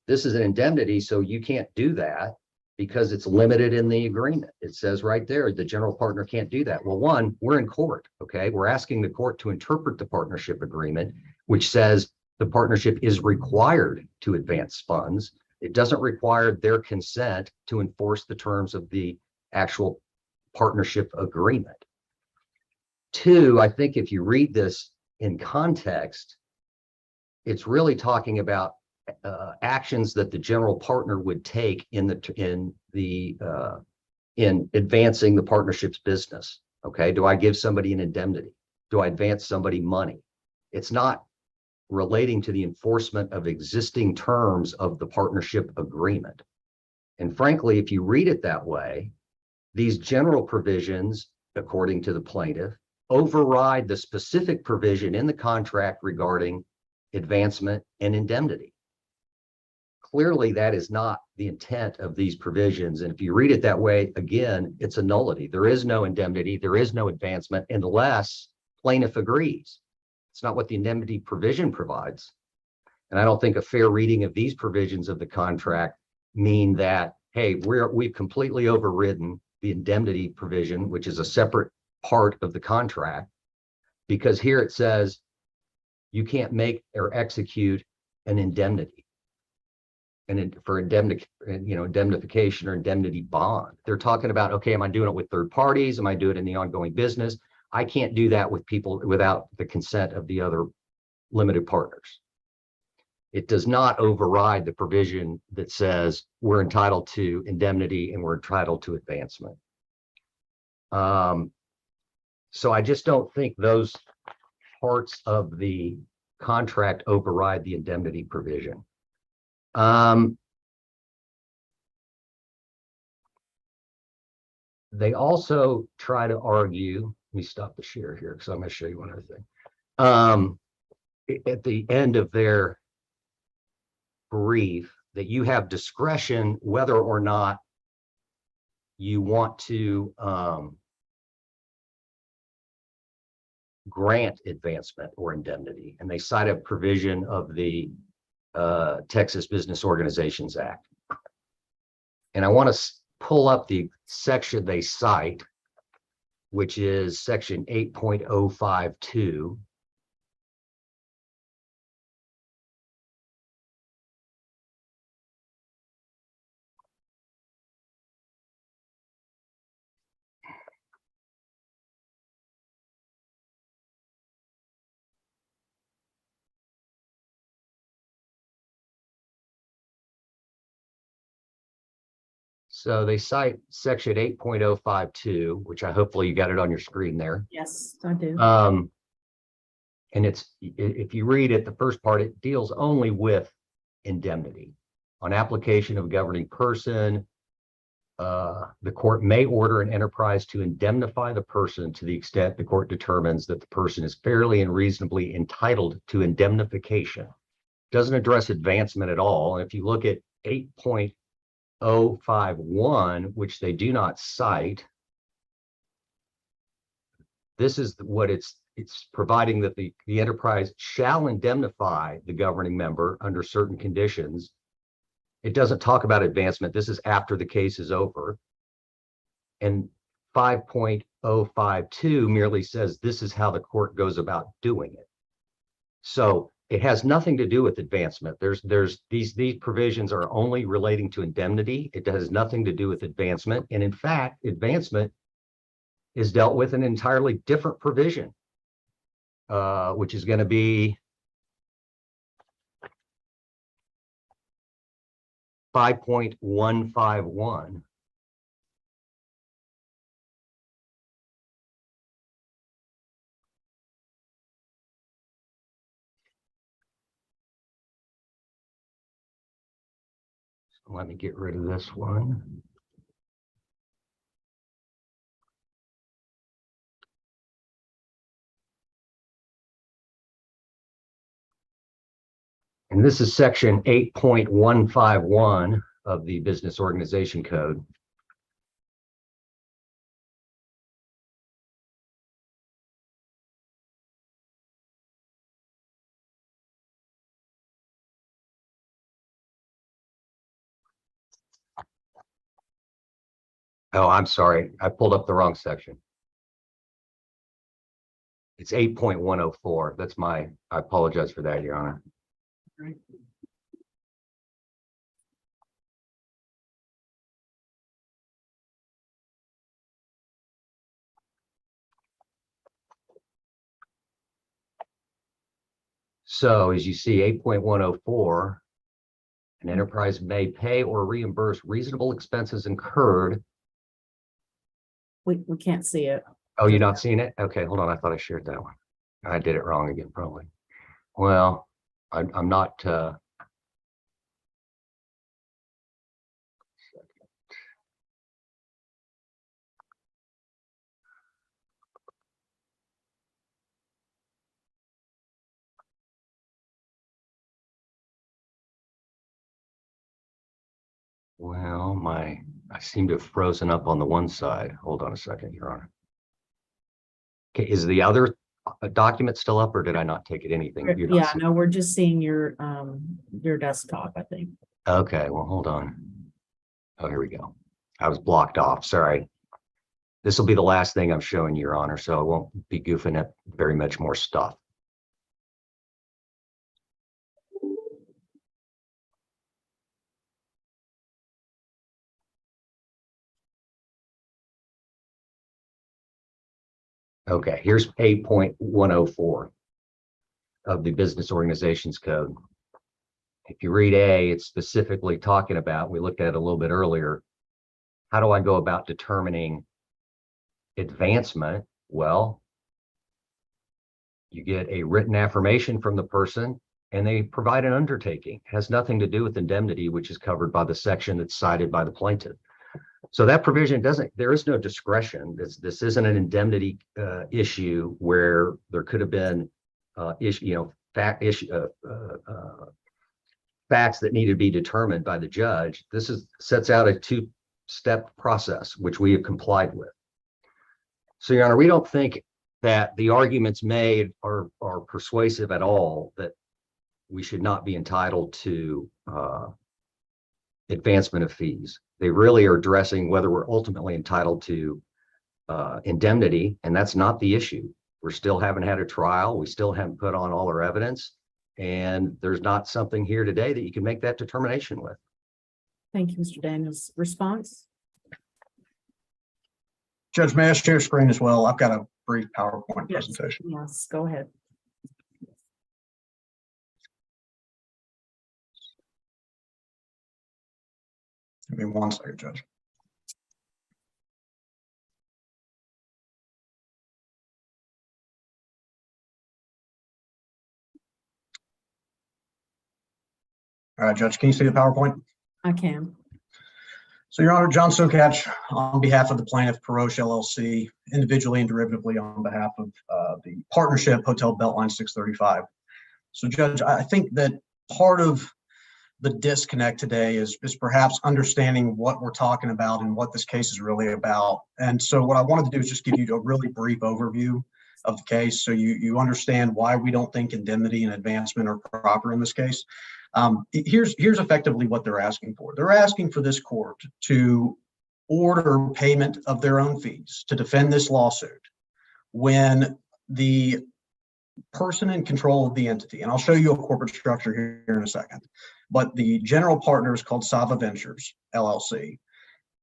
this is an indemnity, so you can't do that because it's limited in the agreement. It says right there, the general partner can't do that. Well, one, we're in court, okay? We're asking the court to interpret the partnership agreement, which says the partnership is required to advance funds. It doesn't require their consent to enforce the terms of the actual partnership agreement. Two, I think if you read this in context, it's really talking about actions that the general partner would take in advancing the partnership's business. Okay, do I give somebody an indemnity? Do I advance somebody money? It's not relating to the enforcement of existing terms of the partnership agreement. And frankly, if you read it that way, these general provisions, according to the plaintiff, override the specific provision in the contract regarding advancement and indemnity. Clearly, that is not the intent of these provisions. And if you read it that way, again, it's a nullity. There is no indemnity, there is no advancement unless plaintiff agrees. It's not what the indemnity provision provides. And I don't think a fair reading of these provisions of the contract mean that, hey, we've completely overridden the indemnity provision, which is a separate part of the contract, because here it says you can't make or execute an indemnity and for indemnification or indemnity bond. They're talking about, okay, am I doing it with third parties? Am I doing it in the ongoing business? I can't do that with people without the consent of the other limited partners. It does not override the provision that says we're entitled to indemnity and we're entitled to advancement. So I just don't think those parts of the contract override the indemnity provision. They also try to argue, let me stop the share here because I'm going to show you one other thing. At the end of their brief, that you have discretion whether or not you want to grant advancement or indemnity. And they cite a provision of the Texas Business Organizations Act. And I want to pull up the section they cite, which is section 8.052. So they cite section 8.052, which I hopefully you got it on your screen there. Yes, I do. And if you read it, the first part, it deals only with indemnity. On application of a governing person, the court may order an enterprise to indemnify the person to the extent the court determines that the person is fairly and reasonably entitled to indemnification. Doesn't address advancement at all. And if you look at 8.051, which they do not cite, this is what it's providing that the enterprise shall indemnify the governing member under certain conditions. It doesn't talk about advancement. This is after the case is over. And 5.052 merely says this is how the court goes about doing it. So it has nothing to do with advancement. These provisions are only relating to indemnity. It has nothing to do with advancement. And in fact, advancement is dealt with an entirely different provision, which is going to be 5.151. So let me get rid of this one. And this is section 8.151 of the Business Organization Code. Oh, I'm sorry. I pulled up the wrong section. It's 8.104. That's I apologize for that, Your Honor. So as you see, 8.104, an enterprise may pay or reimburse reasonable expenses incurred. We can't see it. Oh, you're not seeing it? Okay, hold on. I thought I shared that one. I did it wrong again, probably. Well, I'm not, well, I seem to have frozen up on the one side. Hold on a second, Your Honor. Okay, is the other document still up, or did I not take it anything? You're not Yeah, seeing- no, we're just seeing your desktop, I think. Okay, well, hold on. Oh, here we go. I was blocked off, sorry. This will be the last thing I'm showing you, Your Honor, so I won't be goofing up very much more stuff. Okay, here's 8.104 of the Business Organizations Code. If you read A, it's specifically talking about, we looked at it a little bit earlier, how do I go about determining advancement? Well, you get a written affirmation from the person and they provide an undertaking. It has nothing to do with indemnity, which is covered by the section that's cited by the plaintiff. So that provision there is no discretion. This isn't an indemnity issue where there could have been facts that need to be determined by the judge. This sets out a two-step process, which we have complied with. So, Your Honor, we don't think that the arguments made are persuasive at all, that we should not be entitled to advancement of fees. They really are addressing whether we're ultimately entitled to indemnity, and that's not the issue. We still haven't had a trial. We still haven't put on all our evidence, and there's not something here today that you can make that determination with. Thank you, Mr. Daniels. Response? Judge, may I share screen as well? I've got a brief PowerPoint presentation. Yes, go ahead. Give me 1 second, Judge. All right, Judge, can you see the PowerPoint? I can. So, Your Honor, John Sokach, on behalf of the plaintiff, Peroche LLC, individually and derivatively on behalf of the partnership, Hotel Beltline 635. So, Judge, I think that part of the disconnect today is perhaps understanding what we're talking about and what this case is really about. And so what I wanted to do is just give you a really brief overview of the case so you understand why we don't think indemnity and advancement are proper in this case. Here's effectively what they're asking for. They're asking for this court to order payment of their own fees to defend this lawsuit when the person in control of the entity, and I'll show you a corporate structure here in a second, but the general partner is called Sava Ventures LLC,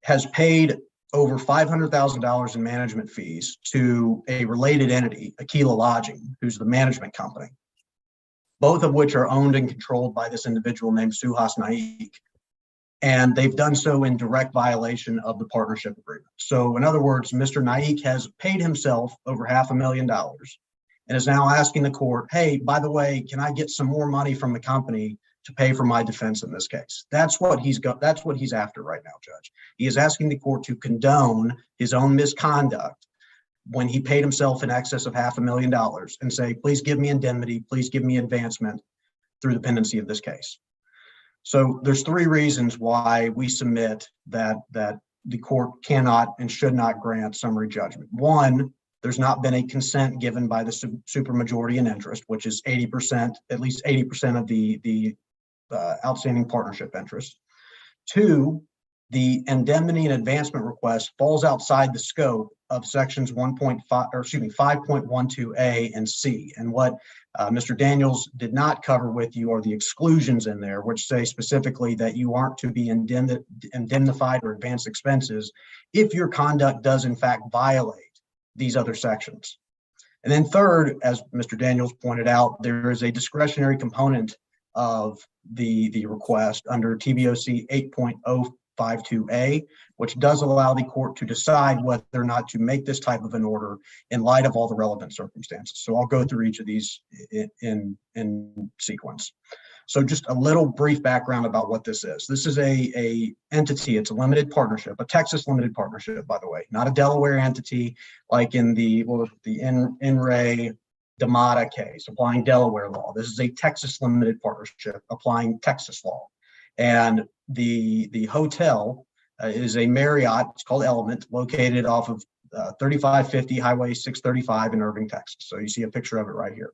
has paid over $500,000 in management fees to a related entity, Aquila Lodging, who's the management company, both of which are owned and controlled by this individual named Suhas Naik. And they've done so in direct violation of the partnership agreement. So in other words, Mr. Naik has paid himself over $500,000 and is now asking the court, hey, by the way, can I get some more money from the company to pay for my defense in this case? That's what he's after right now, Judge. He is asking the court to condone his own misconduct when he paid himself in excess of $500,000 and say, please give me indemnity, please give me advancement through the pendency of this case. So there's 3 reasons why we submit that the court cannot and should not grant summary judgment. 1, there's not been a consent given by the supermajority in interest, which is 80%, at least 80% of the outstanding partnership interest. 2, the indemnity and advancement request falls outside the scope of sections 5.12A and C. And what Mr. Daniels did not cover with you are the exclusions in there, which say specifically that you aren't to be indemnified or advance expenses if your conduct does in fact violate these other sections. And then 3rd, as Mr. Daniels pointed out, there is a discretionary component of the request under TBOC 52A, which does allow the court to decide whether or not to make this type of an order in light of all the relevant circumstances. So I'll go through each of these in sequence. So just a little brief background about what this is. This is a entity. It's a limited partnership, a Texas limited partnership, by the way, not a Delaware entity like in the In Re Damata case applying Delaware law. This is a Texas limited partnership applying Texas law. And the hotel is a Marriott. It's called Element, located off of 3550 Highway 635 in Irving, Texas. So you see a picture of it right here.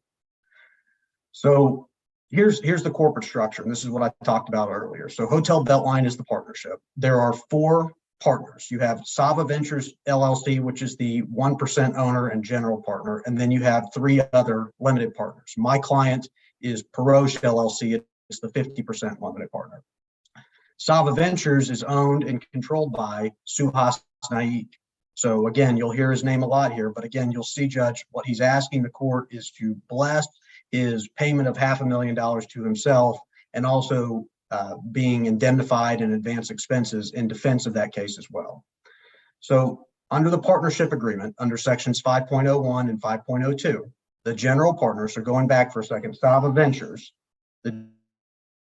So here's the corporate structure, and this is what I talked about earlier. So Hotel Beltline is the partnership. There are 4 partners. You have Sava Ventures LLC, which is the 1% owner and general partner, and then you have 3 other limited partners. My client is Paroche LLC. It's the 50% limited partner. Sava Ventures is owned and controlled by Suhas Naik. So again, you'll hear his name a lot here, but again, you'll see, Judge, what he's asking the court is to bless his payment of $500,000 to himself, and also being indemnified and advance expenses in defense of that case as well. So under the partnership agreement, under sections 5.01 and 5.02, the general partner, so going back for a second, Sava Ventures, the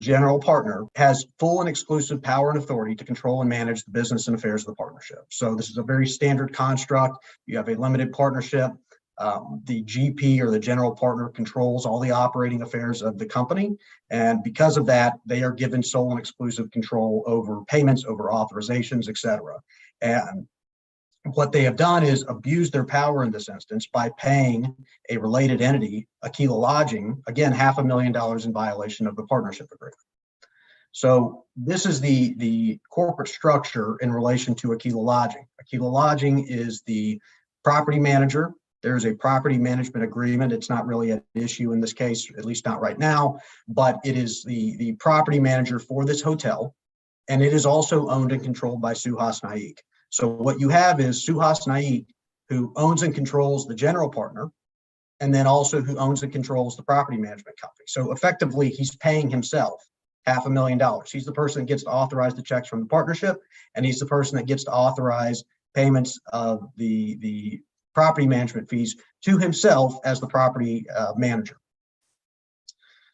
general partner has full and exclusive power and authority to control and manage the business and affairs of the partnership. So this is a very standard construct. You have a limited partnership. The GP, or the general partner, controls all the operating affairs of the company. And because of that, they are given sole and exclusive control over payments, over authorizations, etc. And what they have done is abuse their power in this instance by paying a related entity, Aquila Lodging, again, $500,000 in violation of the partnership agreement. So this is the corporate structure in relation to Aquila Lodging. Aquila Lodging is the property manager. There's a property management agreement. It's not really an issue in this case, at least not right now, but it is the property manager for this hotel. And it is also owned and controlled by Suhas Naik. So what you have is Suhas Naik, who owns and controls the general partner, and then also who owns and controls the property management company. So effectively, he's paying himself $500,000. He's the person that gets to authorize the checks from the partnership, and he's the person that gets to authorize payments of the property management fees to himself as the property manager.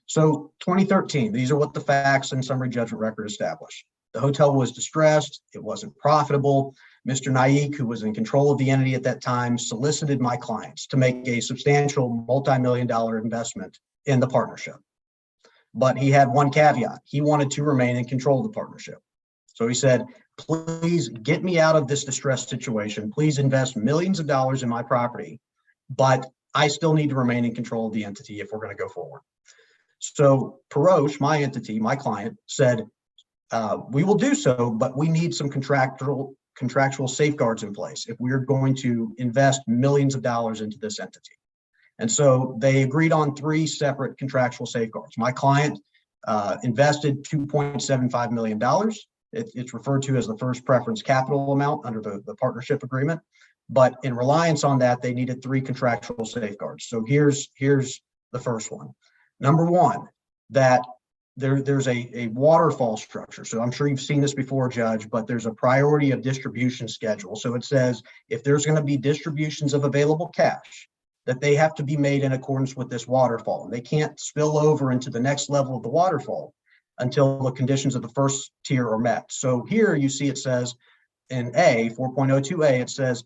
So 2013, these are what the facts and summary judgment record established. The hotel was distressed. It wasn't profitable. Mr. Naik, who was in control of the entity at that time, solicited my clients to make a substantial multi-million-dollar investment in the partnership. But he had one caveat. He wanted to remain in control of the partnership. So he said, please get me out of this distressed situation. Please invest millions of dollars in my property, but I still need to remain in control of the entity if we're going to go forward. So Paroche, my entity, my client, said, we will do so, but we need some contractual safeguards in place if we're going to invest millions of dollars into this entity. And so they agreed on 3 separate contractual safeguards. My client invested $2.75 million. It's referred to as the first preference capital amount under the partnership agreement. But in reliance on that, they needed 3 contractual safeguards. So here's the first one. Number 1, that there's a waterfall structure. So I'm sure you've seen this before, Judge, but there's a priority of distribution schedule. So it says if there's going to be distributions of available cash, that they have to be made in accordance with this waterfall. They can't spill over into the next level of the waterfall until the conditions of the first tier are met. So here you see it says in 4.02A, it says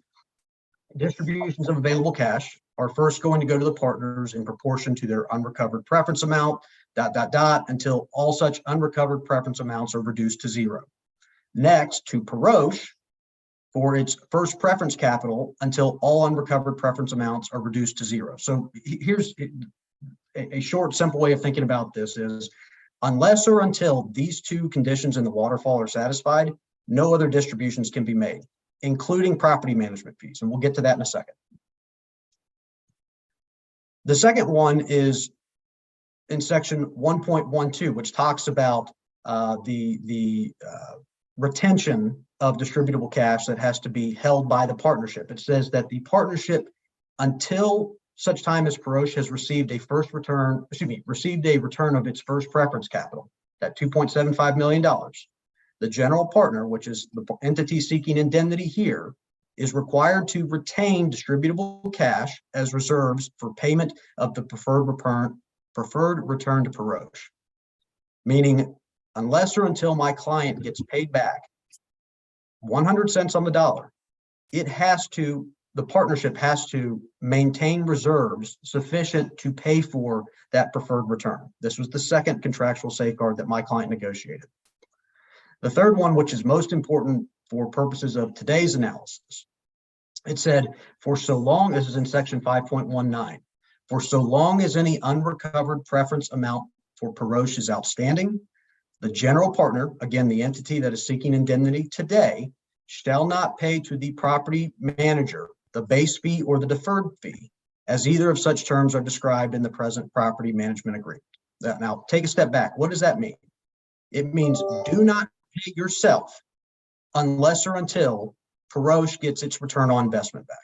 distributions of available cash are first going to go to the partners in proportion to their unrecovered preference amount, ... until all such unrecovered preference amounts are reduced to 0. Next, to Paroche for its first preference capital until all unrecovered preference amounts are reduced to 0. So here's a short, simple way of thinking about this is, unless or until these 2 conditions in the waterfall are satisfied, no other distributions can be made, including property management fees. And we'll get to that in a second. The second one is in section 1.12, which talks about the retention of distributable cash that has to be held by the partnership. It says that the partnership, until such time as Paroche has received a return of its first preference capital, that $2.75 million, the general partner, which is the entity seeking indemnity here, is required to retain distributable cash as reserves for payment of the preferred return to Paroche. Meaning, unless or until my client gets paid back 100 cents on the dollar, the partnership has to maintain reserves sufficient to pay for that preferred return. This was the second contractual safeguard that my client negotiated. The third one, which is most important for purposes of today's analysis, it said, for so long, this is in section 5.19, for so long as any unrecovered preference amount for Paroche is outstanding, the general partner, again, the entity that is seeking indemnity today, shall not pay to the property manager the base fee or the deferred fee, as either of such terms are described in the present property management agreement. Now, take a step back. What does that mean? It means do not pay yourself unless or until Paroche gets its return on investment back.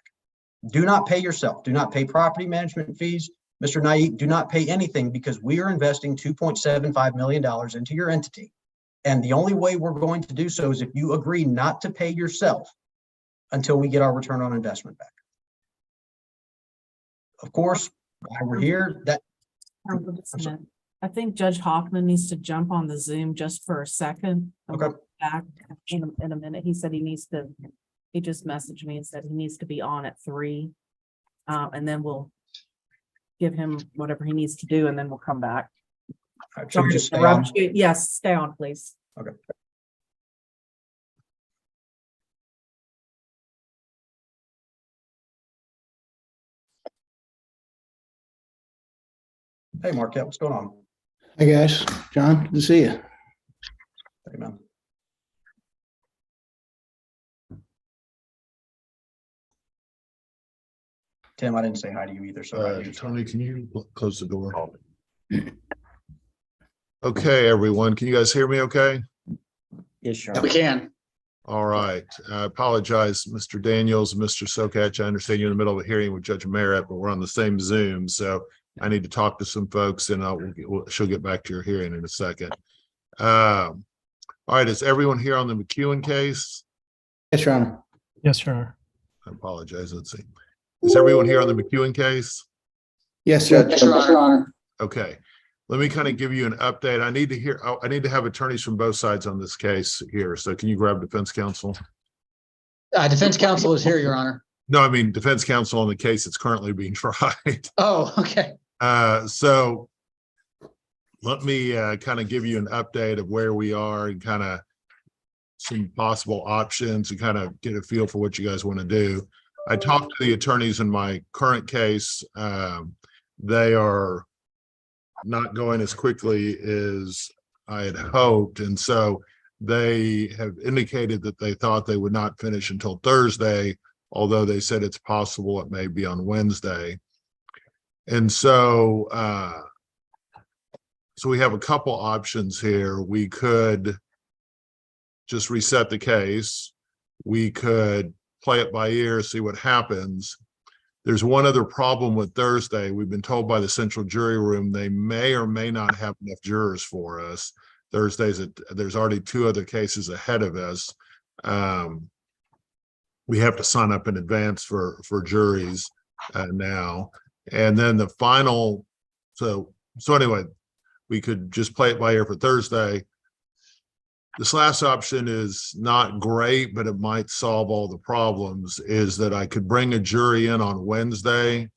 Do not pay yourself. Do not pay property management fees. Mr. Naik, do not pay anything, because we are investing $2.75 million into your entity. And the only way we're going to do so is if you agree not to pay yourself until we get our return on investment back. Of course, while we're here, I think Judge Hoffman needs to jump on the Zoom just for a second. Okay. Back in a minute. He said he just messaged me and said he needs to be on at 3. And then we'll give him whatever he needs to do, and then we'll come back. Should we just stay on? Yes, stay on, please. Okay. Hey, Marquette, what's going on? Hey guys, John, good to see you. Hey, man. Tim, I didn't say hi to you either. So Tony, can you close the door? Okay, everyone, can you guys hear me okay? Yes, sure. We can. All right. I apologize, Mr. Daniels, Mr. Sokach. I understand you're in the middle of a hearing with Judge Merritt, but we're on the same Zoom. So I need to talk to some folks, and she'll get back to your hearing in a second. All right. Is everyone here on the McEwen case? Yes, Your Honor. Yes, Your Honor. I apologize. Let's see. Is everyone here on the McEwen case? Yes, Judge. Yes, Your Honor. Okay. Let me kind of give you an update. I need to have attorneys from both sides on this case here. So can you grab defense counsel? Defense counsel is here, Your Honor. No, I mean defense counsel on the case that's currently being tried. Oh, okay. So let me kind of give you an update of where we are and kind of some possible options and kind of get a feel for what you guys want to do. I talked to the attorneys in my current case. They are not going as quickly as I had hoped. And so they have indicated that they thought they would not finish until Thursday, although they said it's possible it may be on Wednesday. And so, so we have a couple options here. We could just reset the case. We could play it by ear, see what happens. There's one other problem with Thursday. We've been told by the central jury room they may or may not have enough jurors for us. There's already 2 other cases ahead of us. We have to sign up in advance for juries now. And then the final, so anyway, we could just play it by ear for Thursday. This last option is not great, but it might solve all the problems, is that I could bring a jury in on Wednesday,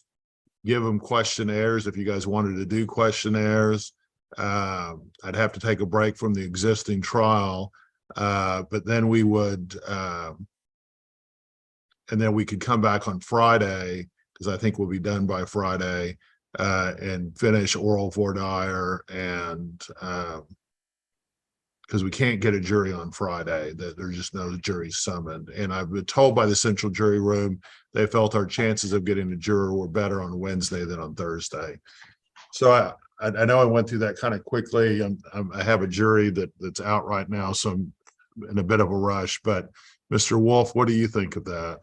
give them questionnaires if you guys wanted to do questionnaires. I'd have to take a break from the existing trial, but then we would, and then we could come back on Friday, because I think we'll be done by Friday, and finish oral voir dire, and because we can't get a jury on Friday, that there's just no jury summoned. And I've been told by the central jury room, they felt our chances of getting a juror were better on Wednesday than on Thursday. So I know I went through that kind of quickly. I have a jury that's out right now, so I'm in a bit of a rush. But Mr. Wolf, what do you think of that?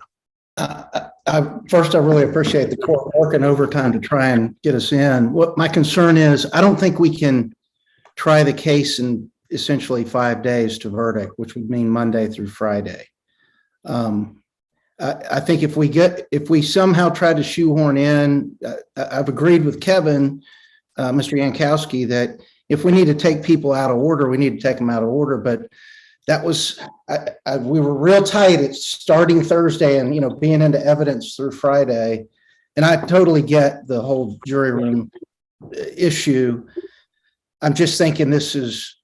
First, I really appreciate the court working overtime to try and get us in. What my concern is, I don't think we can try the case and essentially 5 days to verdict, which would mean Monday through Friday. I think if we somehow try to shoehorn in, I've agreed with Kevin, Mr. Yankowski, that if we need to take people out of order, we need to take them out of order. But that was, we were real tight at starting Thursday and, being into evidence through Friday. And I totally get the whole jury room issue. I'm just thinking this is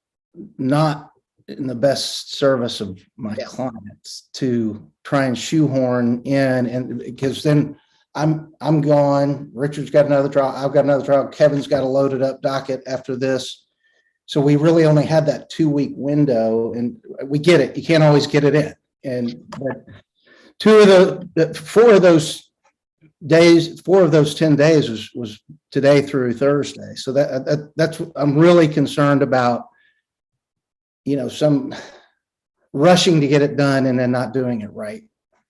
not in the best service of my clients to try and shoehorn in, and because then I'm gone. Richard's got another trial. I've got another trial. Kevin's got a loaded up docket after this. So we really only had that 2-week window, and we get it. You can't always get it in. But 4 of those 10 days was today through Thursday. So that's I'm really concerned about, some rushing to get it done and then not doing it right.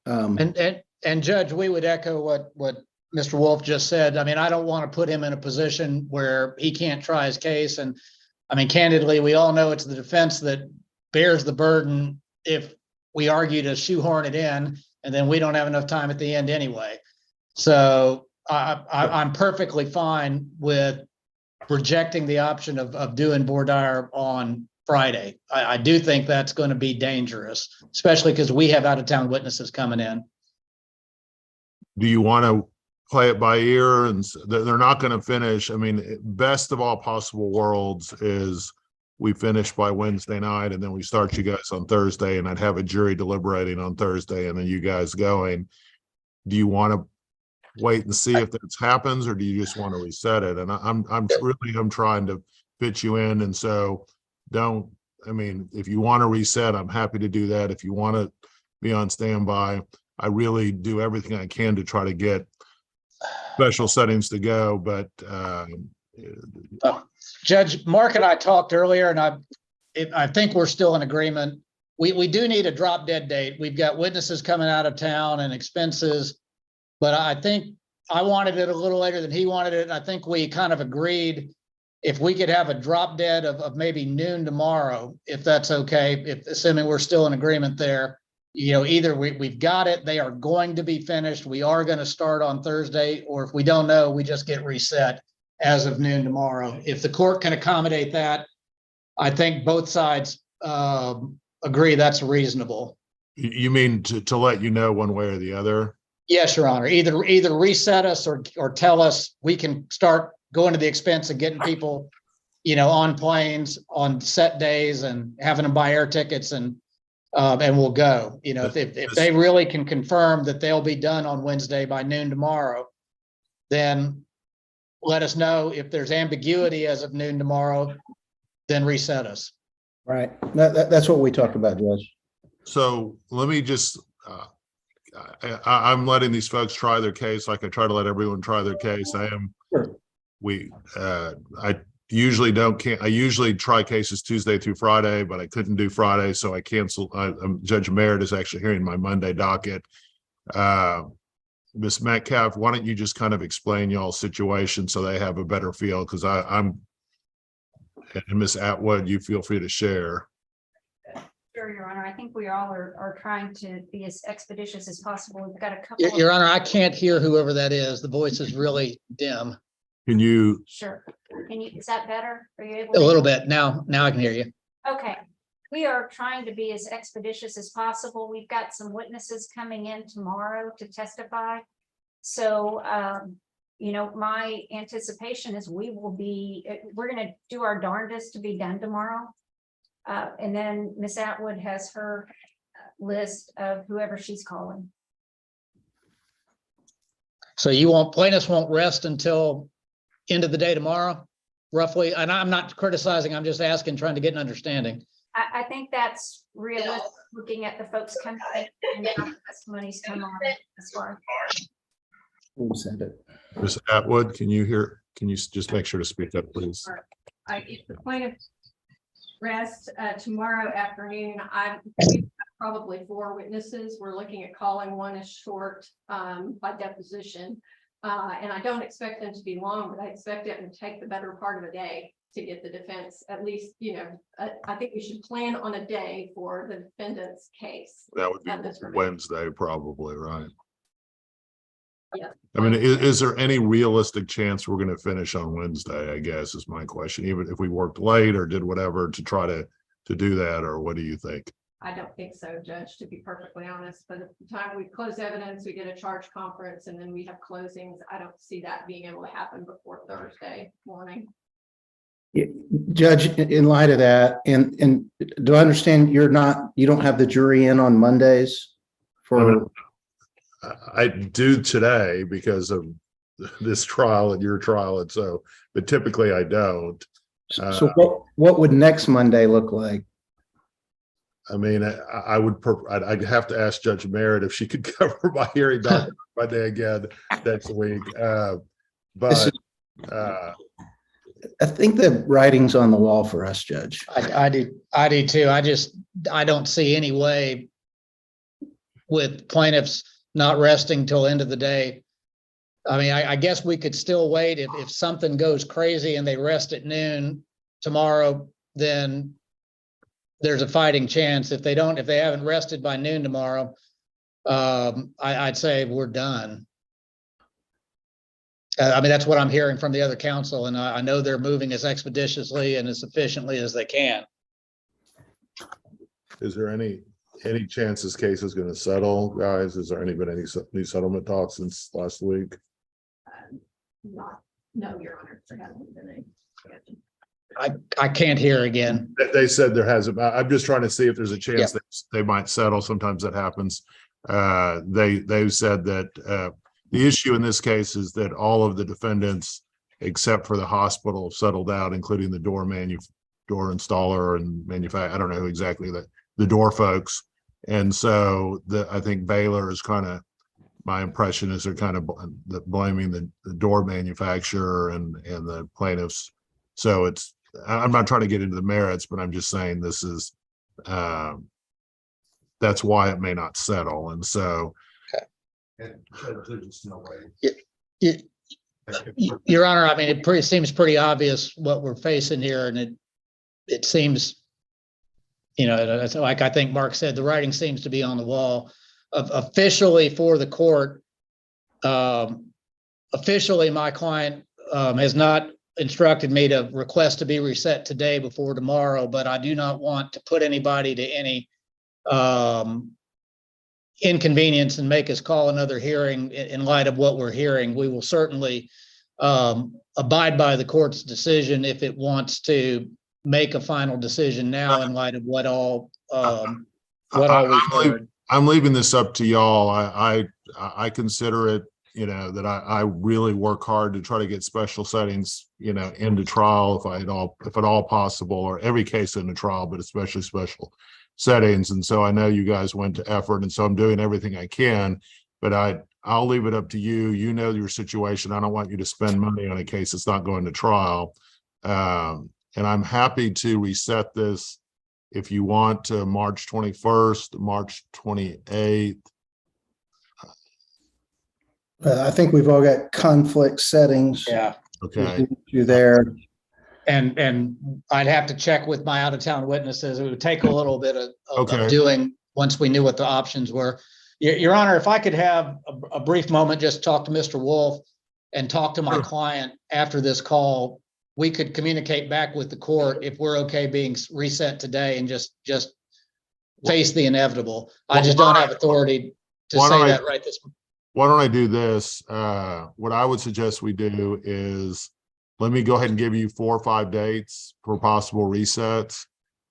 And Judge, we would echo what Mr. Wolf just said. I mean, I don't want to put him in a position where he can't try his case. And I mean, candidly, we all know it's the defense that bears the burden if we argue to shoehorn it in, and then we don't have enough time at the end anyway. So I'm perfectly fine with rejecting the option of doing voir dire on Friday. I do think that's going to be dangerous, especially because we have out-of-town witnesses coming in. Do you want to play it by ear? And they're not going to finish. I mean, best of all possible worlds is we finish by Wednesday night and then we start you guys on Thursday, and I'd have a jury deliberating on Thursday and then you guys going. Do you want to wait and see if that happens, or do you just want to reset it? And I'm trying to fit you in. And so if you want to reset, I'm happy to do that. If you want to be on standby, I really do everything I can to try to get special settings to go. But Judge, Mark and I talked earlier, and I think we're still in agreement. We do need a drop dead date. We've got witnesses coming out of town and expenses, but I think I wanted it a little later than he wanted it. And I think we kind of agreed if we could have a drop dead of maybe noon tomorrow, if that's okay, if assuming we're still in agreement there. Either we've got it, they are going to be finished, we are going to start on Thursday, or if we don't know, we just get reset as of noon tomorrow. If the court can accommodate that, I think both sides agree that's reasonable. you mean to let you know one way or the other? Yes, Your Honor. Either reset us or tell us we can start going to the expense of getting people, on planes on set days and having them buy air tickets and we'll go. If they really can confirm that they'll be done on Wednesday by noon tomorrow, then let us know. If there's ambiguity as of noon tomorrow, then reset us. Right. That's what we talked about, Judge. So let me just, I'm letting these folks try their case like I try to let everyone try their case. I usually try cases Tuesday through Friday, but I couldn't do Friday, so I canceled. Judge Merritt is actually hearing my Monday docket. Ms. Metcalf, why don't you just kind of explain y'all's situation so they have a better feel? Because and Ms. Atwood, you feel free to share. Sure, Your Honor. I think we all are trying to be as expeditious as possible. We've got a couple. Your Honor, I can't hear whoever that is. The voice is really dim. Can you? Sure. Is that better? Are you able a little bit now? Now I can hear you. Okay. We are trying to be as expeditious as possible. We've got some witnesses coming in tomorrow to testify. So, my anticipation is we're going to do our darndest to be done tomorrow. And then Ms. Atwood has her list of whoever she's calling. So plaintiffs won't rest until end of the day tomorrow, roughly? And I'm not criticizing, I'm just asking, trying to get an understanding. I think that's realistic, looking at the folks coming and how the testimonies come on as far. Ms. Atwood, can you just make sure to speak up, please? If the plaintiff rests tomorrow afternoon, we've got probably 4 witnesses. We're looking at calling one as short by deposition. And I don't expect them to be long, but I expect it to take the better part of a day. to get the defense, at least, I think we should plan on a day for the defendant's case. That would be at this rate. Wednesday, probably, right? Yeah. I mean, is there any realistic chance we're gonna finish on Wednesday, I guess, is my question, even if we worked late or did whatever to try to do that, or what do you think? I don't think so, Judge, to be perfectly honest, but at the time we close evidence, we get a charge conference and then we have closings. I don't see that being able to happen before Thursday morning. Judge, in light of that, and do I understand you don't have the jury in on Mondays for? I do today because of this trial and your trial, and so, but typically I don't. So what would next Monday look like? I mean, I'd have to ask Judge Merritt if she could cover my hearing document Monday again next week. But I think the writing's on the wall for us, Judge. I do too. I don't see any way with plaintiffs not resting till end of the day. I mean, I guess we could still wait if something goes crazy and they rest at noon tomorrow, then there's a fighting chance. If they haven't rested by noon tomorrow, I'd say we're done. I mean, that's what I'm hearing from the other counsel, and I know they're moving as expeditiously and as efficiently as they can. is there any chance this case is going to settle, guys? Has there been any new settlement talks since last week? No, Your Honor, there hasn't been any. I can't hear again. They said there hasn't. I'm just trying to see if there's a chance that they might settle. Sometimes that happens. They've said that the issue in this case is that all of the defendants, except for the hospital, have settled out, including the door installer and manufacturer. I don't know who exactly the door folks. And so I think Baylor is kind of, my impression is they're kind of blaming the door manufacturer and the plaintiffs. So I'm not trying to get into the merits, but I'm just saying this is, that's why it may not settle. And so. Your Honor, I mean, it seems pretty obvious what we're facing here, and it seems, like I think Mark said, the writing seems to be on the wall. Officially for the court, officially my client has not instructed me to request to be reset today before tomorrow, but I do not want to put anybody to any inconvenience and make us call another hearing in light of what we're hearing. We will certainly abide by the court's decision if it wants to make a final decision now in light of what all we've heard. I'm leaving this up to y'all. I consider it, that I really work hard to try to get special settings, into trial if at all possible, or every case in the trial, but especially special settings. And so I know you guys went to effort, and so I'm doing everything I can, but I'll leave it up to you. You know your situation. I don't want you to spend money on a case that's not going to trial. And I'm happy to reset this if you want to March 21st, March 28th. I think we've all got conflict settings. Yeah. Okay. You're there. And I'd have to check with my out-of-town witnesses. It would take a little bit of doing once we knew what the options were. Your Honor, if I could have a brief moment, just talk to Mr. Wolf and talk to my client after this call, we could communicate back with the court if we're okay being reset today and just face the inevitable. I just don't have authority to say that right this moment. Why don't I do this? What I would suggest we do is, let me go ahead and give you 4 or 5 dates for possible resets.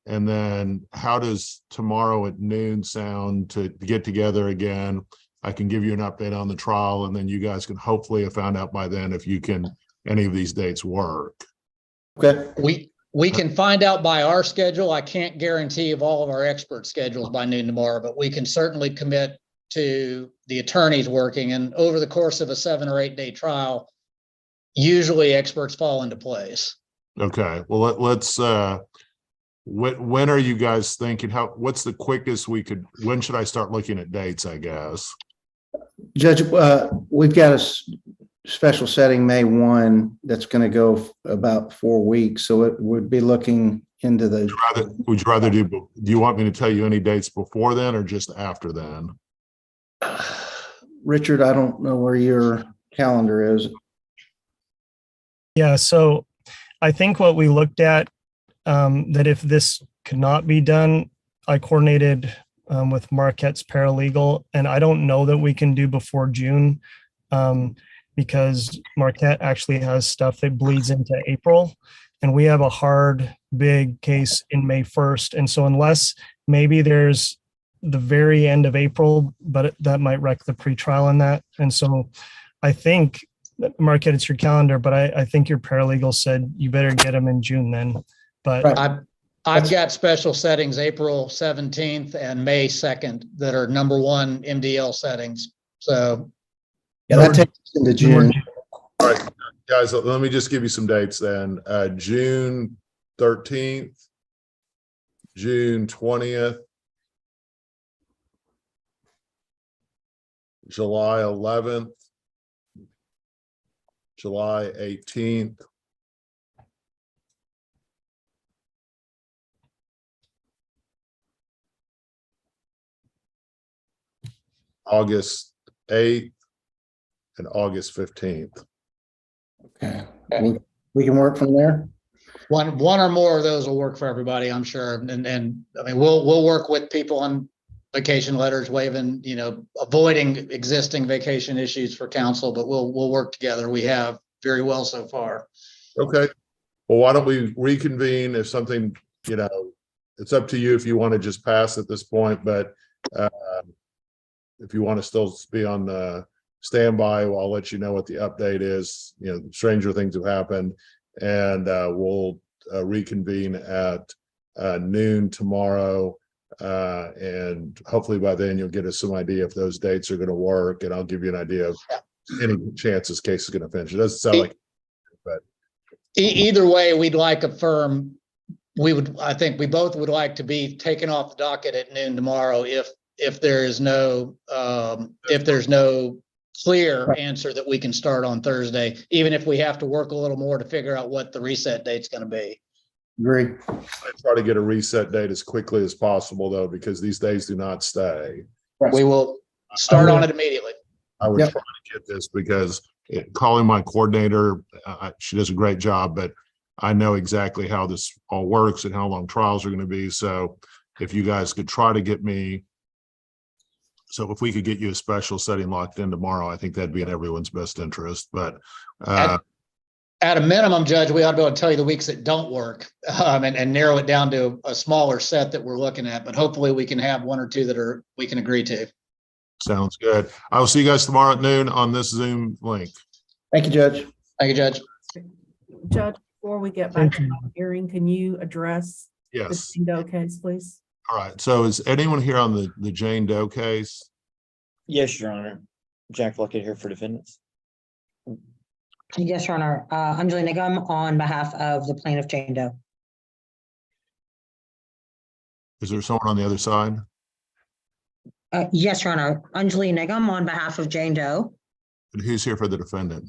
And then how does tomorrow at noon sound to get together again? I can give you an update on the trial, and then you guys can hopefully have found out by then if any of these dates work. Okay. We can find out by our schedule. I can't guarantee of all of our expert schedules by noon tomorrow, but we can certainly commit to the attorneys working. And over the course of a 7 or 8 day trial, usually experts fall into place. Okay. Well, let's, when are you guys thinking? What's the quickest when should I start looking at dates, I guess? Judge, we've got special setting May 1, that's going to go about 4 weeks. So it would be looking into the, Would you rather do you want me to tell you any dates before then or just after then? Richard, I don't know where your calendar is. Yeah, so I think what we looked at, that if this could not be done, I coordinated with Marquette's paralegal, and I don't know that we can do before June, because Marquette actually has stuff that bleeds into April, and we have a hard, big case in May 1st. And so unless maybe there's the very end of April, but that might wreck the pretrial on that. And so I think, Marquette, it's your calendar, but I think your paralegal said you better get them in June then. But I've got special settings April 17th and May 2nd that are number 1 MDL settings. So yeah, that takes us into June. All right, guys, let me just give you some dates then. June 13th, June 20th, July 11th, July 18th, August 8th, and August 15th. Okay. We can work from there. one or more of those will work for everybody, I'm sure. And I mean, we'll work with people on vacation letters, waiving, avoiding existing vacation issues for counsel, but we'll work together. We have very well so far. Okay. Well, why don't we reconvene if something, it's up to you if you want to just pass at this point, but if you want to still be on the standby, I'll let you know what the update is. Stranger things have happened, and we'll reconvene at noon tomorrow. And hopefully by then you'll get us some idea if those dates are going to work, and I'll give you an idea of any chance this case is going to finish. It doesn't sound like, but Either way, we'd like a firm. I think we both would like to be taken off the docket at noon tomorrow if there's no clear answer that we can start on Thursday, even if we have to work a little more to figure out what the reset date's going to be. Agree. I try to get a reset date as quickly as possible, though, because these days do not stay. We will start on it immediately. I would try to get this because calling my coordinator, she does a great job, but I know exactly how this all works and how long trials are going to be. So if you guys could try to get me, so if we could get you a special setting locked in tomorrow, I think that'd be in everyone's best interest. But at a minimum, Judge, we ought to be able to tell you the weeks that don't work, and narrow it down to a smaller set that we're looking at. But hopefully we can have 1 or 2 that we can agree to. Sounds good. I will see you guys tomorrow at noon on this Zoom link. Thank you, Judge. Thank you, Judge. Judge, before we get back to the hearing, can you address Yes. the Jane Doe case, please? All right. So is anyone here on the Jane Doe case? Yes, Your Honor. Jack Luckett here for defendants. Yes, Your Honor. Anjali Nigam on behalf of the plaintiff Jane Doe. Is there someone on the other side? Yes, Your Honor. Anjali Nigam on behalf of Jane Doe. And who's here for the defendant?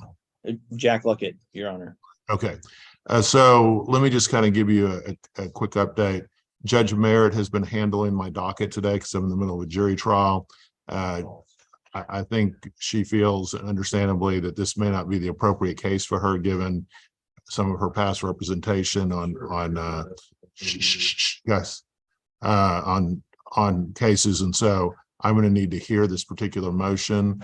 Jack Luckett, Your Honor. Okay. So let me just kind of give you a quick update. Judge Merritt has been handling my docket today because I'm in the middle of a jury trial. I think she feels understandably that this may not be the appropriate case for her, given some of her past representation on cases. And so I'm going to need to hear this particular motion.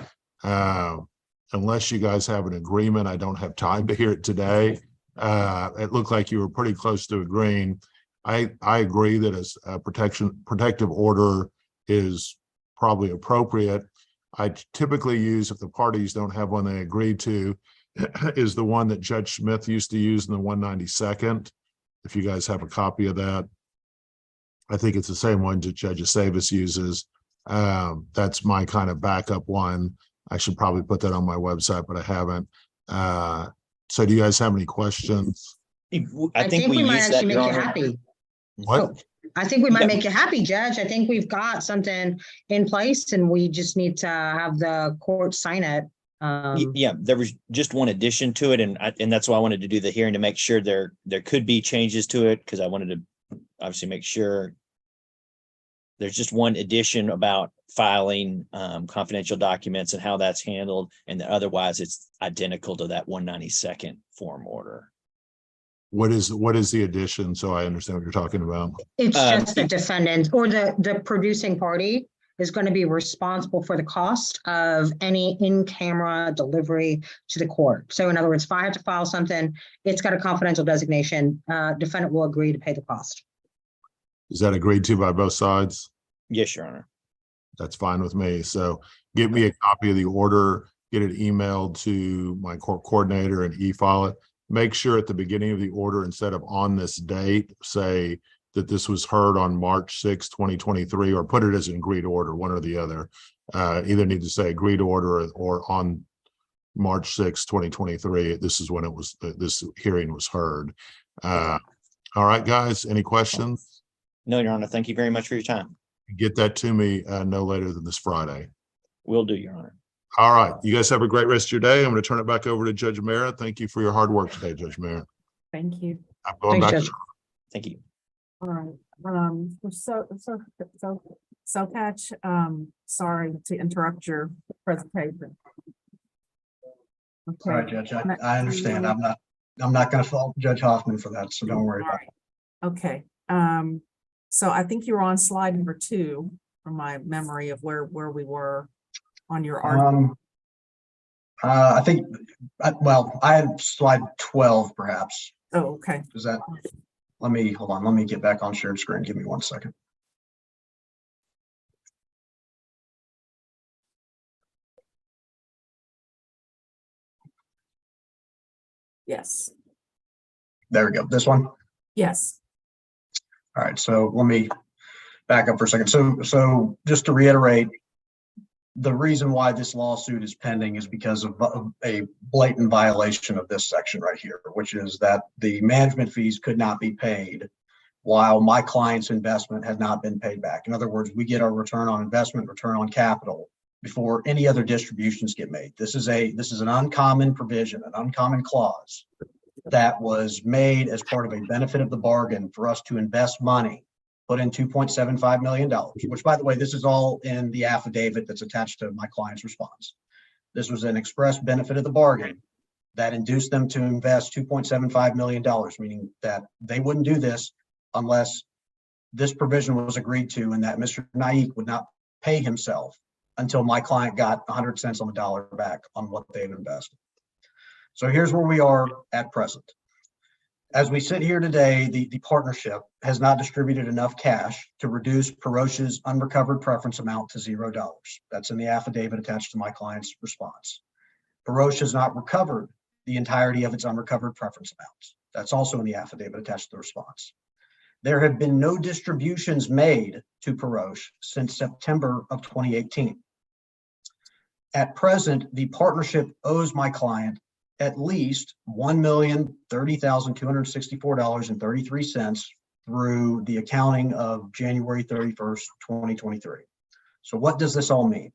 Unless you guys have an agreement, I don't have time to hear it today. It looked like you were pretty close to agreeing. I agree that a protective order is probably appropriate. I typically use, if the parties don't have one they agreed to, is the one that Judge Smith used to use in the 192nd. If you guys have a copy of that, I think it's the same one that Judge Savis uses. That's my kind of backup one. I should probably put that on my website, but I haven't. So do you guys have any questions? I think we might actually make you happy. What? I think we might make you happy, Judge. I think we've got something in place and we just need to have the court sign it. Yeah, there was just one addition to it, and that's why I wanted to do the hearing, to make sure there could be changes to it, because I wanted to obviously make sure. There's just one addition about filing confidential documents and how that's handled, and otherwise it's identical to that 192nd form order. What is the addition? So I understand what you're talking about. It's just the defendant or the producing party is going to be responsible for the cost of any in-camera delivery to the court. So in other words, if I have to file something, it's got a confidential designation, defendant will agree to pay the cost. Is that agreed to by both sides? Yes, Your Honor. That's fine with me. So give me a copy of the order, get it emailed to my court coordinator and e-file it. Make sure at the beginning of the order, instead of on this date, say that this was heard on March 6, 2023, or put it as an agreed order, one or the other. Either need to say agreed order or on March 6, 2023, this is when it was, this hearing was heard. All right, guys, any questions? No, Your Honor. Thank you very much for your time. Get that to me no later than this Friday. Will do, Your Honor. All right, you guys have a great rest of your day. I'm going to turn it back over to Judge Merritt. Thank you for your hard work today, Judge Merritt. Thank you. I'm going Thanks, back. Judge. Thank you. All right. So Patch, sorry to interrupt your presentation. All right, Judge, I understand. I'm not going to fault Judge Hoffman for that, so don't worry about it. Okay. So I think you're on slide number 2 from my memory of where we were on your argument. I think, well, I had slide 12 perhaps. Oh, okay. Is that, hold on, let me get back on shared screen. Give me 1 second. Yes. There we go. This one. Yes. All right, so let me back up for a second. So just to reiterate, the reason why this lawsuit is pending is because of a blatant violation of this section right here, which is that the management fees could not be paid while my client's investment had not been paid back. In other words, we get our return on investment, return on capital before any other distributions get made. This is an uncommon provision, an uncommon clause that was made as part of a benefit of the bargain for us to invest money, put in $2.75 million, which, by the way, this is all in the affidavit that's attached to my client's response. This was an express benefit of the bargain that induced them to invest $2.75 million, meaning that they wouldn't do this unless this provision was agreed to and that Mr. Naik would not pay himself until my client got 100 cents on the dollar back on what they've invested. So here's where we are at present. As we sit here today, the partnership has not distributed enough cash to reduce Perosh's unrecovered preference amount to $0. That's in the affidavit attached to my client's response. Perosh has not recovered the entirety of its unrecovered preference amounts. That's also in the affidavit attached to the response. There have been no distributions made to Perosh since September of 2018. At present, the partnership owes my client at least $1,030,264.33 through the accounting of January 31st, 2023. So what does this all mean?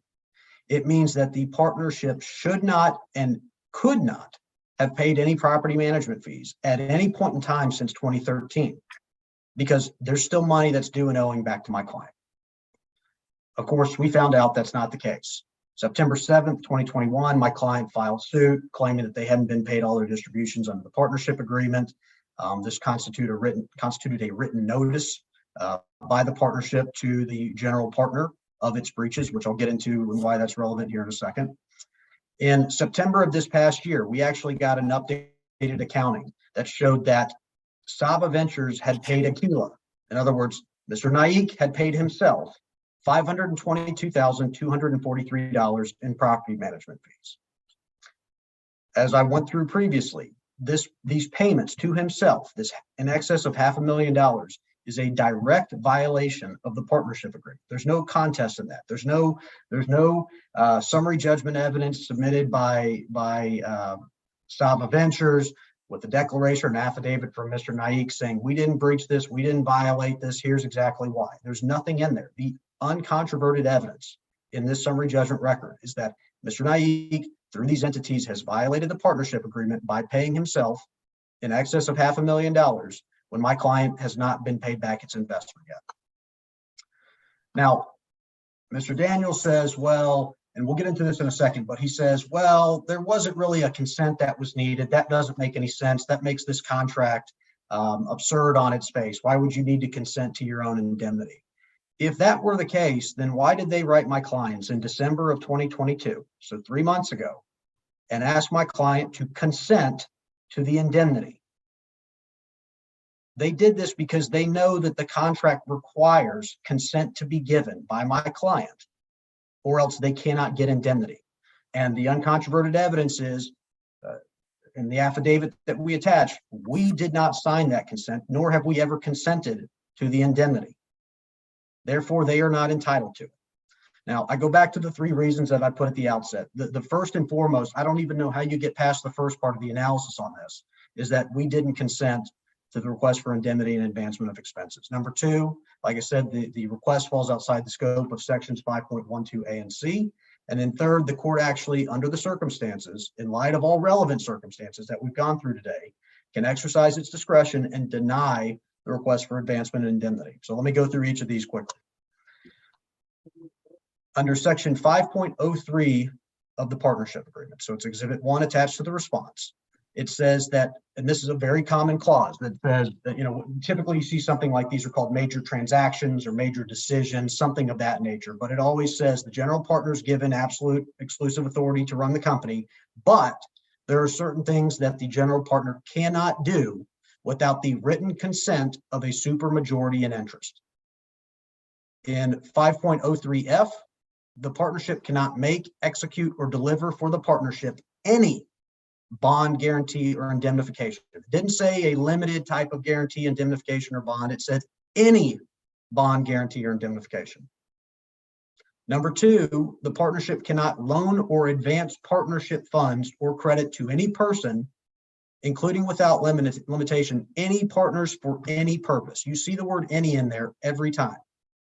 It means that the partnership should not and could not have paid any property management fees at any point in time since 2013, because there's still money that's due and owing back to my client. Of course, we found out that's not the case. September 7th, 2021, my client filed suit claiming that they hadn't been paid all their distributions under the partnership agreement. This constituted a written notice by the partnership to the general partner of its breaches, which I'll get into and why that's relevant here in a second. In September of this past year, we actually got an updated accounting that showed that Saba Ventures had paid Aquila. In other words, Mr. Naik had paid himself $522,243 in property management fees. As I went through previously, these payments to himself, this in excess of $500,000, is a direct violation of the partnership agreement. There's no contest in that. There's no summary judgment evidence submitted by Saba Ventures with the declaration and affidavit from Mr. Naik saying we didn't breach this, we didn't violate this, here's exactly why. There's nothing in there. The uncontroverted evidence in this summary judgment record is that Mr. Naik through these entities has violated the partnership agreement by paying himself in excess of $500,000 when my client has not been paid back its investment yet. Now, Mr. Daniels says, well, and we'll get into this in a second, but he says, well, there wasn't really a consent that was needed. That doesn't make any sense. That makes this contract absurd on its face. Why would you need to consent to your own indemnity? If that were the case, then why did they write my clients in December of 2022, so 3 months ago, and ask my client to consent to the indemnity? They did this because they know that the contract requires consent to be given by my client, or else they cannot get indemnity. And the uncontroverted evidence is in the affidavit that we attached, we did not sign that consent, nor have we ever consented to the indemnity. Therefore, they are not entitled to it. Now, I go back to the 3 reasons that I put at the outset. The first and foremost, I don't even know how you get past the first part of the analysis on this, is that we didn't consent to the request for indemnity and advancement of expenses. Number 2, like I said, the request falls outside the scope of sections 5.12 A and C. And then third, the court actually, under the circumstances, in light of all relevant circumstances that we've gone through today, can exercise its discretion and deny the request for advancement and indemnity. So let me go through each of these quickly. Under section 5.03 of the partnership agreement, so it's exhibit 1 attached to the response, it says that, and this is a very common clause that says that, you know, typically you see something like these are called major transactions or major decisions, something of that nature, but it always says the general partner is given absolute exclusive authority to run the company, but there are certain things that the general partner cannot do without the written consent of a supermajority in interest. In 5.03F, the partnership cannot make, execute, or deliver for the partnership any bond, guarantee, or indemnification. It didn't say a limited type of guarantee, indemnification, or bond. It said any bond, guarantee, or indemnification. Number 2, the partnership cannot loan or advance partnership funds or credit to any person, including without limitation, any partners for any purpose. You see the word any in there every time,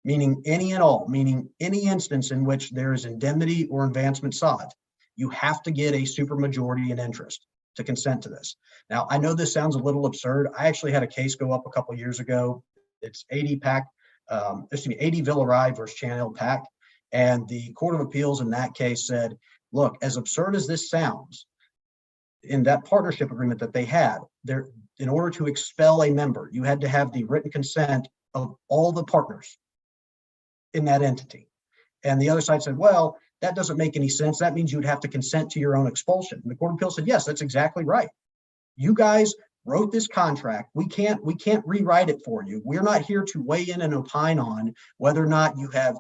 meaning any and all, meaning any instance in which there is indemnity or advancement sought. You have to get a supermajority in interest to consent to this. Now, I know this sounds a little absurd. I actually had a case go up a couple of years ago. It's 80 Villarai versus Chan Pack. And the Court of Appeals in that case said, look, as absurd as this sounds, in that partnership agreement that they had, there, in order to expel a member, you had to have the written consent of all the partners in that entity. And the other side said, well, that doesn't make any sense. That means you would have to consent to your own expulsion. And the Court of Appeals said, yes, that's exactly right. You guys wrote this contract. We can't rewrite it for you. We're not here to weigh in and opine on whether or not you have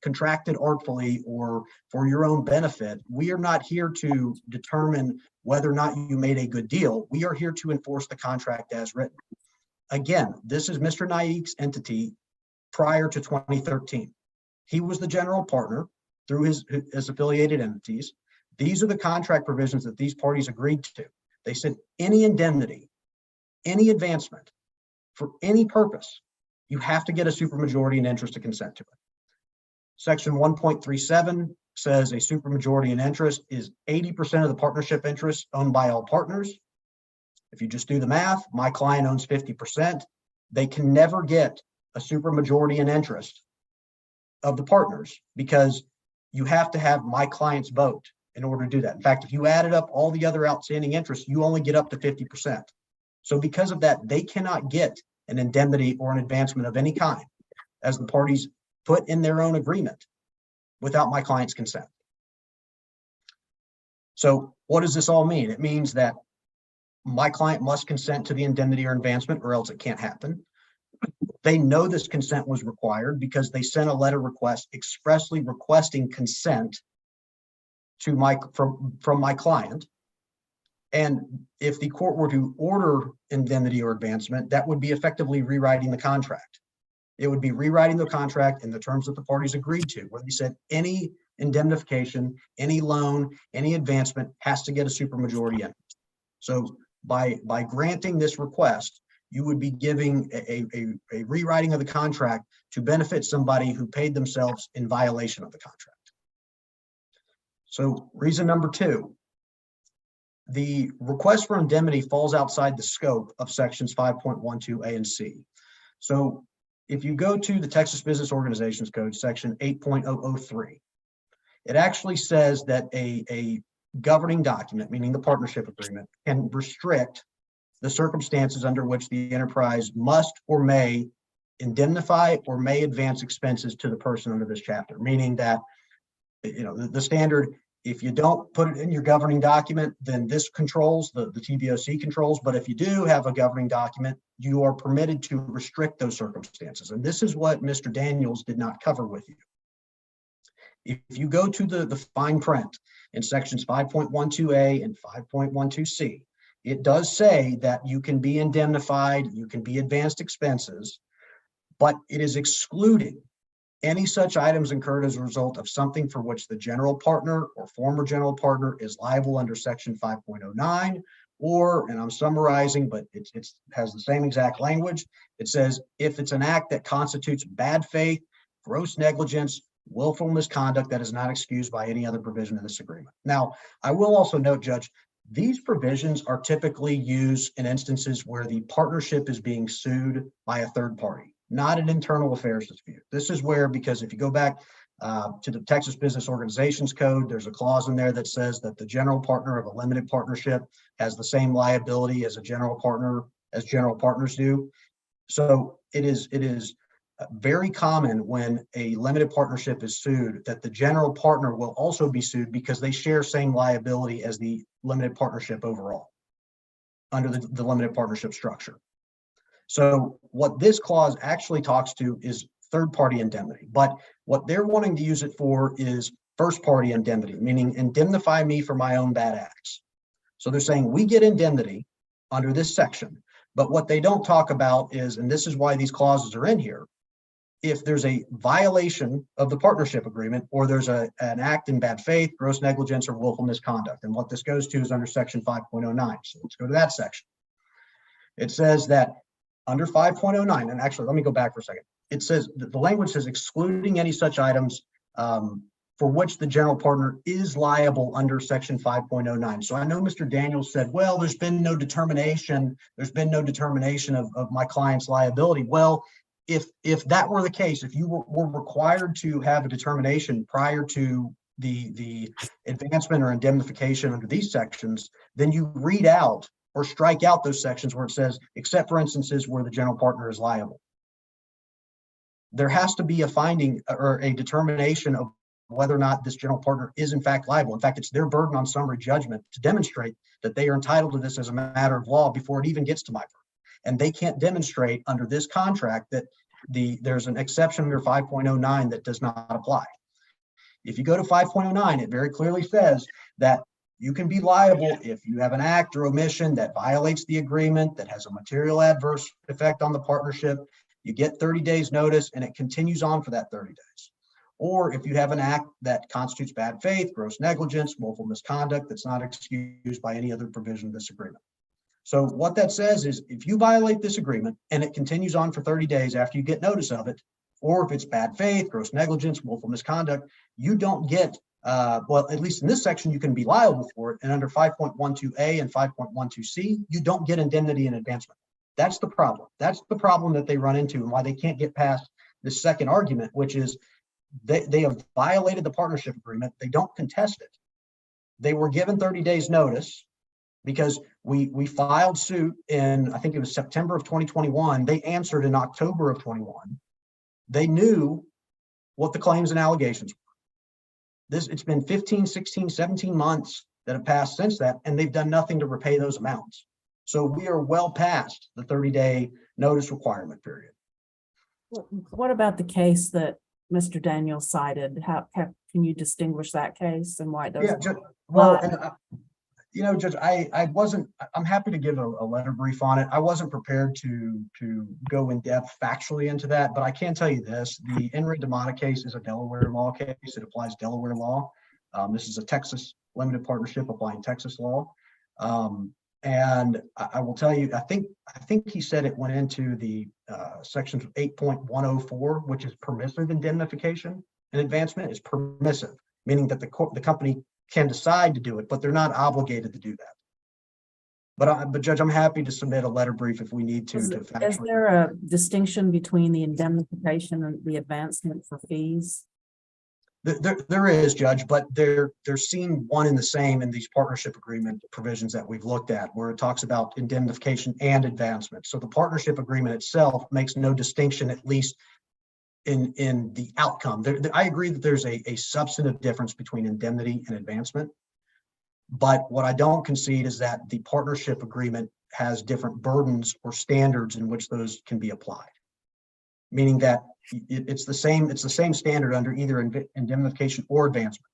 contracted artfully or for your own benefit. We are not here to determine whether or not you made a good deal. We are here to enforce the contract as written. Again, this is Mr. Naik's entity prior to 2013. He was the general partner through his affiliated entities. These are the contract provisions that these parties agreed to. They said any indemnity, any advancement for any purpose, you have to get a supermajority in interest to consent to it. Section 1.37 says a supermajority in interest is 80% of the partnership interest owned by all partners. If you just do the math, my client owns 50%. They can never get a supermajority in interest of the partners because you have to have my client's vote in order to do that. In fact, if you added up all the other outstanding interests, you only get up to 50%. So because of that, they cannot get an indemnity or an advancement of any kind as the parties put in their own agreement without my client's consent. So what does this all mean? It means that my client must consent to the indemnity or advancement or else it can't happen. They know this consent was required because they sent a letter request expressly requesting consent to from my client. And if the court were to order indemnity or advancement, that would be effectively rewriting the contract. It would be rewriting the contract in the terms that the parties agreed to, where they said any indemnification, any loan, any advancement has to get a supermajority in. So by granting this request, you would be giving a rewriting of the contract to benefit somebody who paid themselves in violation of the contract. So reason number two, the request for indemnity falls outside the scope of sections 5.12A and C. So if you go to the Texas Business Organizations Code, section 8.003, it actually says that a governing document, meaning the partnership agreement, can restrict the circumstances under which the enterprise must or may indemnify or may advance expenses to the person under this chapter, meaning that, you know, the standard, if you don't put it in your governing document, then this controls, the TBOC controls. But if you do have a governing document, you are permitted to restrict those circumstances. And this is what Mr. Daniels did not cover with you. If you go to the fine print in sections 5.12A and 5.12C, it does say that you can be indemnified, you can be advanced expenses, but it is excluding any such items incurred as a result of something for which the general partner or former general partner is liable under section 5.09, or, and I'm summarizing, but it has the same exact language. It says, if it's an act that constitutes bad faith, gross negligence, willful misconduct that is not excused by any other provision of this agreement. Now, I will also note, Judge, these provisions are typically used in instances where the partnership is being sued by a third party, not an internal affairs dispute. This is where, because if you go back to the Texas Business Organizations Code, there's a clause in there that says that the general partner of a limited partnership has the same liability as a general partner, as general partners do. So it is very common when a limited partnership is sued that the general partner will also be sued because they share same liability as the limited partnership overall under the limited partnership structure. So what this clause actually talks to is third-party indemnity, but what they're wanting to use it for is first-party indemnity, meaning indemnify me for my own bad acts. So they're saying we get indemnity under this section, but what they don't talk about is, and this is why these clauses are in here, if there's a violation of the partnership agreement or there's an act in bad faith, gross negligence, or willful misconduct. And what this goes to is under section 5.09. So let's go to that section. It says that under 5.09, and actually, let me go back for a second. It says that the language says excluding any such items for which the general partner is liable under section 5.09. So I know Mr. Daniels said, well, there's been no determination. There's been no determination of my client's liability. Well, if that were the case, if you were required to have a determination prior to the advancement or indemnification under these sections, then you read out or strike out those sections where it says, except for instances where the general partner is liable. There has to be a finding or a determination of whether or not this general partner is in fact liable. In fact, it's their burden on summary judgment to demonstrate that they are entitled to this as a matter of law before it even gets to my burden. And they can't demonstrate under this contract that there's an exception under 5.09 that does not apply. If you go to 5.09, it very clearly says that you can be liable if you have an act or omission that violates the agreement, that has a material adverse effect on the partnership. You get 30 days notice and it continues on for that 30 days. Or if you have an act that constitutes bad faith, gross negligence, willful misconduct that's not excused by any other provision of this agreement. So what that says is if you violate this agreement and it continues on for 30 days after you get notice of it, or if it's bad faith, gross negligence, willful misconduct, you don't get, well, at least in this section, you can be liable for it. And under 5.12A and 5.12C, you don't get indemnity and advancement. That's the problem. That's the problem that they run into and why they can't get past the second argument, which is they have violated the partnership agreement. They don't contest it. They were given 30 days notice. Because we filed suit in, I think it was September of 2021. They answered in October of 21. They knew what the claims and allegations were. It's been 15, 16, 17 months that have passed since that, and they've done nothing to repay those amounts. So we are well past the 30-day notice requirement period. What about the case that Mr. Daniels cited? Can you distinguish that case and why it doesn't? Yeah, well, and you know, Judge, I'm happy to give a letter brief on it. I wasn't prepared to go in depth factually into that, but I can tell you this, the Enri Demata case is a Delaware law case. It applies Delaware law. This is a Texas limited partnership applying Texas law. And I will tell you, I think he said it went into the section 8.104, which is permissive indemnification and advancement is permissive, meaning that the company can decide to do it, but they're not obligated to do that. But Judge, I'm happy to submit a letter brief if we need to. Is factually- there a distinction between the indemnification and the advancement for fees? There is, Judge, but they're seen one and the same in these partnership agreement provisions that we've looked at, where it talks about indemnification and advancement. So the partnership agreement itself makes no distinction, at least in the outcome. I agree that there's a substantive difference between indemnity and advancement. But what I don't concede is that the partnership agreement has different burdens or standards in which those can be applied. Meaning that it's the same standard under either indemnification or advancement.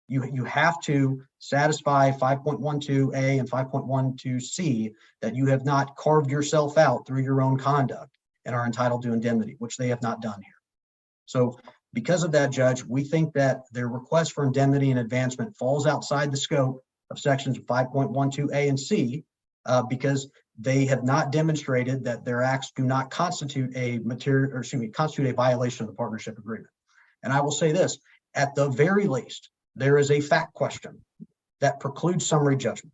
You have to satisfy 5.12A and 5.12C that you have not carved yourself out through your own conduct and are entitled to indemnity, which they have not done here. So because of that, Judge, we think that their request for indemnity and advancement falls outside the scope of sections 5.12A and C because they have not demonstrated that their acts do not constitute a violation of the partnership agreement. And I will say this, at the very least, there is a fact question that precludes summary judgment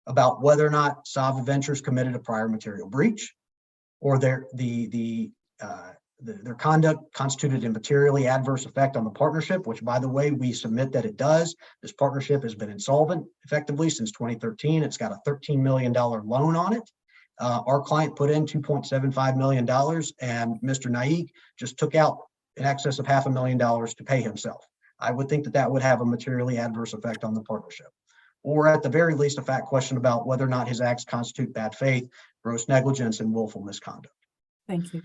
about whether or not Sava Ventures committed a prior material breach or their conduct constituted a materially adverse effect on the partnership, which, by the way, we submit that it does. This partnership has been insolvent effectively since 2013. It's got a $13 million loan on it. Our client put in $2.75 million, and Mr. Naik just took out in excess of $500,000 to pay himself. I would think that that would have a materially adverse effect on the partnership, or at the very least, a fact question about whether or not his acts constitute bad faith, gross negligence, and willful misconduct. Thank you.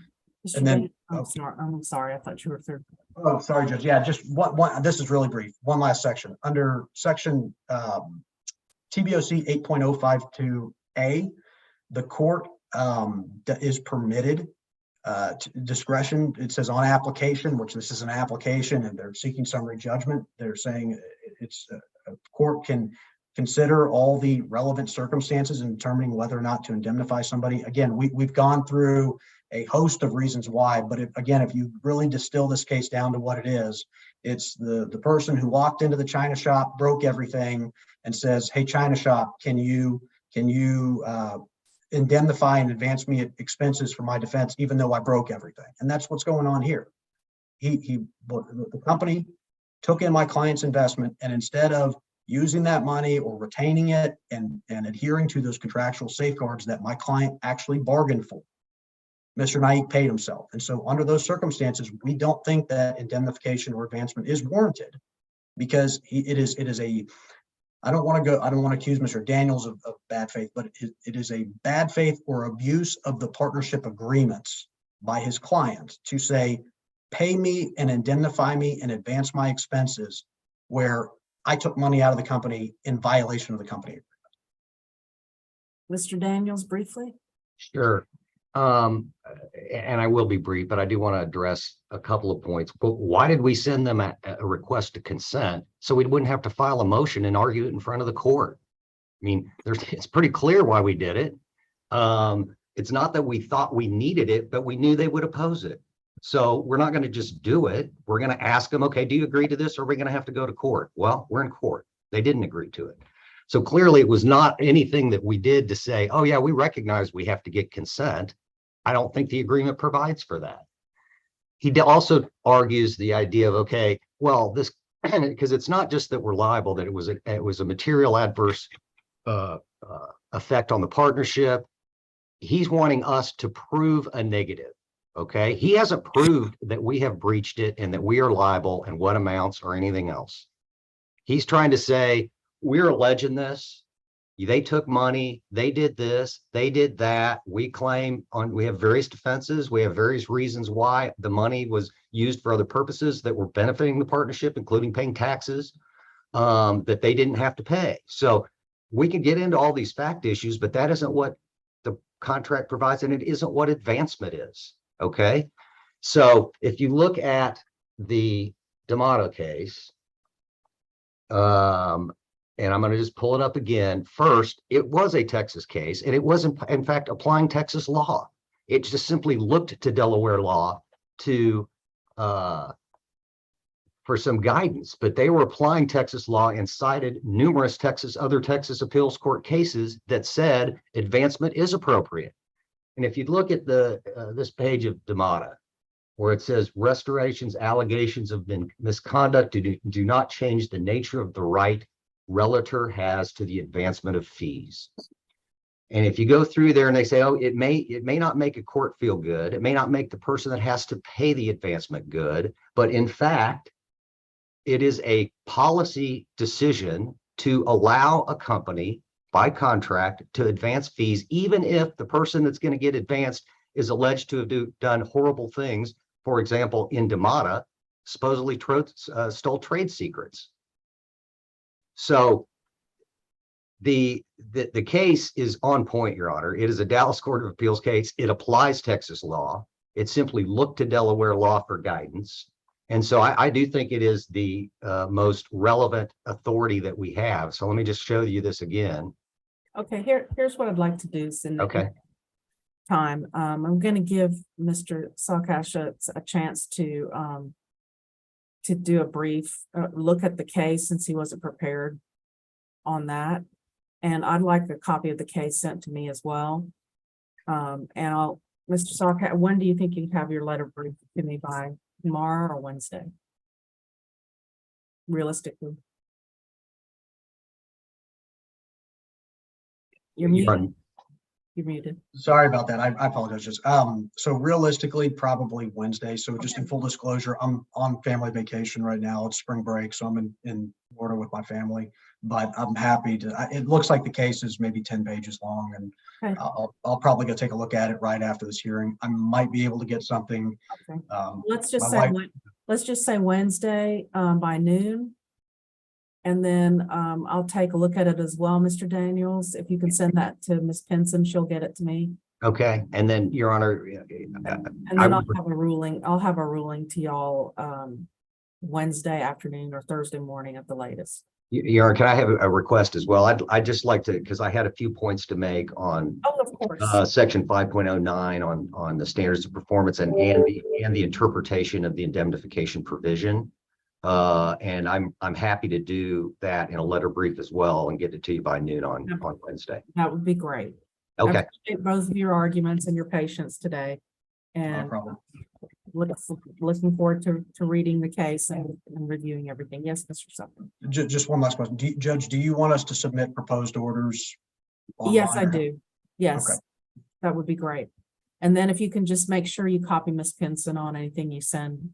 Mr. And then- Bain, I'm sorry, I thought you were third. Oh, sorry, Judge. Yeah, just one, this is really brief. One last section. Under section TBOC 8.052A, the court is permitted discretion. It says on application, which this is an application, and they're seeking summary judgment. They're saying it's a court can consider all the relevant circumstances in determining whether or not to indemnify somebody. Again, we've gone through a host of reasons why, but if you really distill this case down to what it is, it's the person who walked into the China shop, broke everything, and says, "Hey, China shop, can you indemnify and advance me expenses for my defense, even though I broke everything?" And that's what's going on here. The company took in my client's investment, and instead of using that money or retaining it and adhering to those contractual safeguards that my client actually bargained for, Mr. Naik paid himself. And so under those circumstances, we don't think that indemnification or advancement is warranted, because it is a, I don't want to accuse Mr. Daniels of bad faith, but it is a bad faith or abuse of the partnership agreements by his client to say, pay me and indemnify me and advance my expenses, where I took money out of the company in violation of the company. Mr. Daniels, briefly. Sure. And I will be brief, but I do want to address a couple of points. But why did we send them a request to consent so we wouldn't have to file a motion and argue it in front of the court? I mean, it's pretty clear why we did it. It's not that we thought we needed it, but we knew they would oppose it. So we're not going to just do it. We're going to ask them, okay, do you agree to this? Or are we going to have to go to court? Well, we're in court. They didn't agree to it. So clearly it was not anything that we did to say, oh yeah, we recognize we have to get consent. I don't think the agreement provides for that. He also argues the idea of, okay, well, this, because it's not just that we're liable, that it was a material adverse effect on the partnership. He's wanting us to prove a negative. Okay, he hasn't proved that we have breached it and that we are liable and what amounts or anything else. He's trying to say, we're alleging this. They took money, they did this, they did that. We claim we have various defenses. We have various reasons why the money was used for other purposes that were benefiting the partnership, including paying taxes that they didn't have to pay. So we can get into all these fact issues, but that isn't what the contract provides, and it isn't what advancement is. Okay, so if you look at the D'Amato case, and I'm going to just pull it up again. First, it was a Texas case, and it was in fact applying Texas law. It just simply looked to Delaware law to for some guidance, but they were applying Texas law and cited numerous other Texas appeals court cases that said advancement is appropriate. And if you look at this page of Damata, where it says restorations, allegations of misconduct do not change the nature of the right relator has to the advancement of fees. And if you go through there and they say, oh, it may not make a court feel good, it may not make the person that has to pay the advancement good, but in fact, it is a policy decision to allow a company by contract to advance fees, even if the person that's going to get advanced is alleged to have done horrible things. For example, in Damata, supposedly stole trade secrets. So the case is on point, Your Honor. It is a Dallas Court of Appeals case. It applies Texas law. It simply looked to Delaware law for guidance. And so I do think it is the most relevant authority that we have. So let me just show you this again. Okay, here's what I'd like to do. Cindy. Okay. Time. I'm going to give Mr. Salkash a chance to do a brief look at the case since he wasn't prepared on that. And I'd like a copy of the case sent to me as well. And Mr. Salkash, when do you think you'd have your letter brief to me by? Tomorrow or Wednesday? Realistically. You're muted. You're muted. Sorry about that. I apologize. Just, so realistically, probably Wednesday. So just in full disclosure, I'm on family vacation right now. It's spring break, so I'm in Florida with my family. But I'm happy to. It looks like the case is maybe 10 pages long, and okay. I'll probably go take a look at it right after this hearing. I might be able to get something. Okay. Let's just say Wednesday by noon. And then I'll take a look at it as well, Mr. Daniels. If you can send that to Ms. Pinson, she'll get it to me. Okay, and then Your Honor, and then I'll have a ruling. I'll have a ruling to y'all Wednesday afternoon or Thursday morning at the latest. Your Honor, can I have a request as well? I'd just like to, because I had a few points to make on of course. Section 5.09 on the standards of performance and the interpretation of the indemnification provision. And I'm happy to do that in a letter brief as well and get it to you by noon on Wednesday. That would be great. Okay. I appreciate both of your arguments and your patience today. And No problem. Looking forward to reading the case and reviewing everything. Yes, Mr. Sutton. Just one last question. Judge, do you want us to submit proposed orders? Yes, I online? do. Yes, Okay. That would be great. And then if you can just make sure you copy Ms. Pinson on anything you send,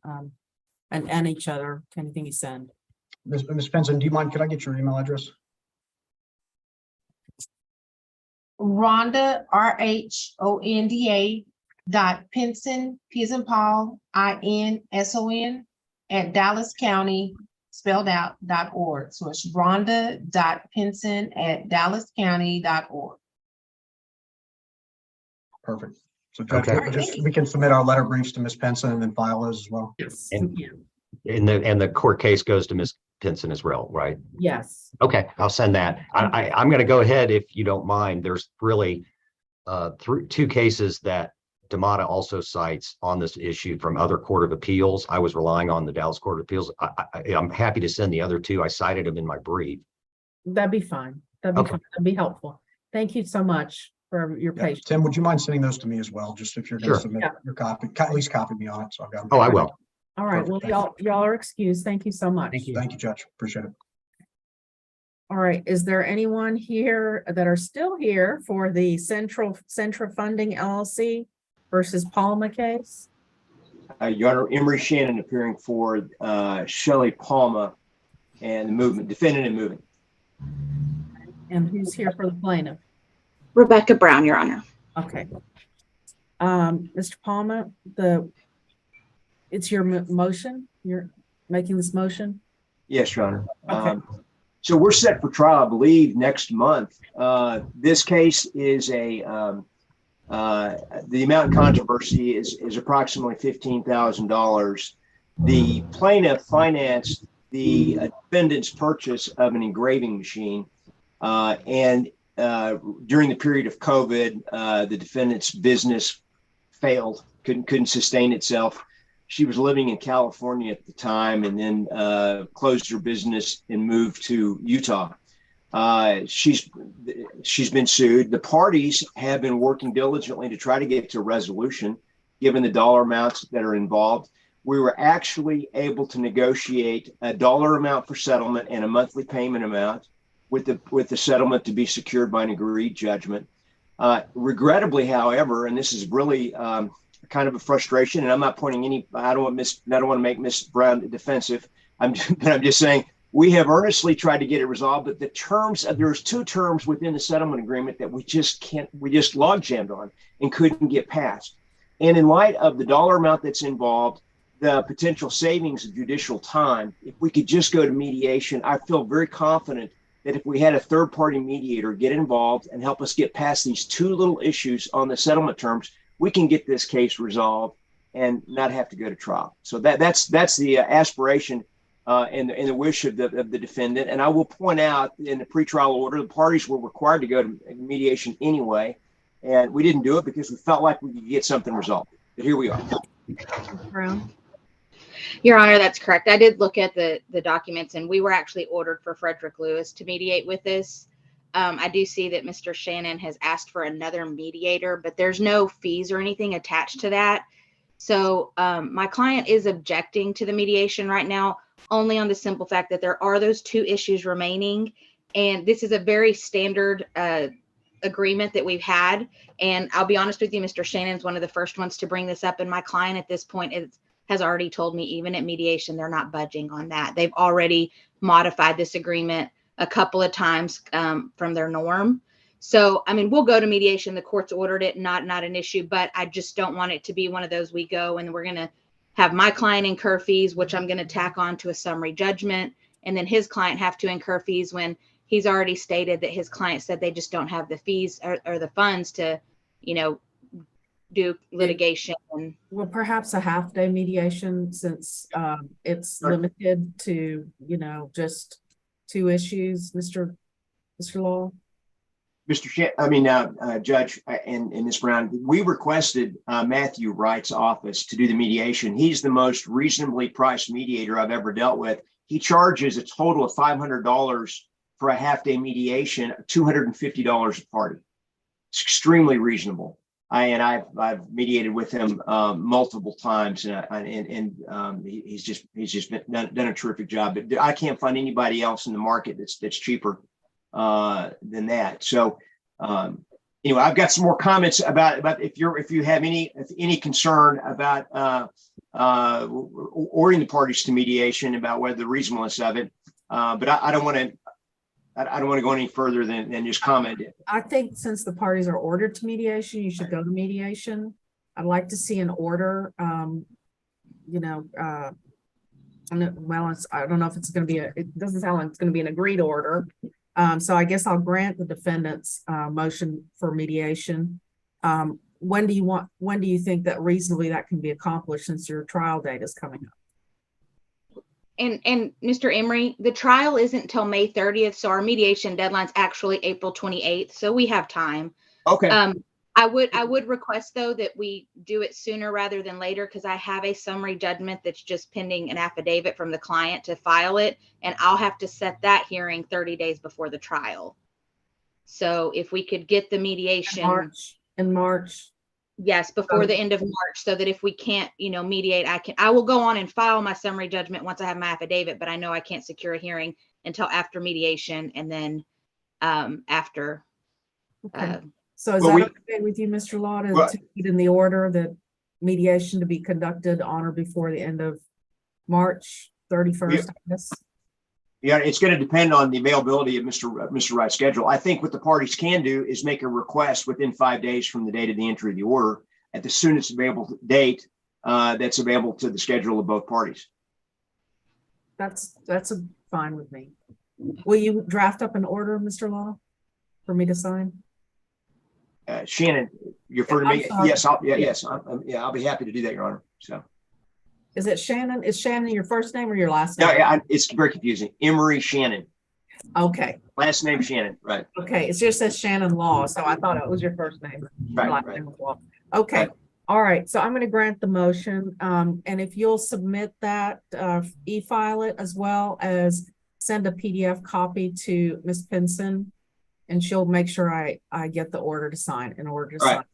and each other, anything you send. Ms. Pinson, do you mind? Could I get your email address? Rhonda, RHONDA .Pinson, P as in Paul, INSON at Dallas County spelled out .org. So it's Rhonda.Pinson at DallasCounty.org. Perfect. So Judge, Okay. we can submit our letter briefs to Ms. Pinson and then file those as well. Yes. And the court case goes to Ms. Pinson as well, right? Yes. Okay, I'll send that. I'm going to go ahead if you don't mind. There's really two cases that Damata also cites on this issue from other Court of Appeals. I was relying on the Dallas Court of Appeals. I'm happy to send the other two. I cited them in my brief. That'd be fine. That'd be fine. That'd be helpful. Thank you so much for your patience. Tim, would you mind sending those to me as well? Just if you're going Sure. to submit your copy, at least copy me on it. So I've got them. Oh, I will. All right. Well, y'all are excused. Thank you so much. Thank you, Judge. Appreciate it. All right. Is there anyone here that are still here for the Centra Funding LLC versus Palma case? Your Honor, Emery Shannon appearing for Shelley Palma and the movement, defendant and movement. And who's here for the plaintiff? Rebecca Brown, Your Honor. Okay. Mr. Palma, it's your motion. You're making this motion? Yes, Your Honor. Okay. So we're set for trial, I believe, next month. This case is the amount in controversy is approximately $15,000. The plaintiff financed the defendant's purchase of an engraving machine. And during the period of COVID, the defendant's business failed, couldn't sustain itself. She was living in California at the time and then closed her business and moved to Utah. She's been sued. The parties have been working diligently to try to get to a resolution, given the dollar amounts that are involved. We were actually able to negotiate a dollar amount for settlement and a monthly payment amount with the settlement to be secured by an agreed judgment. Regrettably, however, and this is really kind of a frustration, and I'm not pointing I don't want to make Ms. Brown defensive. I'm just saying we have earnestly tried to get it resolved, but the terms, there's 2 terms within the settlement agreement that we just log jammed on and couldn't get past. And in light of the dollar amount that's involved, the potential savings of judicial time, if we could just go to mediation, I feel very confident that if we had a third-party mediator get involved and help us get past these 2 little issues on the settlement terms, we can get this case resolved and not have to go to trial. So that's the aspiration and the wish of the defendant. And I will point out, in the pretrial order, the parties were required to go to mediation anyway, and we didn't do it because we felt like we could get something resolved. But here we are. Brown? Your Honor, that's correct. I did look at the documents, and we were actually ordered for Frederick Lewis to mediate with this. I do see that Mr. Shannon has asked for another mediator, but there's no fees or anything attached to that. So my client is objecting to the mediation right now, only on the simple fact that there are those 2 issues remaining. And this is a very standard agreement that we've had. And I'll be honest with you, Mr. Shannon's one of the first ones to bring this up. And my client at this point has already told me, even at mediation, they're not budging on that. They've already modified this agreement a couple of times from their norm. So, I mean, we'll go to mediation. The court's ordered it, not an issue, but I just don't want it to be one of those we go and we're going to have my client incur fees, which I'm going to tack on to a summary judgment, and then his client have to incur fees when he's already stated that his client said they just don't have the fees or the funds to, do litigation. Well, perhaps a half-day mediation, since it's limited to, just 2 issues, Mr. Law. Judge and Ms. Brown, we requested Matthew Wright's office to do the mediation. He's the most reasonably priced mediator I've ever dealt with. He charges a total of $500 for a half-day mediation, $250 a party. It's extremely reasonable. I've mediated with him multiple times, and he's just done a terrific job. But I can't find anybody else in the market that's cheaper than that. So anyway, I've got some more comments about if you have any concern about ordering the parties to mediation, about whether the reasonableness of it. But I don't want to go any further than just comment. I think since the parties are ordered to mediation, you should go to mediation. I'd like to see an order. I don't know if it's going to be it doesn't sound like it's going to be an agreed order. So I guess I'll grant the defendant's motion for mediation. When do you think that reasonably that can be accomplished, since your trial date is coming up? And Mr. Emery, the trial isn't until May 30th. So our mediation deadline's actually April 28th. So we have time. Okay. I would request, though, that we do it sooner rather than later, because I have a summary judgment that's just pending an affidavit from the client to file it. And I'll have to set that hearing 30 days before the trial. So if we could get the mediation in March. Yes, before the end of March, so that if we can't, mediate, I will go on and file my summary judgment once I have my affidavit, but I know I can't secure a hearing until after mediation, and then after. Okay. So is that okay with you, Mr. Law, to put in the order that mediation to be conducted on or before the end of March 31st, I guess? Yeah, it's going to depend on the availability of Mr. Wright's schedule. I think what the parties can do is make a request within 5 days from the date of the entry of the order at the soonest available date that's available to the schedule of both parties. That's fine with me. Will you draft up an order, Mr. Law, for me to sign? Shannon, you refer to me? Yes, I'll be happy to do that, Your Honor. So. Is it Shannon? Is Shannon your first name or your last name? Yeah, it's very confusing. Emery Shannon. Okay. Last name Shannon, right. Okay, it just says Shannon Law, so I thought it was your first name. Right. Okay. All right, so I'm going to grant the motion, and if you'll submit that, e-file it as well as send a PDF copy to Ms. Pinson, and she'll make sure I get the order to sign in order to All right. sign.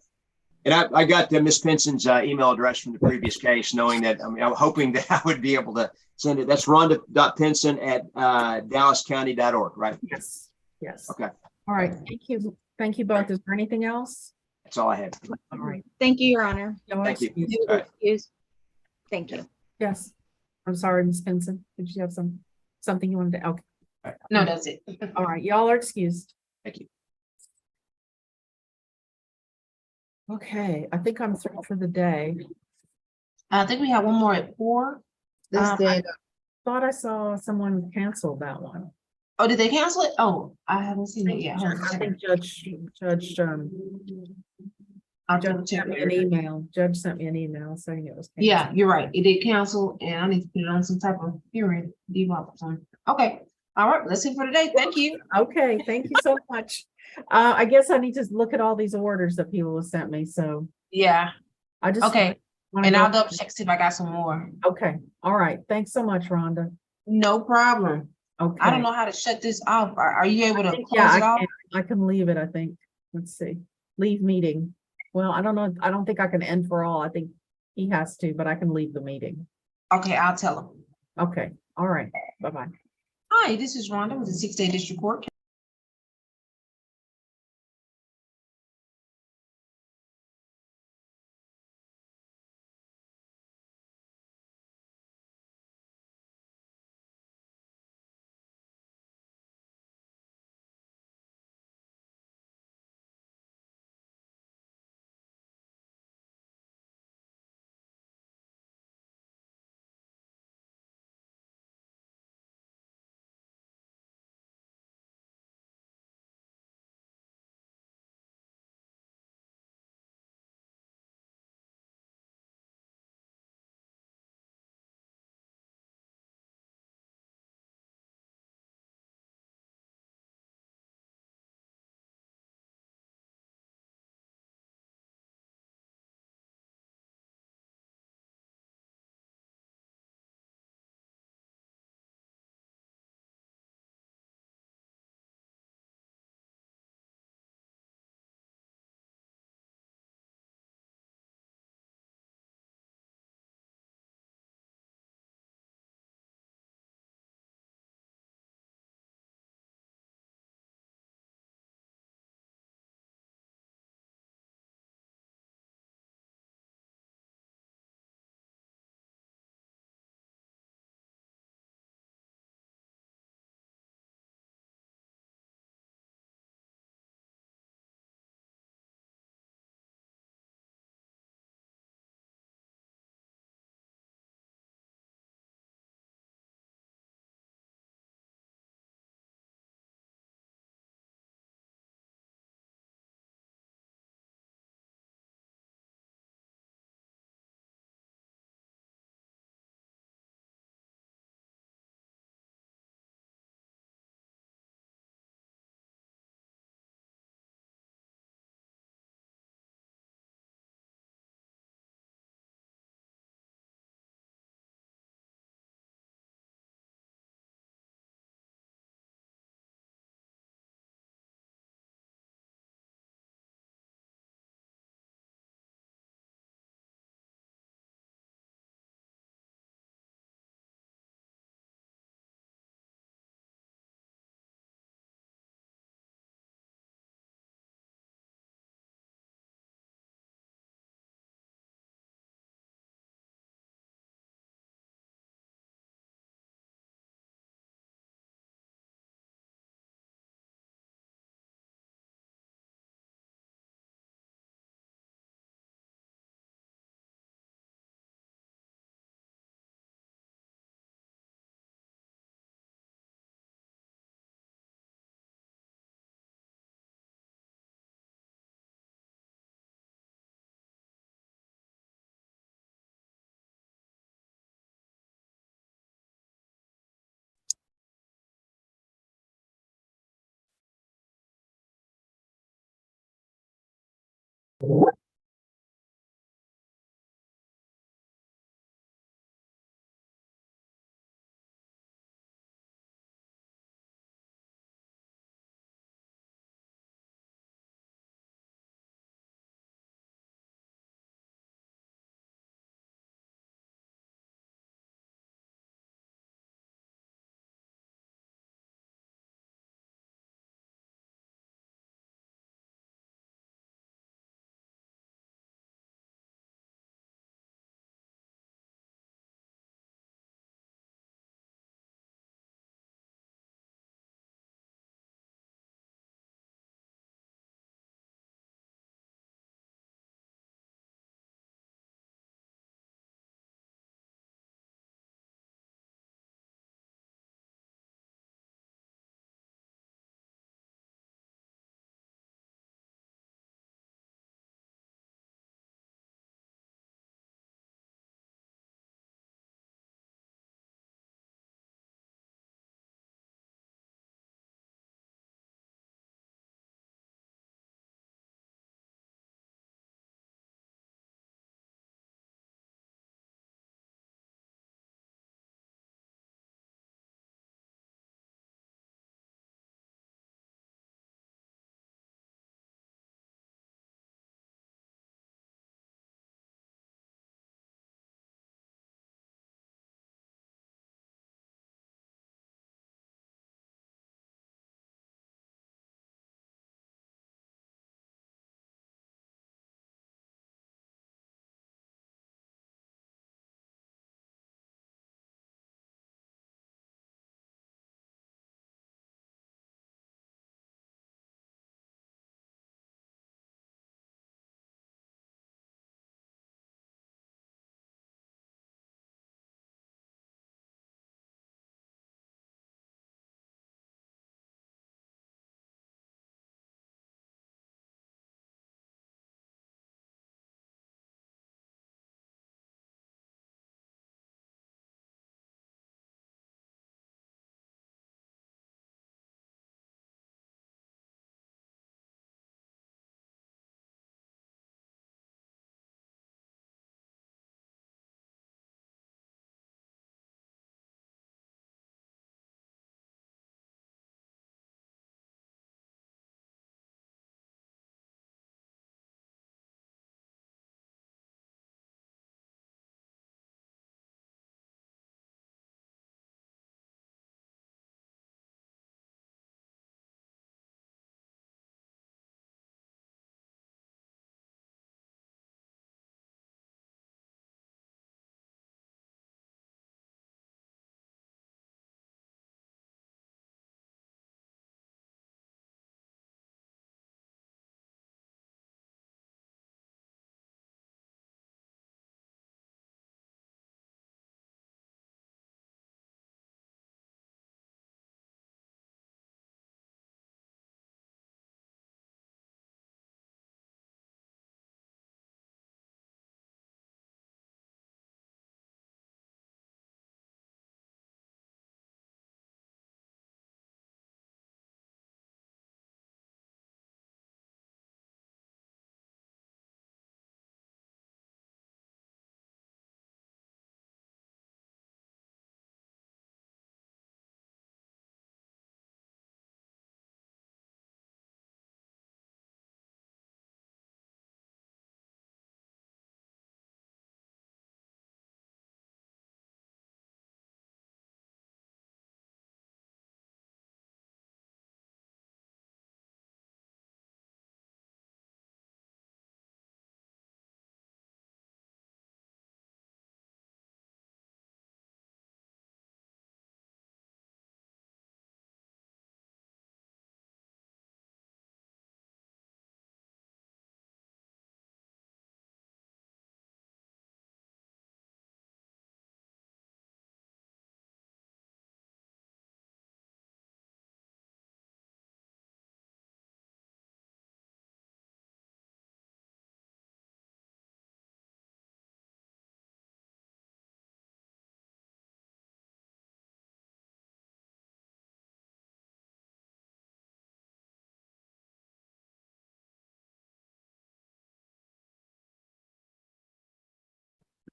And I got Miss Penson's email address from the previous case, knowing that, I mean, I'm hoping that I would be able to send it. That's rhonda.pinson@, dallascounty.org, right? Yes, yes. Okay. All right, thank you. Thank you both. Is there anything else? That's all I had. All right. Thank you, Your Honor. No Thank you. excuse. All right. Excuse. Thank you. Yes. I'm sorry, Ms. Pinson. Did you have something you wanted to, okay. No, that's it. All right, y'all are excused. Thank you. Okay, I think I'm through for the day. I think we have one more at 4. I thought I saw someone cancel that one. Oh, did they cancel it? Oh, I haven't seen it yet. Hold on a I second. think Judge I'll double Judge check sent me later. an email. Judge sent me an email saying it was. canceled. Yeah, you're right. It did cancel and I need to put it on some type of hearing default or something. Okay. All right, that's it for today. Thank you. Okay, thank you so much. I guess I need to look at all these orders that people have sent me, so Yeah, I just. okay. wanna And go- I'll double check, see if I got some more. Okay, all right. Thanks so much, Rhonda. No problem. Okay. I don't know how to shut this off. Are you able to Yeah, close it off? I can leave it, I think. Let's see. Leave meeting. Well, I don't know. I don't think I can end for all. I think he has to, but I can leave the meeting. Okay, I'll tell him. Okay, all right. Bye-bye. Hi, this is Rhonda with the 6th Day District Court.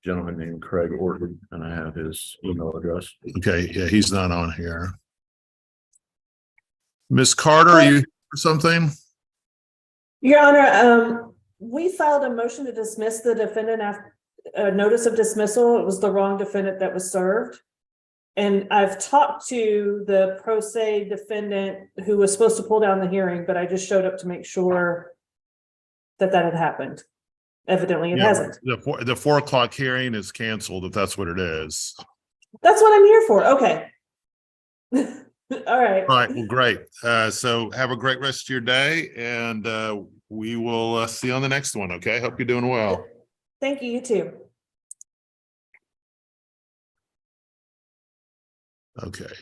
gentleman named Craig Orton, and I have his email address. Okay, yeah, he's not on here. Miss Carter, are you for something? Your Honor, we filed a motion to dismiss the defendant after a notice of dismissal. It was the wrong defendant that was served. And I've talked to the pro se defendant who was supposed to pull down the hearing, but I just showed up to make sure that that had happened. Evidently, it Yeah, hasn't. The 4 o'clock hearing is canceled, if that's what it is. That's what I'm here for. Okay. All right. All right, well, great. So have a great rest of your day, and we will see you on the next one, okay? Hope you're doing well. Thank you. You too. Okay.